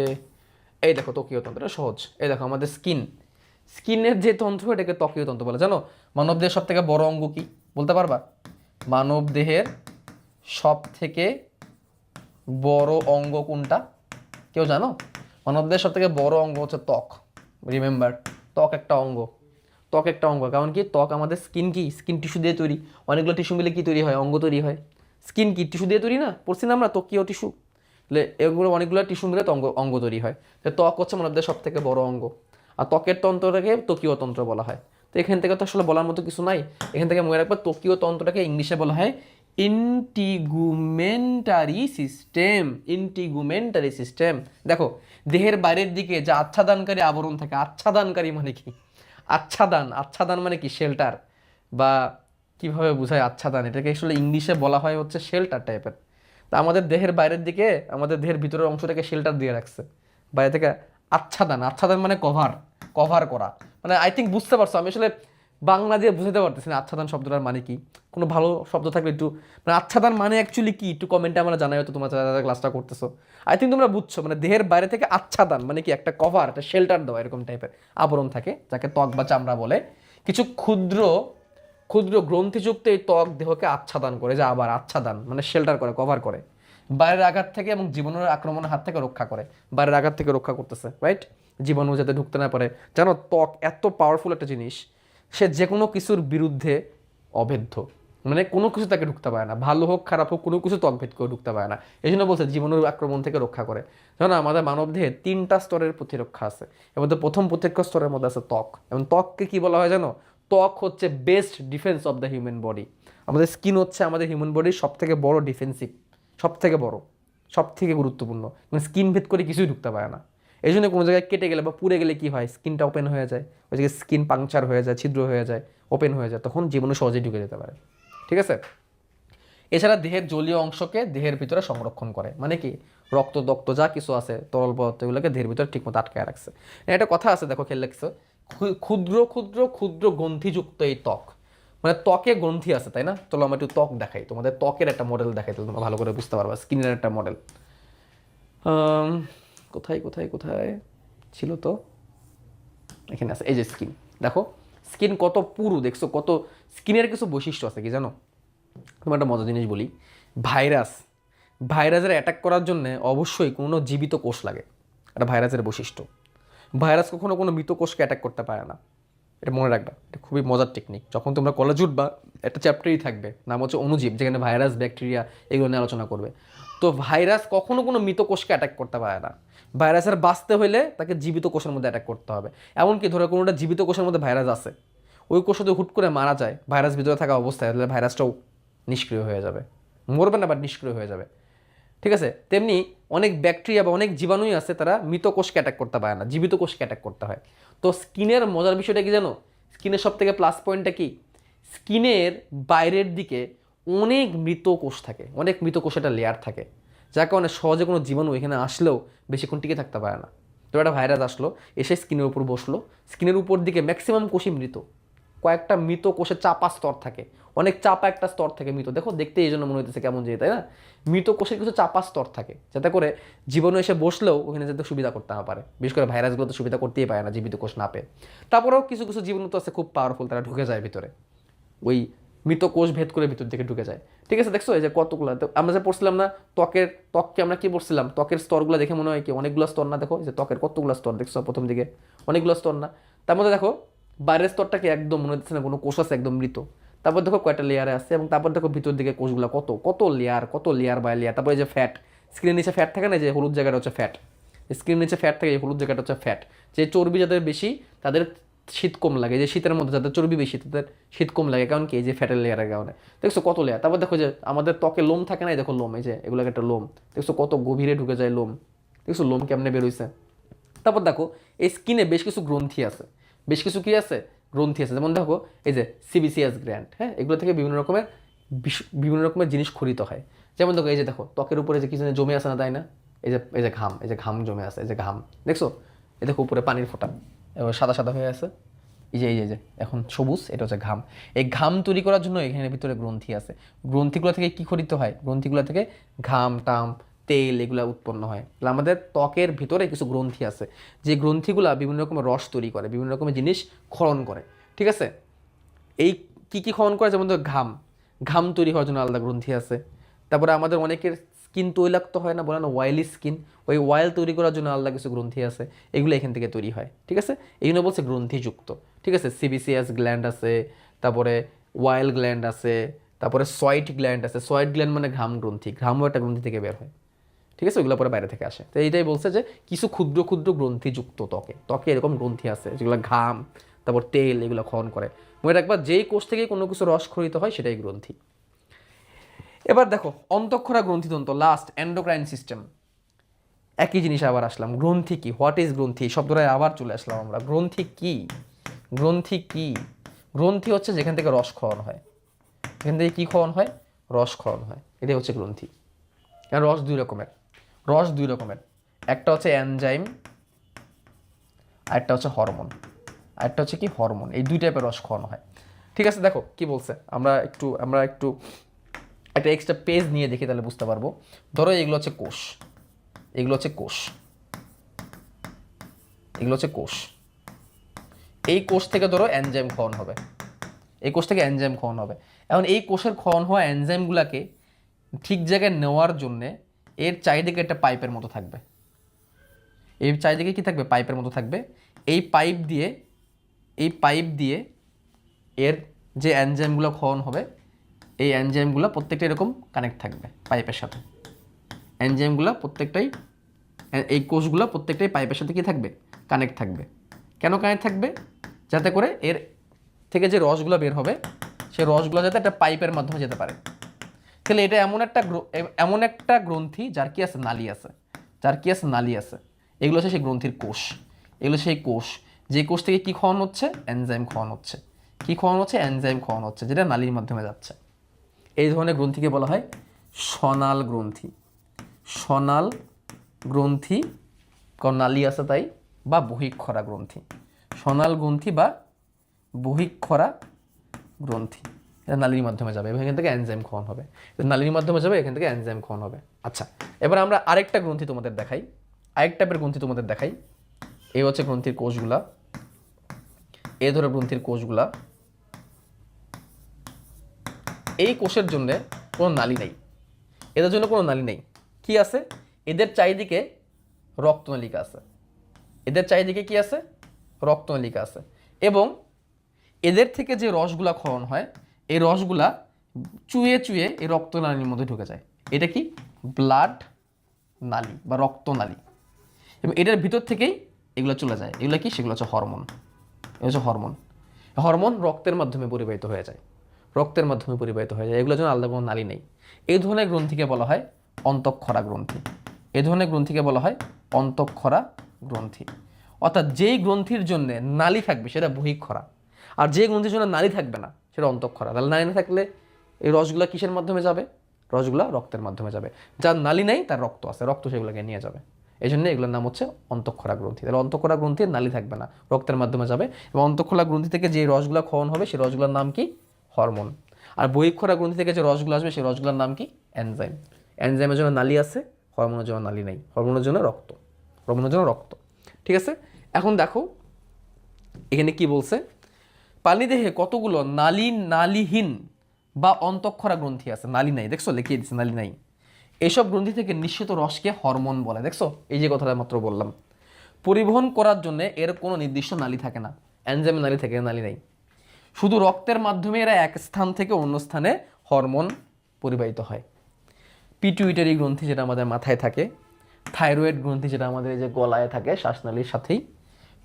এই দেখো ত্বকীয় তন্ত্র, এটা সহজ। এই দেখো আমাদের স্কিনের যে তন্ত্র এটাকে ত্বকীয় তন্ত্র বলে। জানো মানব দেহের সব থেকে বড় অঙ্গ কি বলতে পারবা? মানব দেহের সব থেকে বড় অঙ্গ কোনটা কেউ জানো? মানব দেহের সব থেকে বড় অঙ্গ হচ্ছে ত্বক। রিমেম্বার, ত্বক একটা অঙ্গ। কারণ কি, ত্বক আমাদের স্কিন টিস্যু দিয়ে তৈরি। অনেকগুলো টিস্যু মিলে কি তৈরি হয়? অঙ্গ তৈরি হয়। স্কিন কি টিস্যু দিয়ে তৈরি না, পড়ছি না আমরা ত্বকীয় টিস্যু। তাহলে এগুলো অনেকগুলো টিস্যু মিলে অঙ্গ তৈরি হয়। তো ত্বক হচ্ছে মানবদের সব থেকে বড় অঙ্গ, আর ত্বকের তন্ত্রটাকে ত্বকীয় তন্ত্র বলা হয়। তো এখান থেকে তো আসলে বলার মতো কিছু নাই। এখান থেকে মনে রাখবা ত্বকীয় তন্ত্রটাকে ইংলিশে বলা হয় ইন্টিগুমেন্টারি সিস্টেম। দেখো দেহের বাইরের দিকে যে আচ্ছাদনকারী আবরণ থাকে, আচ্ছাদনকারী মানে কি? আচ্ছাদন মানে কি? শেল্টার, বা কিভাবে বোঝায় আচ্ছাদন, এটাকে আসলে ইংলিশে বলা হয় হচ্ছে শেল্টার টাইপের। তা আমাদের দেহের বাইরের দিকে আমাদের দেহের ভিতরের অংশটাকে শেল্টার দিয়ে রাখছে, বাইরে থেকে আচ্ছাদন মানে কভার করা। মানে আই থিঙ্ক বুঝতে পারছো। আমি আসলে বাংলা দিয়ে বুঝতে পারতেছি না আচ্ছাদন শব্দটার মানে কি। কোনো ভালো শব্দ থাকলে একটু, মানে আচ্ছাদন মানে অ্যাকচুয়ালি কি একটু কমেন্টে আমরা জানাই, হয়তো তোমরা যারা ক্লাসটা করতেছো আই থিঙ্ক তোমরা বুঝছো। মানে দেহের বাইরে থেকে আচ্ছাদন মানে কি, একটা কভার, একটা শেল্টার দেওয়া, এরকম টাইপের আবরণ থাকে যাকে ত্বক বা চামড়া বলে। কিছু ক্ষুদ্র ক্ষুদ্র গ্রন্থিযুক্ত এই ত্বক দেহকে আচ্ছাদন করে, যে আবার আচ্ছাদন মানে শেল্টার করে, কভার করে, বাইরের আঘাত থেকে এবং জীবাণুর আক্রমণের হাত থেকে রক্ষা করে। বাইরের আঘাত থেকে রক্ষা করতেছে, রাইট? জীবাণু যাতে ঢুকতে না পারে। জানো ত্বক এত পাওয়ারফুল একটা জিনিস, সে যে কোনো কিছুর বিরুদ্ধে অভেদ্য। মানে কোনো কিছু তাকে ঢুকতে পারে না, ভালো হোক খারাপ হোক, কোনো কিছু ত্বক ভেদ করে ঢুকতে পারে না। এই জন্য বলছে জীবাণুর আক্রমণ থেকে রক্ষা করে। জানো আমাদের মানব দেহে 3টা স্তরের প্রতিরক্ষা আছে। এর মধ্যে প্রথম প্রতিরক্ষা স্তরের মধ্যে আছে ত্বক। এবং ত্বককে কি বলা হয় জানো? ত্বক হচ্ছে best defence of the human body. আমাদের স্কিন হচ্ছে আমাদের হিউম্যান বডির সব থেকে বড় ডিফেন্সিভ, সব থেকে বড়, সব থেকে গুরুত্বপূর্ণ। মানে স্কিন ভেদ করে কিছুই ঢুকতে পারে না। এই জন্য কোনো জায়গায় কেটে গেলে বা পুড়ে গেলে কি হয়? স্কিনটা ওপেন হয়ে যায়, ওই জায়গায় স্কিন পাংচার হয়ে যায়, ছিদ্র হয়ে যায়, ওপেন হয়ে যায়, তখন জীবাণু সহজেই ঢুকে যেতে পারে। ঠিক আছে। এছাড়া দেহের জলীয় অংশকে দেহের ভিতরে সংরক্ষণ করে। মানে কি, রক্ত যা কিছু আছে তরল পদার্থ, এগুলোকে দেহের ভিতরে ঠিকমতো আটকায় রাখছে। একটা কথা আছে, দেখো খেয়াল রাখছো, ক্ষুদ্র ক্ষুদ্র ক্ষুদ্র গ্রন্থিযুক্ত এই ত্বক। মানে ত্বকে গ্রন্থি আছে, তাই না? চলো আমরা একটু ত্বক দেখাই, তোমাদের ত্বকের একটা মডেল দেখাই, তাহলে তোমরা ভালো করে বুঝতে পারবা স্কিনের একটা মডেল। কোথায় কোথায় কোথায় ছিল তো, এখানে আছে, এই যে স্কিন। দেখো স্কিন কত পুরু, দেখছো কত? স্কিনের কিছু বৈশিষ্ট্য আছে কি জানো? তোমার একটা মজার জিনিস বলি, ভাইরাসের অ্যাটাক করার জন্য অবশ্যই কোনো জীবিত কোষ লাগে। এটা ভাইরাসের বৈশিষ্ট্য। ভাইরাস কখনো কোনো মৃত কোষকে অ্যাটাক করতে পারে না, এটা মনে রাখবা। এটা খুবই মজার টেকনিক। যখন তোমরা কলেজ উঠবা একটা চ্যাপ্টারই থাকবে, নাম হচ্ছে অণুজীব, যেখানে ভাইরাস ব্যাকটেরিয়া এগুলো নিয়ে আলোচনা করবে। তো ভাইরাস কখনো কোনো মৃত কোষকে অ্যাটাক করতে পারে না। ভাইরাসের বাঁচতে হলে তাকে জীবিত কোষের মধ্যে অ্যাটাক করতে হবে। এমনকি ধরো কোনোটা জীবিত কোষের মধ্যে ভাইরাস আছে, ওই কোষ যদি হুট করে মারা যায় ভাইরাস ভিতরে থাকা অবস্থায়, তাহলে ভাইরাসটাও নিষ্ক্রিয় হয়ে যাবে। মরবে না, বাট নিষ্ক্রিয় হয়ে যাবে। ঠিক আছে। তেমনি অনেক ব্যাকটেরিয়া বা অনেক জীবাণুই আছে, তারা মৃত কোষকে অ্যাটাক করতে পারে না, জীবিত কোষকে অ্যাটাক করতে হয়। তো স্কিনের মজার বিষয়টা কি জানো? স্কিনের সব থেকে প্লাস পয়েন্টটা কি? স্কিনের বাইরের দিকে অনেক মৃত কোষ থাকে, অনেক মৃত কোষের একটা লেয়ার থাকে, যার কারণে সহজে কোনো জীবাণু এখানে আসলেও বেশিক্ষণ টিকে থাকতে পারে না। তো একটা ভাইরাস আসলো, এসে স্কিনের উপর বসলো, স্কিনের উপর দিকে ম্যাক্সিমাম কোষই মৃত, কয়েকটা মৃত কোষের চাপা স্তর থাকে, অনেক চাপা একটা স্তর থাকে মৃত। দেখো দেখতে এই জন্য মনে হইতেছে কেমন যে, তাই না? মৃত কোষের কিছু চাপা স্তর থাকে, যাতে করে জীবাণু এসে বসলেও ওখানে যাতে সুবিধা করতে না পারে। বিশেষ করে ভাইরাসগুলো তো সুবিধা করতেই পারে না জীবিত কোষ না পেয়ে। তারপরেও কিছু কিছু জীবাণু তো আছে খুব পাওয়ারফুল, তারা ঢুকে যায় ভিতরে, ওই মৃত কোষ ভেদ করে ভিতর দিকে ঢুকে যায়। ঠিক আছে, দেখছো এই যে কতগুলো আমরা যে পড়ছিলাম না, ত্বককে আমরা কি পড়ছিলাম? ত্বকের স্তরগুলো দেখে মনে হয় কি অনেকগুলো স্তর না? দেখো যে ত্বকের কতগুলো স্তর দেখছো প্রথম দিকে, অনেকগুলো স্তর না? তার মধ্যে দেখো বাইরের স্তরটাকে একদম মনে হচ্ছে না কোনো কোষ আছে, একদম মৃত। তারপর দেখো কয়টা লেয়ারে আছে, এবং তারপর দেখো ভিতর দিকে কোষগুলো কত কত লেয়ার বাই লেয়ার। তারপরে যে ফ্যাট, স্ক্রিনের নিচে ফ্যাট থাকে না, যে হলুদ জায়গাটা হচ্ছে ফ্যাট, স্ক্রিনের নিচে ফ্যাট থাকে, এই হলুদ জায়গাটা হচ্ছে ফ্যাট। যে চর্বি যাদের বেশি তাদের শীত কম লাগে, যে শীতের মধ্যে যাদের চর্বি বেশি তাদের শীত কম লাগে, কারণ কি? এই যে ফ্যাটের লেয়ারের কারণে। দেখছো কত লেয়ার। তারপর দেখো যে আমাদের ত্বকে লোম থাকে না, দেখো লোম, এই যে এগুলোকে একটা লোম, দেখছো কত গভীরে ঢুকে যায় লোম, দেখছো লোম কেমনে বেরোইছে। তারপর দেখো এই স্কিনে বেশ কিছু গ্রন্থি আছে, বেশ কিছু কি আছে? গ্রন্থি আছে। যেমন দেখো এই যে সিবিসিয়াস গ্ল্যান্ড, হ্যাঁ, এগুলো থেকে বিভিন্ন রকমের বিভিন্ন রকমের জিনিস খরিত হয়। যেমন দেখো এই যে দেখো ত্বকের উপরে যে কিছু জমে আছে না, তাই না? এই যে ঘাম জমে আছে, এই যে ঘাম দেখছো, এই দেখো উপরে পানির ফোঁটা এবার সাদা সাদা হয়ে আছে, এই যে এখন সবুজ, এটা হচ্ছে ঘাম। এই ঘাম তৈরি করার জন্য এখানের ভিতরে গ্রন্থি আছে। গ্রন্থিগুলো থেকে কি খরিত হয়? গ্রন্থিগুলো থেকে ঘাম টাম তেল এগুলো উৎপন্ন হয়। তাহলে আমাদের ত্বকের ভিতরে কিছু গ্রন্থি আছে, যে গ্রন্থিগুলো বিভিন্ন রকমের রস তৈরি করে, বিভিন্ন রকমের জিনিস ক্ষরণ করে। ঠিক আছে, এই কি কি ক্ষরণ করে? যেমন ধরো ঘাম, ঘাম তৈরি হওয়ার জন্য আলাদা গ্রন্থি আছে। তারপরে আমাদের অনেকের স্কিন তৈলাক্ত হয় না, বলে না অয়েলি স্কিন, ওই অয়েল তৈরি করার জন্য আলাদা কিছু গ্রন্থি আছে, এগুলো এখান থেকে তৈরি হয়। ঠিক আছে, এই জন্য বলছে গ্রন্থিযুক্ত। ঠিক আছে, সিবিসিয়াস গ্ল্যান্ড আছে, তারপরে ওয়াইল গ্ল্যান্ড আছে, তারপরে সয়েট গ্ল্যান্ড আছে। সয়েট গ্ল্যান্ড মানে ঘাম গ্রন্থি, ঘামও একটা গ্রন্থি থেকে বের হয়। ঠিক আছে, ওইগুলো পরে বাইরে থেকে আসে। তো এইটাই বলছে যে কিছু ক্ষুদ্র ক্ষুদ্র গ্রন্থিযুক্ত ত্বকে, ত্বকে এরকম গ্রন্থি আছে যেগুলো ঘাম তারপর তেল এগুলো ক্ষরণ করে। মনে রাখবা, যেই কোষ থেকে কোনো কিছু রস খরিত হয় সেটাই গ্রন্থি। এবার দেখো অন্তঃক্ষরা গ্রন্থিতন্ত্র, লাস্ট এন্ডোক্রাইন সিস্টেম। একই জিনিস আবার আসলাম, গ্রন্থি কি, হোয়াট ইজ গ্রন্থি শব্দটায় আবার চলে আসলাম আমরা। গ্রন্থি কি? গ্রন্থি কি? গ্রন্থি হচ্ছে যেখান থেকে রস ক্ষরণ হয়। এখান থেকে কী ক্ষরণ হয়? রস ক্ষরণ হয়, এটাই হচ্ছে গ্রন্থি। কারণ রস দুই রকমের, রস দুই রকমের, একটা হচ্ছে এনজাইম, আরেকটা হচ্ছে হরমোন, আরেকটা হচ্ছে কি হরমোন। এই দুই টাইপের রস ক্ষরণ হয়। ঠিক আছে, দেখো কি বলছে, আমরা একটু একটা এক্সট্রা পেজ নিয়ে দেখি, তাহলে বুঝতে পারবো। ধরো এগুলো হচ্ছে কোষ, এগুলো হচ্ছে কোষ, এগুলো হচ্ছে কোষ। এই কোষ থেকে ধরো এনজাইম ক্ষরণ হবে, এই কোষ থেকে এনজাইম ক্ষরণ হবে। এখন এই কোষের ক্ষরণ হওয়া এনজাইমগুলোকে ঠিক জায়গায় নেওয়ার জন্যে এর চারিদিকে একটা পাইপের মতো থাকবে। এই চারিদিকে কি থাকবে? পাইপের মতো থাকবে। এই পাইপ দিয়ে এর যে এনজাইমগুলো ক্ষরণ হবে, এই এনজাইমগুলো প্রত্যেকটা এরকম কানেক্ট থাকবে পাইপের সাথে। এনজাইমগুলো প্রত্যেকটাই, এই কোষগুলো প্রত্যেকটাই পাইপের সাথে কি থাকবে? কানেক্ট থাকবে। কেন কানেক্ট থাকবে? যাতে করে এর থেকে যে রসগুলো বের হবে, সেই রসগুলো যাতে একটা পাইপের মাধ্যমে যেতে পারে। তাহলে এটা এমন একটা গ্রন্থি যার কি আছে? নালী আছে, যার কি আছে? নালী আছে। এগুলো হচ্ছে সেই গ্রন্থির কোষ, এগুলো সেই কোষ, যে কোষ থেকে কি ক্ষরণ হচ্ছে? এনজাইম ক্ষরণ হচ্ছে। কি ক্ষরণ হচ্ছে? এনজাইম ক্ষরণ হচ্ছে, যেটা নালীর মাধ্যমে যাচ্ছে। এই ধরনের গ্রন্থিকে বলা হয় সনাল গ্রন্থি। সনাল গ্রন্থি, কারণ নালী আছে তাই, বা বহিঃক্ষরা গ্রন্থি। সনাল গ্রন্থি বা বহিঃক্ষরা গ্রন্থি, এটা নালীর মাধ্যমে যাবে এবং এখান থেকে এনজাইম ক্ষরণ হবে। নালীর মাধ্যমে যাবে, এখান থেকে এনজাইম ক্ষরণ হবে। আচ্ছা, এবার আমরা আরেকটা গ্রন্থি তোমাদের দেখাই, আরেক টাইপের গ্রন্থি তোমাদের দেখাই। এই হচ্ছে গ্রন্থির কোষগুলা, এই ধরো গ্রন্থির কোষগুলা। এই কোষের জন্য কোনো নালী নেই, এদের জন্য কোনো নালী নেই। কি আছে? এদের চারিদিকে রক্তনালিকা আছে, এদের চারিদিকে কি আছে? রক্তনালিকা আছে। এবং এদের থেকে যে রসগুলা ক্ষরণ হয়, এই রসগুলা চুয়ে চুয়ে এই রক্তনালীর মধ্যে ঢুকে যায়। এটা কি? ব্লাড নালী বা রক্তনালী। এবং এটার ভিতর থেকেই এগুলো চলে যায়। এগুলো কি? সেগুলো হচ্ছে হরমোন। এগুলো হচ্ছে হরমোন। হরমোন রক্তের মাধ্যমে পরিবাহিত হয়ে যায়, রক্তের মাধ্যমে পরিবাহিত হয়ে যায়। এগুলোর জন্য আলাদা কোনো নালী নেই। এই ধরনের গ্রন্থিকে বলা হয় অন্তঃক্ষরা গ্রন্থি। এই ধরনের গ্রন্থিকে বলা হয় অন্তঃক্ষরা গ্রন্থি। অর্থাৎ যেই গ্রন্থির জন্য নালী থাকবে সেটা বহিঃক্ষরা, আর যে গ্রন্থির জন্য নালী থাকবে না সেটা অন্তঃক্ষরা। তাহলে নালী না থাকলে এই রসগুলা কিসের মাধ্যমে যাবে? রসগুলা রক্তের মাধ্যমে যাবে। যার নালী নেই তার রক্ত আছে, রক্ত সেগুলোকে নিয়ে যাবে। এই জন্য এগুলোর নাম হচ্ছে অন্তঃক্ষরা গ্রন্থি। তাহলে অন্তঃক্ষরা গ্রন্থির নালী থাকবে না, রক্তের মাধ্যমে যাবে। এবং অন্তঃক্ষরা গ্রন্থি থেকে যে রসগুলো ক্ষরণ হবে সেই রসগুলোর নাম কি? হরমোন। আর বহিঃক্ষরা গ্রন্থি থেকে যে রসগুলো আসবে সেই রসগুলোর নাম কি? এনজাইম। এনজাইমের জন্য নালী আছে, হরমোনের জন্য নালী নেই। হরমোনের জন্য রক্ত, হরমোনের জন্য রক্ত। ঠিক আছে, এখন দেখো এখানে কি বলছে। প্রাণীদেহে কতগুলো নালীহীন বা অন্তঃক্ষরা গ্রন্থি আছে? নালী নাই, দেখছো লিখিয়ে দিচ্ছে নালী নাই। এইসব গ্রন্থি থেকে নিঃসৃত রসকে হরমোন বলে। দেখছো এই যে কথাটা মাত্র বললাম। পরিবহন করার জন্য এর কোনো নির্দিষ্ট নালী থাকে না। এনজাইমের নালী থাকে, নালী নেই। শুধু রক্তের মাধ্যমে এরা এক স্থান থেকে অন্য স্থানে হরমোন পরিবাহিত হয়। পিটুইটারি গ্রন্থি যেটা আমাদের মাথায় থাকে, থাইরয়েড গ্রন্থি যেটা আমাদের এই যে গলায় থাকে শ্বাসনালীর সাথেই,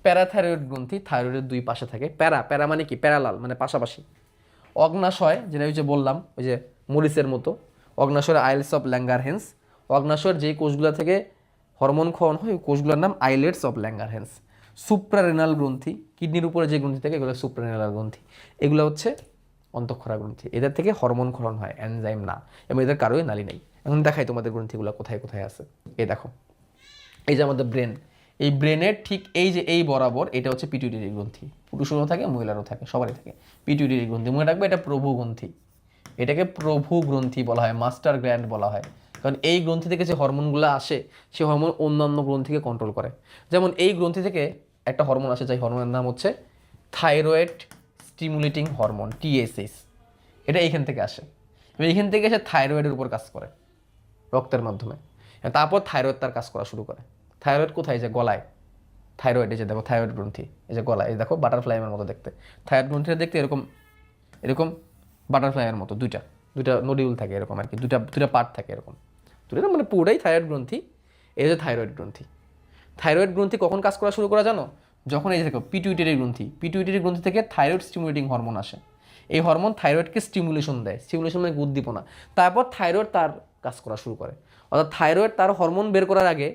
প্যারাথাইরয়েড গ্রন্থি থাইরয়েডের দুই পাশে থাকে। প্যারা মানে কি? প্যারালাল মানে পাশাপাশি। অগ্নাশয় যেটা ওই যে বললাম, ওই যে মরিচের মতো, অগ্নাশয়ের আইলেটস অফ ল্যাঙ্গারহ্যান্স। অগ্নাশয়ের যেই কোষগুলো থেকে হরমোন ক্ষরণ হয় ওই কোষগুলোর নাম আইলেটস অফ ল্যাঙ্গারহ্যান্স। সুপ্রারেনাল গ্রন্থি, কিডনির উপরে যে গ্রন্থি থাকে এগুলো সুপ্রারেনাল গ্রন্থি। এগুলো হচ্ছে অন্তঃক্ষরা গ্রন্থি। এদের থেকে হরমোন ক্ষরণ হয়, এনজাইম না, এবং এদের কারোই নালী নেই। এখন দেখাই তোমাদের গ্রন্থিগুলো কোথায় কোথায় আছে। এই দেখো, এই যে আমাদের ব্রেন, এই ব্রেনের ঠিক এই যে এই বরাবর এটা হচ্ছে পিটুইটারি গ্রন্থি। পুরুষেরও থাকে, মহিলারও থাকে, সবারই থাকে পিটুইটারি গ্রন্থি। মনে রাখবে এটা প্রভু গ্রন্থি, এটাকে প্রভু গ্রন্থি বলা হয়, মাস্টার গ্ল্যান্ড বলা হয়। কারণ এই গ্রন্থি থেকে যে হরমোনগুলো আসে সেই হরমোন অন্যান্য গ্রন্থিকে কন্ট্রোল করে। যেমন এই গ্রন্থি থেকে একটা হরমোন আসে, যাই হরমোনের নাম হচ্ছে থাইরয়েড স্টিমুলেটিং হরমোন, টিএসএইচ। এটা এইখান থেকে আসে, এবং এইখান থেকে এসে থাইরয়েডের উপর কাজ করে রক্তের মাধ্যমে। তারপর থাইরয়েড তার কাজ করা শুরু করে। থাইরয়েড কোথায়? যে গলায় থাইরয়েড, এই যে দেখো থাইরয়েড গ্রন্থি, এই যে গলায়, এই দেখো বাটারফ্লাইয়ের মতো দেখতে। থাইরয়েড গ্রন্থিটা দেখতে এরকম এরকম বাটারফ্লাইয়ের মতো, দুইটা দুইটা নডিউল থাকে এরকম আর কি, দুইটা দুইটা পার্ট থাকে এরকম, দুইটা মানে পুরোটাই থাইরয়েড গ্রন্থি। এই যে থাইরয়েড গ্রন্থি, থাইরয়েড গ্রন্থি কখন কাজ করা শুরু করা জানো? যখন এই যে দেখো পিটুইটারি গ্রন্থি, পিটুইটারি গ্রন্থি থেকে থাইরয়েড স্টিমুলেটিং হরমোন আসে। এই হরমোন থাইরয়েডকে স্টিমুলেশন দেয়, স্টিমুলেশন মানে উদ্দীপনা। তারপর থাইরয়েড তার কাজ করা শুরু করে। অর্থাৎ থাইরয়েড তার হরমোন বের করার আগে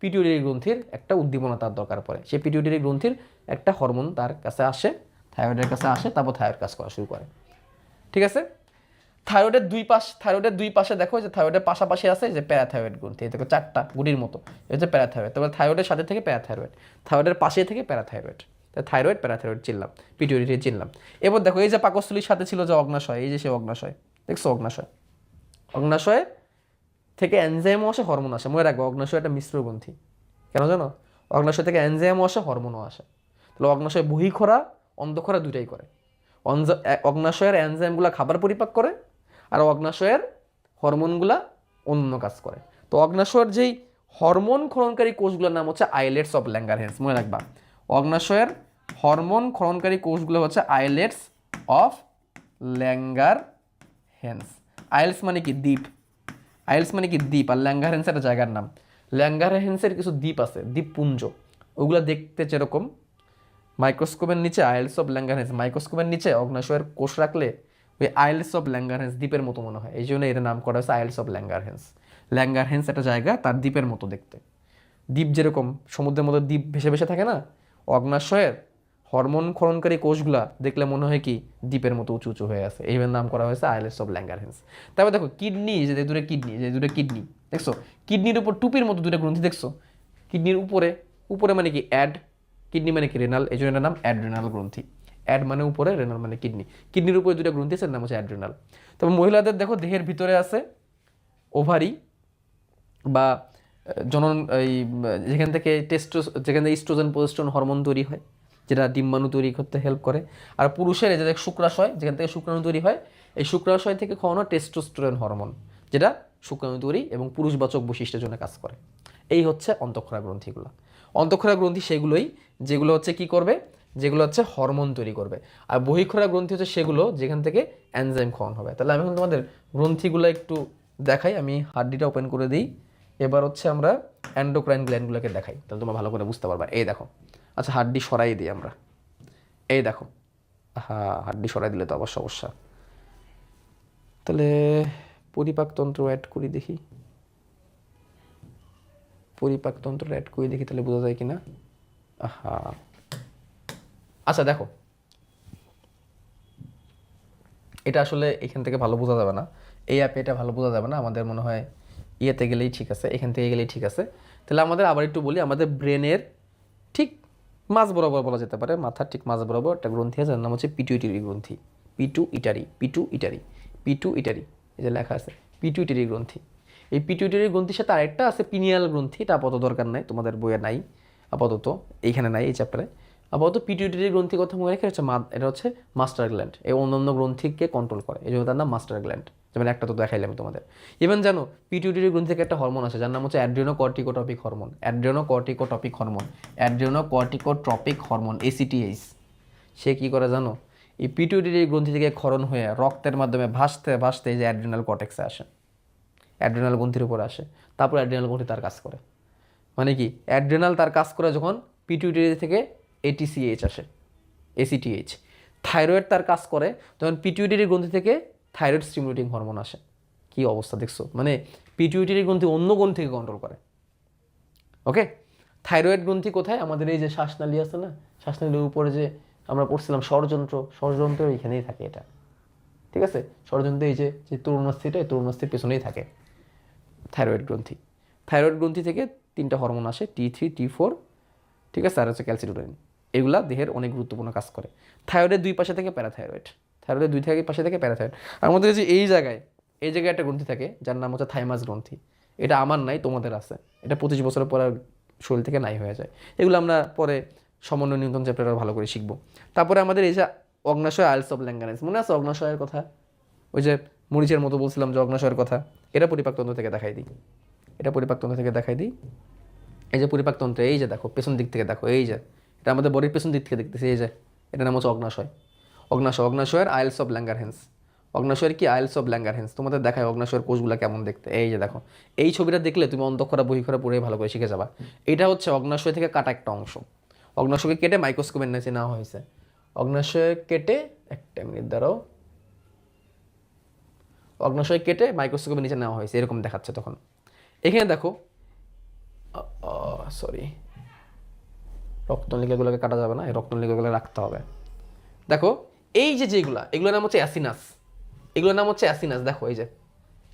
পিটুইটারি গ্রন্থির একটা উদ্দীপনা তার দরকার পড়ে। সেই পিটুইটারি গ্রন্থির একটা হরমোন তার কাছে আসে, থাইরয়েডের কাছে আসে, তারপর থাইরয়েড কাজ করা শুরু করে। ঠিক আছে? থাইরয়েডের দুই পাশে দেখো যে থাইরয়েডের পাশাপাশি আছে যে প্যারাথাইরয়েড গ্রন্থি, এই দেখো চারটা গুটির মতো, এই হচ্ছে প্যারাথাইরয়েড। তারপরে থাইরয়েডের সাথে থেকে প্যারাথাইরয়েড, থাইরয়েডের পাশে থেকে প্যারাথাইরয়েড। থাইরয়েড প্যারাথাইরয়েড চিনলাম, পিটুইটারি চিনলাম। এবার দেখো এই যে পাকস্থলীর সাথে ছিল যে অগ্নাশয়, এই যে সে অগ্নাশয়, দেখছো অগ্নাশয়, অগ্নাশয় থেকে এনজাইমও আসে, হরমোন আসে। মনে রাখবো অগ্নাশয় একটা মিশ্র গ্রন্থি। কেন জানো? অগ্নাশয় থেকে এনজাইমও আসে, হরমোনও আসে। তাহলে অগ্নাশয় বহিঃক্ষরা অন্তঃক্ষরা দুইটাই করে। অগ্নাশয়ের এনজাইমগুলো খাবার পরিপাক করে, আর অগ্নাশয়ের হরমোনগুলা অন্য কাজ করে। তো অগ্নাশয়ের যেই হরমোন ক্ষরণকারী কোষগুলোর নাম হচ্ছে আইলেটস অফ ল্যাঙ্গারহ্যান্স। মনে রাখবা অগ্নাশয়ের হরমোন ক্ষরণকারী কোষগুলো হচ্ছে আইলেটস অফ ল্যাঙ্গারহ্যান্স। আইলেটস মানে কি? দ্বীপ। আইলেটস মানে কি? দ্বীপ। আর ল্যাঙ্গারহ্যান্স একটা জায়গার নাম। ল্যাঙ্গারহ্যান্সের কিছু দ্বীপ আছে, দ্বীপপুঞ্জ, ওগুলো দেখতে যেরকম মাইক্রোস্কোপের নিচে আইলেটস অফ ল্যাঙ্গারহ্যান্স, মাইক্রোস্কোপের নিচে অগ্নাশয়ের কোষ রাখলে ওই আইলেটস অফ ল্যাঙ্গারহ্যান্স দ্বীপের মতো মনে হয়, এই জন্য এর নাম করা হয়েছে আইলেটস অফ ল্যাঙ্গারহ্যান্স। ল্যাঙ্গারহ্যান্স একটা জায়গা, তার দ্বীপের মতো দেখতে। দ্বীপ যেরকম সমুদ্রের মধ্যে দ্বীপ ভেসে ভেসে থাকে না, অগ্নাশয়ের হরমোন ক্ষরণকারী কোষগুলা দেখলে মনে হয় কি দ্বীপের মতো উঁচু উঁচু হয়ে আছে, এইভাবে নাম করা হয়েছে আইলেটস অফ ল্যাঙ্গারহ্যান্স। তারপর দেখো কিডনি, যে দুটো কিডনি, যে দুটো কিডনি দেখছো, কিডনির উপর টুপির মতো দুটো গ্রন্থি দেখছো, কিডনির উপরে, উপরে মানে কি অ্যাড, কিডনি মানে কি রেনাল, এই জন্য এটার নাম অ্যাড্রেনাল গ্রন্থি। অ্যাড মানে উপরে, রেনাল মানে কিডনি। কিডনির উপরে দুটো গ্রন্থি আছে, নাম হচ্ছে অ্যাড্রেনাল। তবে মহিলাদের দেখো দেহের ভিতরে আছে ওভারি বা জনন, এই যেখান থেকে যেখান থেকে ইস্ট্রোজেন প্রোজেস্টেরন হরমোন তৈরি হয়, যেটা ডিম্বাণু তৈরি করতে হেল্প করে। আর পুরুষের এই যে শুক্রাশয়, যেখান থেকে শুক্রাণু তৈরি হয়, এই শুক্রাশয় থেকে খাওয়ানো টেস্টোস্টেরন হরমোন, যেটা শুক্রাণু তৈরি এবং পুরুষবাচক বৈশিষ্ট্যের জন্য কাজ করে। এই হচ্ছে অন্তঃক্ষরা গ্রন্থিগুলো। অন্তঃক্ষরা গ্রন্থি সেগুলোই যেগুলো হচ্ছে কি করবে, যেগুলো হচ্ছে হরমোন তৈরি করবে। আর বহিঃক্ষরা গ্রন্থি হচ্ছে সেগুলো যেখান থেকে এনজাইম খাওয়ানো হবে। তাহলে আমি এখন তোমাদের গ্রন্থিগুলো একটু দেখাই, আমি হাড্ডিটা ওপেন করে দিই। এবার হচ্ছে আমরা এন্ডোক্রাইন গ্ল্যান্ডগুলোকে দেখাই, তাহলে তোমরা ভালো করে বুঝতে পারবা। এই দেখো, আচ্ছা হাড্ডি সরাই দিই আমরা, এই দেখো, হ্যাঁ হাড্ডি সরাই দিলে তো অবশ্য। তাহলে পরিপাকতন্ত্র অ্যাড করি দেখি, পরিপাকতন্ত্র অ্যাড করে দেখি, তাহলে বোঝা যায় কিনা। হ্যাঁ আচ্ছা দেখো, এটা আসলে এখান থেকে ভালো বোঝা যাবে না, এই অ্যাপে এটা ভালো বোঝা যাবে না, আমাদের মনে হয় ইয়েতে গেলেই ঠিক আছে, এখান থেকে গেলেই ঠিক আছে। তাহলে আমাদের আবার একটু বলি, আমাদের ব্রেনের ঠিক মাঝ বরাবর বলা যেতে পারে, মাথার ঠিক মাঝ বরাবর একটা গ্রন্থি আছে, যার নাম হচ্ছে পিটুইটারি গ্রন্থি। পিটুইটারি, এই যে লেখা আছে পিটুইটারি গ্রন্থি। এই পিটুইটারি গ্রন্থির সাথে আরেকটা আছে পিনিয়াল গ্রন্থি, এটা আপাতত দরকার নাই, তোমাদের বইয়ে নাই আপাতত, এইখানে নাই এই চ্যাপ্টারে। আপাতত পিটুইটারি গ্রন্থি কথা মনে রেখে হচ্ছে এটা হচ্ছে মাস্টার গ্ল্যান্ড, এই অন্যান্য গ্রন্থিকে কন্ট্রোল করে, এই জন্য তার নাম মাস্টার গ্ল্যান্ড। যেমন একটা তো দেখাইলাম তোমাদের। ইভেন জানো পিটুইটারি গ্রন্থি থেকে একটা হরমোন আছে যার নাম হচ্ছে অ্যাড্রিনোকর্টিকোট্রপিক হরমোন, এসিটিএইচ। সে কী করে জানো? এই পিটুইটারি গ্রন্থি থেকে ক্ষরণ হয়ে রক্তের মাধ্যমে ভাসতে ভাসতে এই যে অ্যাড্রিনাল কর্টেক্সে আসে, অ্যাড্রিনাল গ্রন্থির উপরে আসে, তারপর অ্যাড্রিনাল গ্রন্থি তার কাজ করে। মানে কি অ্যাড্রিনাল তার কাজ করে যখন পিটুইটারি থেকে এটিসিএইচ আসে, এসিটিএইচ। থাইরয়েড তার কাজ করে যখন পিটুইটারি গ্রন্থি থেকে থাইরয়েড স্টিমুলেটিং হরমোন আসে। কি অবস্থা দেখছো? মানে পিটুইটারি গ্রন্থি অন্য গ্রন্থিকে কন্ট্রোল করে। ওকে, থাইরয়েড গ্রন্থি কোথায়? আমাদের এই যে শ্বাসনালী আছে না, শ্বাসনালীর উপরে যে আমরা পড়ছিলাম ষড়যন্ত্র, ষড়যন্ত্রের এখানেই থাকে এটা। ঠিক আছে, ষড়যন্ত্র এই যে তরুণস্থিটা, এই তরুণস্থির পেছনেই থাকে থাইরয়েড গ্রন্থি। থাইরয়েড গ্রন্থি থেকে 3টা হরমোন আসে, T3 T4, ঠিক আছে, আর হচ্ছে ক্যালসিটোনিন। এগুলা দেহের অনেক গুরুত্বপূর্ণ কাজ করে। থাইরয়েডের 2 পাশে থেকে প্যারাথাইরয়েড, থাইরয়েডের 2 পাশে থেকে প্যারাথাইরয়েড। আর আমাদের যে এই জায়গায় একটা গ্রন্থি থাকে যার নাম হচ্ছে থাইমাস গ্রন্থি। এটা আমার নাই, তোমাদের আছে। এটা 25 বছরের পর শরীর থেকে নাই হয়ে যায়। এগুলো আমরা পরে সমন্বয় নিয়ন্ত্রণ চ্যাপ্টারে ভালো করে শিখবো। তারপরে আমাদের এই যে অগ্নাশয় আইলস অফ ল্যাঙ্গারেন্স, মনে আছে অগ্নাশয়ের কথা? ওই যে মরিচের মতো বলছিলাম যে অগ্নাশয়ের কথা, এটা পরিপাকতন্ত্র থেকে দেখাই দিই। এটা পরিপাকতন্ত্র থেকে দেখাই দিই। এই যে পরিপাকতন্ত্রে, এই যে দেখো পেছন দিক থেকে দেখো, এই যে এটা আমাদের বডির পেছন দিক থেকে দেখতেছি, এই যে এটা নাম হচ্ছে অগ্নাশয়। অগ্নাশয়ের আইলস অফ ল্যাঙ্গারহ্যান্স। অগ্নাশয়ের কি? Islets of Langerhans. তোমাদের দেখায় অগ্নাশয়ের কোষগুলো কেমন দেখতে। এই যে দেখো, এই ছবিটা দেখলে তুমি অন্তঃক্ষরা বহিঃক্ষরা পুরোই ভালো করে শিখে যাবা। এটা হচ্ছে অগ্নাশয় থেকে কাটা একটা অংশ। অগ্নাশয়কে কেটে মাইক্রোস্কোপের নিচে নেওয়া হয়েছে। অগ্নাশয় কেটে, একটা মিনিট দাঁড়াও, অগ্নাশয় কেটে মাইক্রোস্কোপের নিচে নেওয়া হয়েছে, এরকম দেখাচ্ছে তখন। এখানে দেখো, সরি, রক্তনলিকাগুলোকে কাটা যাবে না, এই রক্তনলিকাগুলো রাখতে হবে। দেখো এই যে যেগুলা, এগুলোর নাম হচ্ছে অ্যাসিনাস। এগুলোর নাম হচ্ছে অ্যাসিনাস। দেখো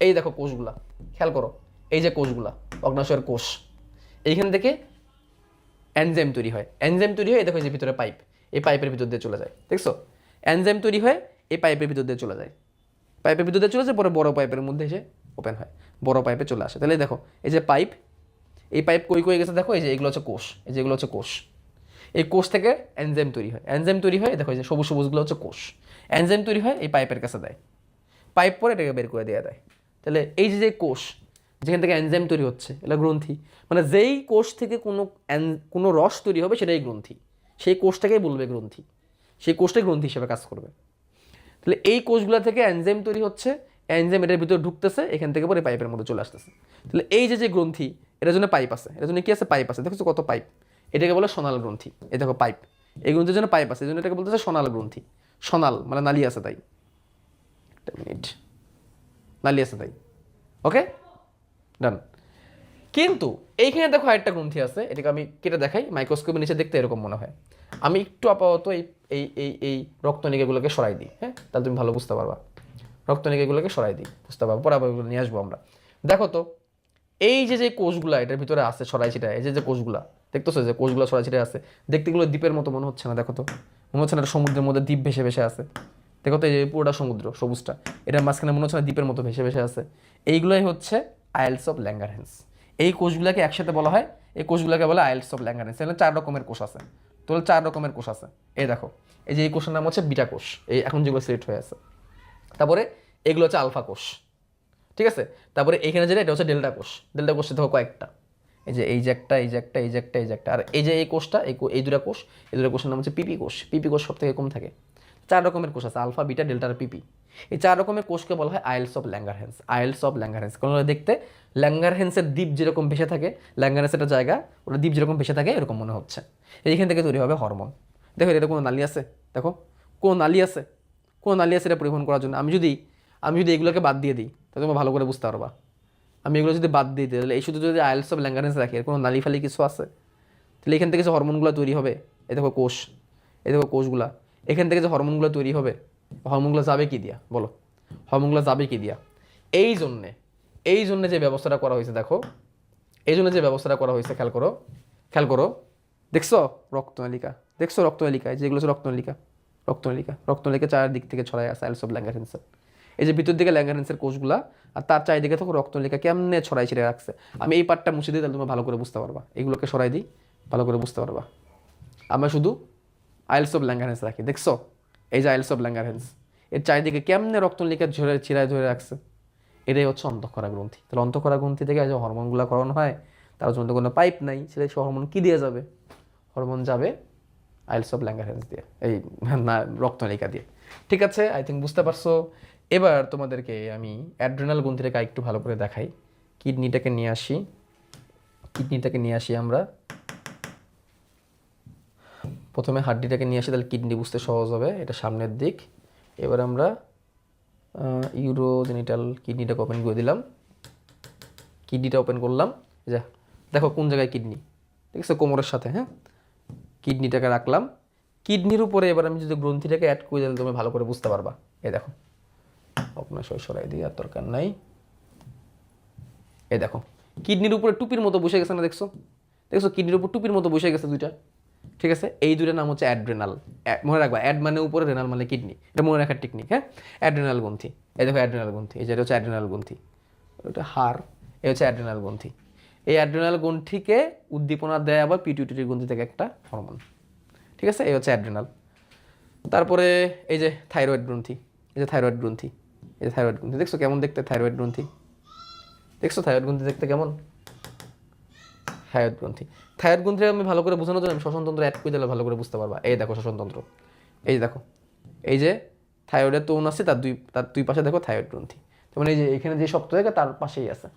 এই দেখো কোষগুলা, খেয়াল করো, এই যে কোষগুলা, অগ্নাশয়ের কোষ। এইখান থেকে এনজাইম তৈরি হয়। এনজাইম তৈরি হয়, দেখো এই যে ভিতরে পাইপ, এই পাইপের ভিতর দিয়ে চলে যায়, দেখছো? এনজাইম তৈরি হয়, এই পাইপের ভিতর দিয়ে চলে যায়, পাইপের ভিতর দিয়ে চলে যায়, পরে বড় পাইপের মধ্যে এসে ওপেন হয়, বড় পাইপে চলে আসে। তাহলে দেখো এই যে পাইপ, এই পাইপ কই গেছে দেখো, এই যে এগুলো হচ্ছে কোষ, এই যে এগুলো হচ্ছে কোষ। এই কোষ থেকে এনজাইম তৈরি হয়। এনজাইম তৈরি হয়, দেখো এই যে সবুজ সবুজগুলো হচ্ছে কোষ। এনজাইম তৈরি হয়, এই পাইপের কাছে দেয়, পাইপ পরে এটাকে বের করে দেওয়া দেয়। তাহলে এই যে কোষ যেখান থেকে এনজাইম তৈরি হচ্ছে, এটা গ্রন্থি। মানে যেই কোষ থেকে কোনো রস তৈরি হবে সেটাই গ্রন্থি, সেই কোষটাকেই বলবে গ্রন্থি, সেই কোষটাই গ্রন্থি হিসেবে কাজ করবে। তাহলে এই কোষগুলো থেকে এনজাইম তৈরি হচ্ছে, এনজাইম এটার ভিতরে ঢুকতেছে, এখান থেকে পরে পাইপের মধ্যে চলে আসতেছে। তাহলে এই যে গ্রন্থি, এটার জন্য পাইপ আছে, এটার জন্য কি আছে? পাইপ আছে। দেখছো কত পাইপ, এটাকে বলে সোনাল গ্রন্থি। এই দেখো পাইপ, এই গ্রন্থির জন্য পাইপ আছে, এই জন্য এটাকে বলতেছে সোনাল গ্রন্থি। সোনাল মানে নালি আছে তাই, একটা মিনিট, নালি আছে তাই, ওকে ডান। কিন্তু এইখানে দেখো আরেকটা গ্রন্থি আছে, এটাকে আমি কেটে দেখাই, মাইক্রোস্কোপের নিচে দেখতে এরকম মনে হয়। আমি একটু আপাতত এই এই এই এই রক্তনিকাগুলোকে সরাই দিই, হ্যাঁ, তাহলে তুমি ভালো বুঝতে পারবা। রক্তনিকাগুলোকে সরাই দিই, বুঝতে পারবো, পরে আবার এগুলো নিয়ে আসবো আমরা। দেখো তো এই যে কোষগুলা এটার ভিতরে আছে ছড়াই ছিটায়, এই যে কোষগুলা দেখতেছো, যে কোষগুলা ছড়াই ছিটায় আছে, দেখতে এগুলো দ্বীপের মতো মনে হচ্ছে না? দেখো তো, মনে হচ্ছে না এটা সমুদ্রের মধ্যে দ্বীপ ভেসে ভেসে আছে? দেখো তো এই যে পুরোটা সমুদ্র সবুজটা, এটার মাঝখানে মনে হচ্ছে না দ্বীপের মতো ভেসে ভেসে আছে? এইগুলোই হচ্ছে আইলস অফ ল্যাঙ্গারহ্যান্স। এই কোষগুলোকে একসাথে বলা হয়, এই কোষগুলোকে বলা আইলস অফ ল্যাঙ্গারহ্যান্স। এখানে 4 রকমের কোষ আছে, তাহলে 4 রকমের কোষ আছে। এই দেখো, এই যে এই কোষের নাম হচ্ছে বিটা কোষ, এই এখন যেগুলো সিলেক্ট হয়ে আছে। তারপরে এগুলো হচ্ছে আলফা কোষ, ঠিক আছে। তারপরে এখানে যেটা, এটা হচ্ছে ডেল্টা কোষ। ডেল্টা কোষে দেখো কয়েকটা, এই যে একটা, এই যে একটা, এই যে একটা, এই যে একটা, আর এই যে এই কোষটা, এই দুটা কোষ, এই দুটা কোষের নাম হচ্ছে পিপি কোষ। পিপি কোষ সব থেকে কম থাকে। 4 রকমের কোষ আছে, আলফা, বিটা, ডেল্টা আর পিপি। এই 4 রকমের কোষকে বলা হয় আইলস অফ ল্যাঙ্গারহ্যান্স। আইলস অফ ল্যাঙ্গারহ্যান্স কারণ দেখতে ল্যাঙ্গারহ্যান্সের দ্বীপ যেরকম ভেসে থাকে, ল্যাঙ্গারহ্যান্স একটা জায়গা, ওটা দ্বীপ যেরকম ভেসে থাকে এরকম মনে হচ্ছে। এইখান থেকে তৈরি হবে হরমোন। দেখো এটা কোনো নালী আছে? দেখো কোনো নালী আছে? কোনো নালী আছে এটা পরিবহন করার জন্য? আমি যদি এগুলোকে বাদ দিয়ে দিই তাহলে তোমরা ভালো করে বুঝতে পারবা। আমি এগুলো যদি বাদ দিয়ে দিই, তাহলে এই শুধু যদি আইলস অফ ল্যাঙ্গারহ্যান্স রাখি, এর কোনো নালী ফালি কিছু আছে? তাহলে এখান থেকে যে হরমোনগুলো তৈরি হবে, এই দেখো কোষ, এই দেখো কোষগুলা, এখান থেকে যে হরমোনগুলো তৈরি হবে, হরমোনগুলো যাবে কি দিয়া বলো? হরমোনগুলো যাবে কি দিয়া? এই জন্যে যে ব্যবস্থাটা করা হয়েছে, দেখো এই জন্য যে ব্যবস্থাটা করা হয়েছে, খেয়াল করো, দেখছো রক্তনালিকা, দেখছো রক্তনালিকা, যেগুলো হচ্ছে রক্তনালিকা 4 দিক থেকে ছড়ায় আছে আইলস অফ ল্যাঙ্গারহ্যান্সের। এই যে ভিতর দিকে ল্যাঙ্গারহ্যান্সের কোষগুলা, আর তার চারিদিকে তখন রক্তনালিকা কেমনে ছড়াই ছিড়ে রাখছে। আমি এই পার্টটা মুছে দিই, তাহলে তুমি ভালো করে বুঝতে পারবা। এগুলোকে সরাই দিই, ভালো করে বুঝতে পারবা। আমরা শুধু আইলস অফ ল্যাঙ্গারহ্যান্স রাখি, দেখছো এই যে আইলস অফ ল্যাঙ্গারহ্যান্স, এর চারিদিকে কেমনে রক্তনালিকা ছিড়ায় ধরে রাখছে। এটাই হচ্ছে অন্তঃক্ষরা গ্রন্থি। তাহলে অন্তঃক্ষরা গ্রন্থি থেকে যে হরমোনগুলো করানো হয়, তার জন্য কোনো পাইপ নাই, সেটা হরমোন কী দিয়ে যাবে? হরমোন যাবে আইলস অফ ল্যাঙ্গারহ্যান্স দিয়ে, এই না রক্তনালিকা দিয়ে। ঠিক আছে, আই থিঙ্ক বুঝতে পারছো। এবার তোমাদেরকে আমি অ্যাড্রেনাল গ্রন্থিটাকে একটু ভালো করে দেখাই। কিডনিটাকে নিয়ে আসি আমরা প্রথমে, হাড্ডিটাকে নিয়ে আসি, তাহলে কিডনি বুঝতে সহজ হবে। এটা সামনের দিক। এবার আমরা ইউরোজেনিটাল কিডনিটাকে ওপেন করে দিলাম, কিডনিটা ওপেন করলাম। যা দেখো কোন জায়গায় কিডনি, ঠিক আছে, কোমরের সাথে, হ্যাঁ। কিডনিটাকে রাখলাম, কিডনির উপরে এবার আমি যদি গ্রন্থিটাকে অ্যাড করে দিলে তুমি ভালো করে বুঝতে পারবা। এই দেখো অগ্নাশয় সরাই দিই, আর দরকার নাই। এই দেখো কিডনির উপরে টুপির মতো বসে গেছে না, দেখছো দেখছো কিডনির উপর টুপির মতো বসে গেছে দুইটা, ঠিক আছে। এই দুইটার নাম হচ্ছে অ্যাড্রেনাল। মনে রাখবা, অ্যাড মানে উপরে, রেনাল মানে কিডনি, এটা মনে রাখার টেকনিক, হ্যাঁ। অ্যাড্রেনাল গ্রন্থি, এই দেখো অ্যাড্রেনাল গ্রন্থি, এই যে এটা হচ্ছে অ্যাড্রেনাল গ্রন্থি, ওটা হাড়, এই হচ্ছে অ্যাড্রেনাল গ্রন্থি। এই অ্যাড্রেনাল গ্রন্থিকে উদ্দীপনা দেয় আবার পিটুইটারি গ্রন্থি থেকে একটা হরমোন, ঠিক আছে। এই হচ্ছে অ্যাড্রেনাল। তারপরে এই যে থাইরয়েড গ্রন্থি, এই যে থাইরয়েড গ্রন্থি, এই যে থাইরয়েড গ্রন্থি, দেখছো কেমন দেখতে থাইরয়েড গ্রন্থি, দেখছো থাইরয়েড গ্রন্থি দেখতে কেমন। থাইরয়েড গ্রন্থি, থাইরয়েড গ্রন্থি আমি ভালো করে বোঝানোর জন্য আমি শ্বসনতন্ত্র অ্যাড করে দিলে ভালো করে বুঝতে পারবা। এই দেখো শ্বসনতন্ত্র, এই দেখো, এই যে থাইরয়েডের টোন আছে, তার দুই পাশে দেখো থাইরয়েড গ্রন্থি, যেমন এই যে এখানে যে শক্ত জায়গা তার পাশেই আছে,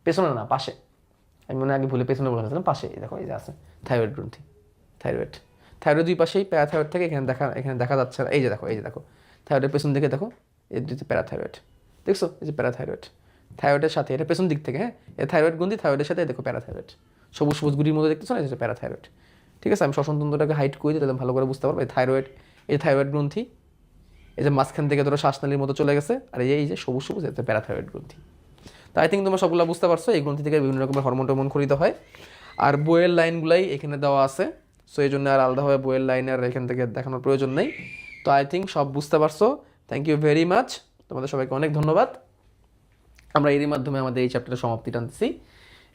পেছনে না পাশে, আমি মনে আগে ভুলে পেছনে বলে ফেলছিলাম, পাশে এই দেখো এই যে আছে থাইরয়েড গ্রন্থি। থাইরয়েড, থাইরয়েড দুই পাশেই প্যারাথাইরয়েড থেকে, এখানে দেখা যাচ্ছে না, এই যে দেখো, এই যে দেখো থাইরয়েডের পেছন দিকে দেখো, এই দুটো প্যারাথাইরয়েড, দেখছো এই যে প্যারাথাইরয়েড, থাইরয়েডের সাথে এটা পেছন দিক থেকে, হ্যাঁ, এই থাইরয়েড গ্রন্থি, থাইরয়েডের সাথে দেখো প্যারাথাইরয়েড, সবুজ সবুজ গুড়ির মধ্যে দেখতেছো না, এই যে প্যারাথাইরয়েড, ঠিক আছে। আমি শ্বসনতন্ত্রটাকে হাইট করে দিই, তাহলে ভালো করে বুঝতে পারবো। এই থাইরয়েড, এই থাইরয়েড গ্রন্থি, এই যে মাঝখান থেকে ধরো শ্বাসনালীর মতো চলে গেছে, আর এই যে সবুজ সবুজ, এটা প্যারাথাইরয়েড গ্রন্থি। তো আই থিঙ্ক তোমরা সবগুলো বুঝতে পারছো, এই গ্রন্থি থেকে বিভিন্ন রকমের হরমোন টরমোন খরিত হয়, আর বইয়ের লাইনগুলাই এখানে দেওয়া আছে, সো এই জন্য আর আলাদাভাবে বইয়ের লাইন আর এখান থেকে দেখানোর প্রয়োজন নেই। তো আই থিঙ্ক সব বুঝতে পারছো। থ্যাংক ইউ ভেরি মাচ, তোমাদের সবাইকে অনেক ধন্যবাদ। আমরা এরই মাধ্যমে আমাদের এই চ্যাপ্টারের সমাপ্তি টানতেছি।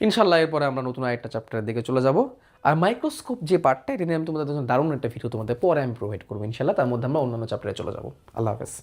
ইনশাল্লাহ এরপরে আমরা নতুন আরেকটা চ্যাপ্টারের দিকে চলে যাব। আর মাইক্রোস্কোপ যে পার্টটা, এটা নিয়ে আমি তোমাদের দারুণ একটা ভিডিও তোমাদের পরে আমি প্রোভাইড করবো ইনশাল্লাহ, তার মধ্যে আমরা অন্যান্য চ্যাপ্টারে চলে যাব। আল্লাহ হাফেজ।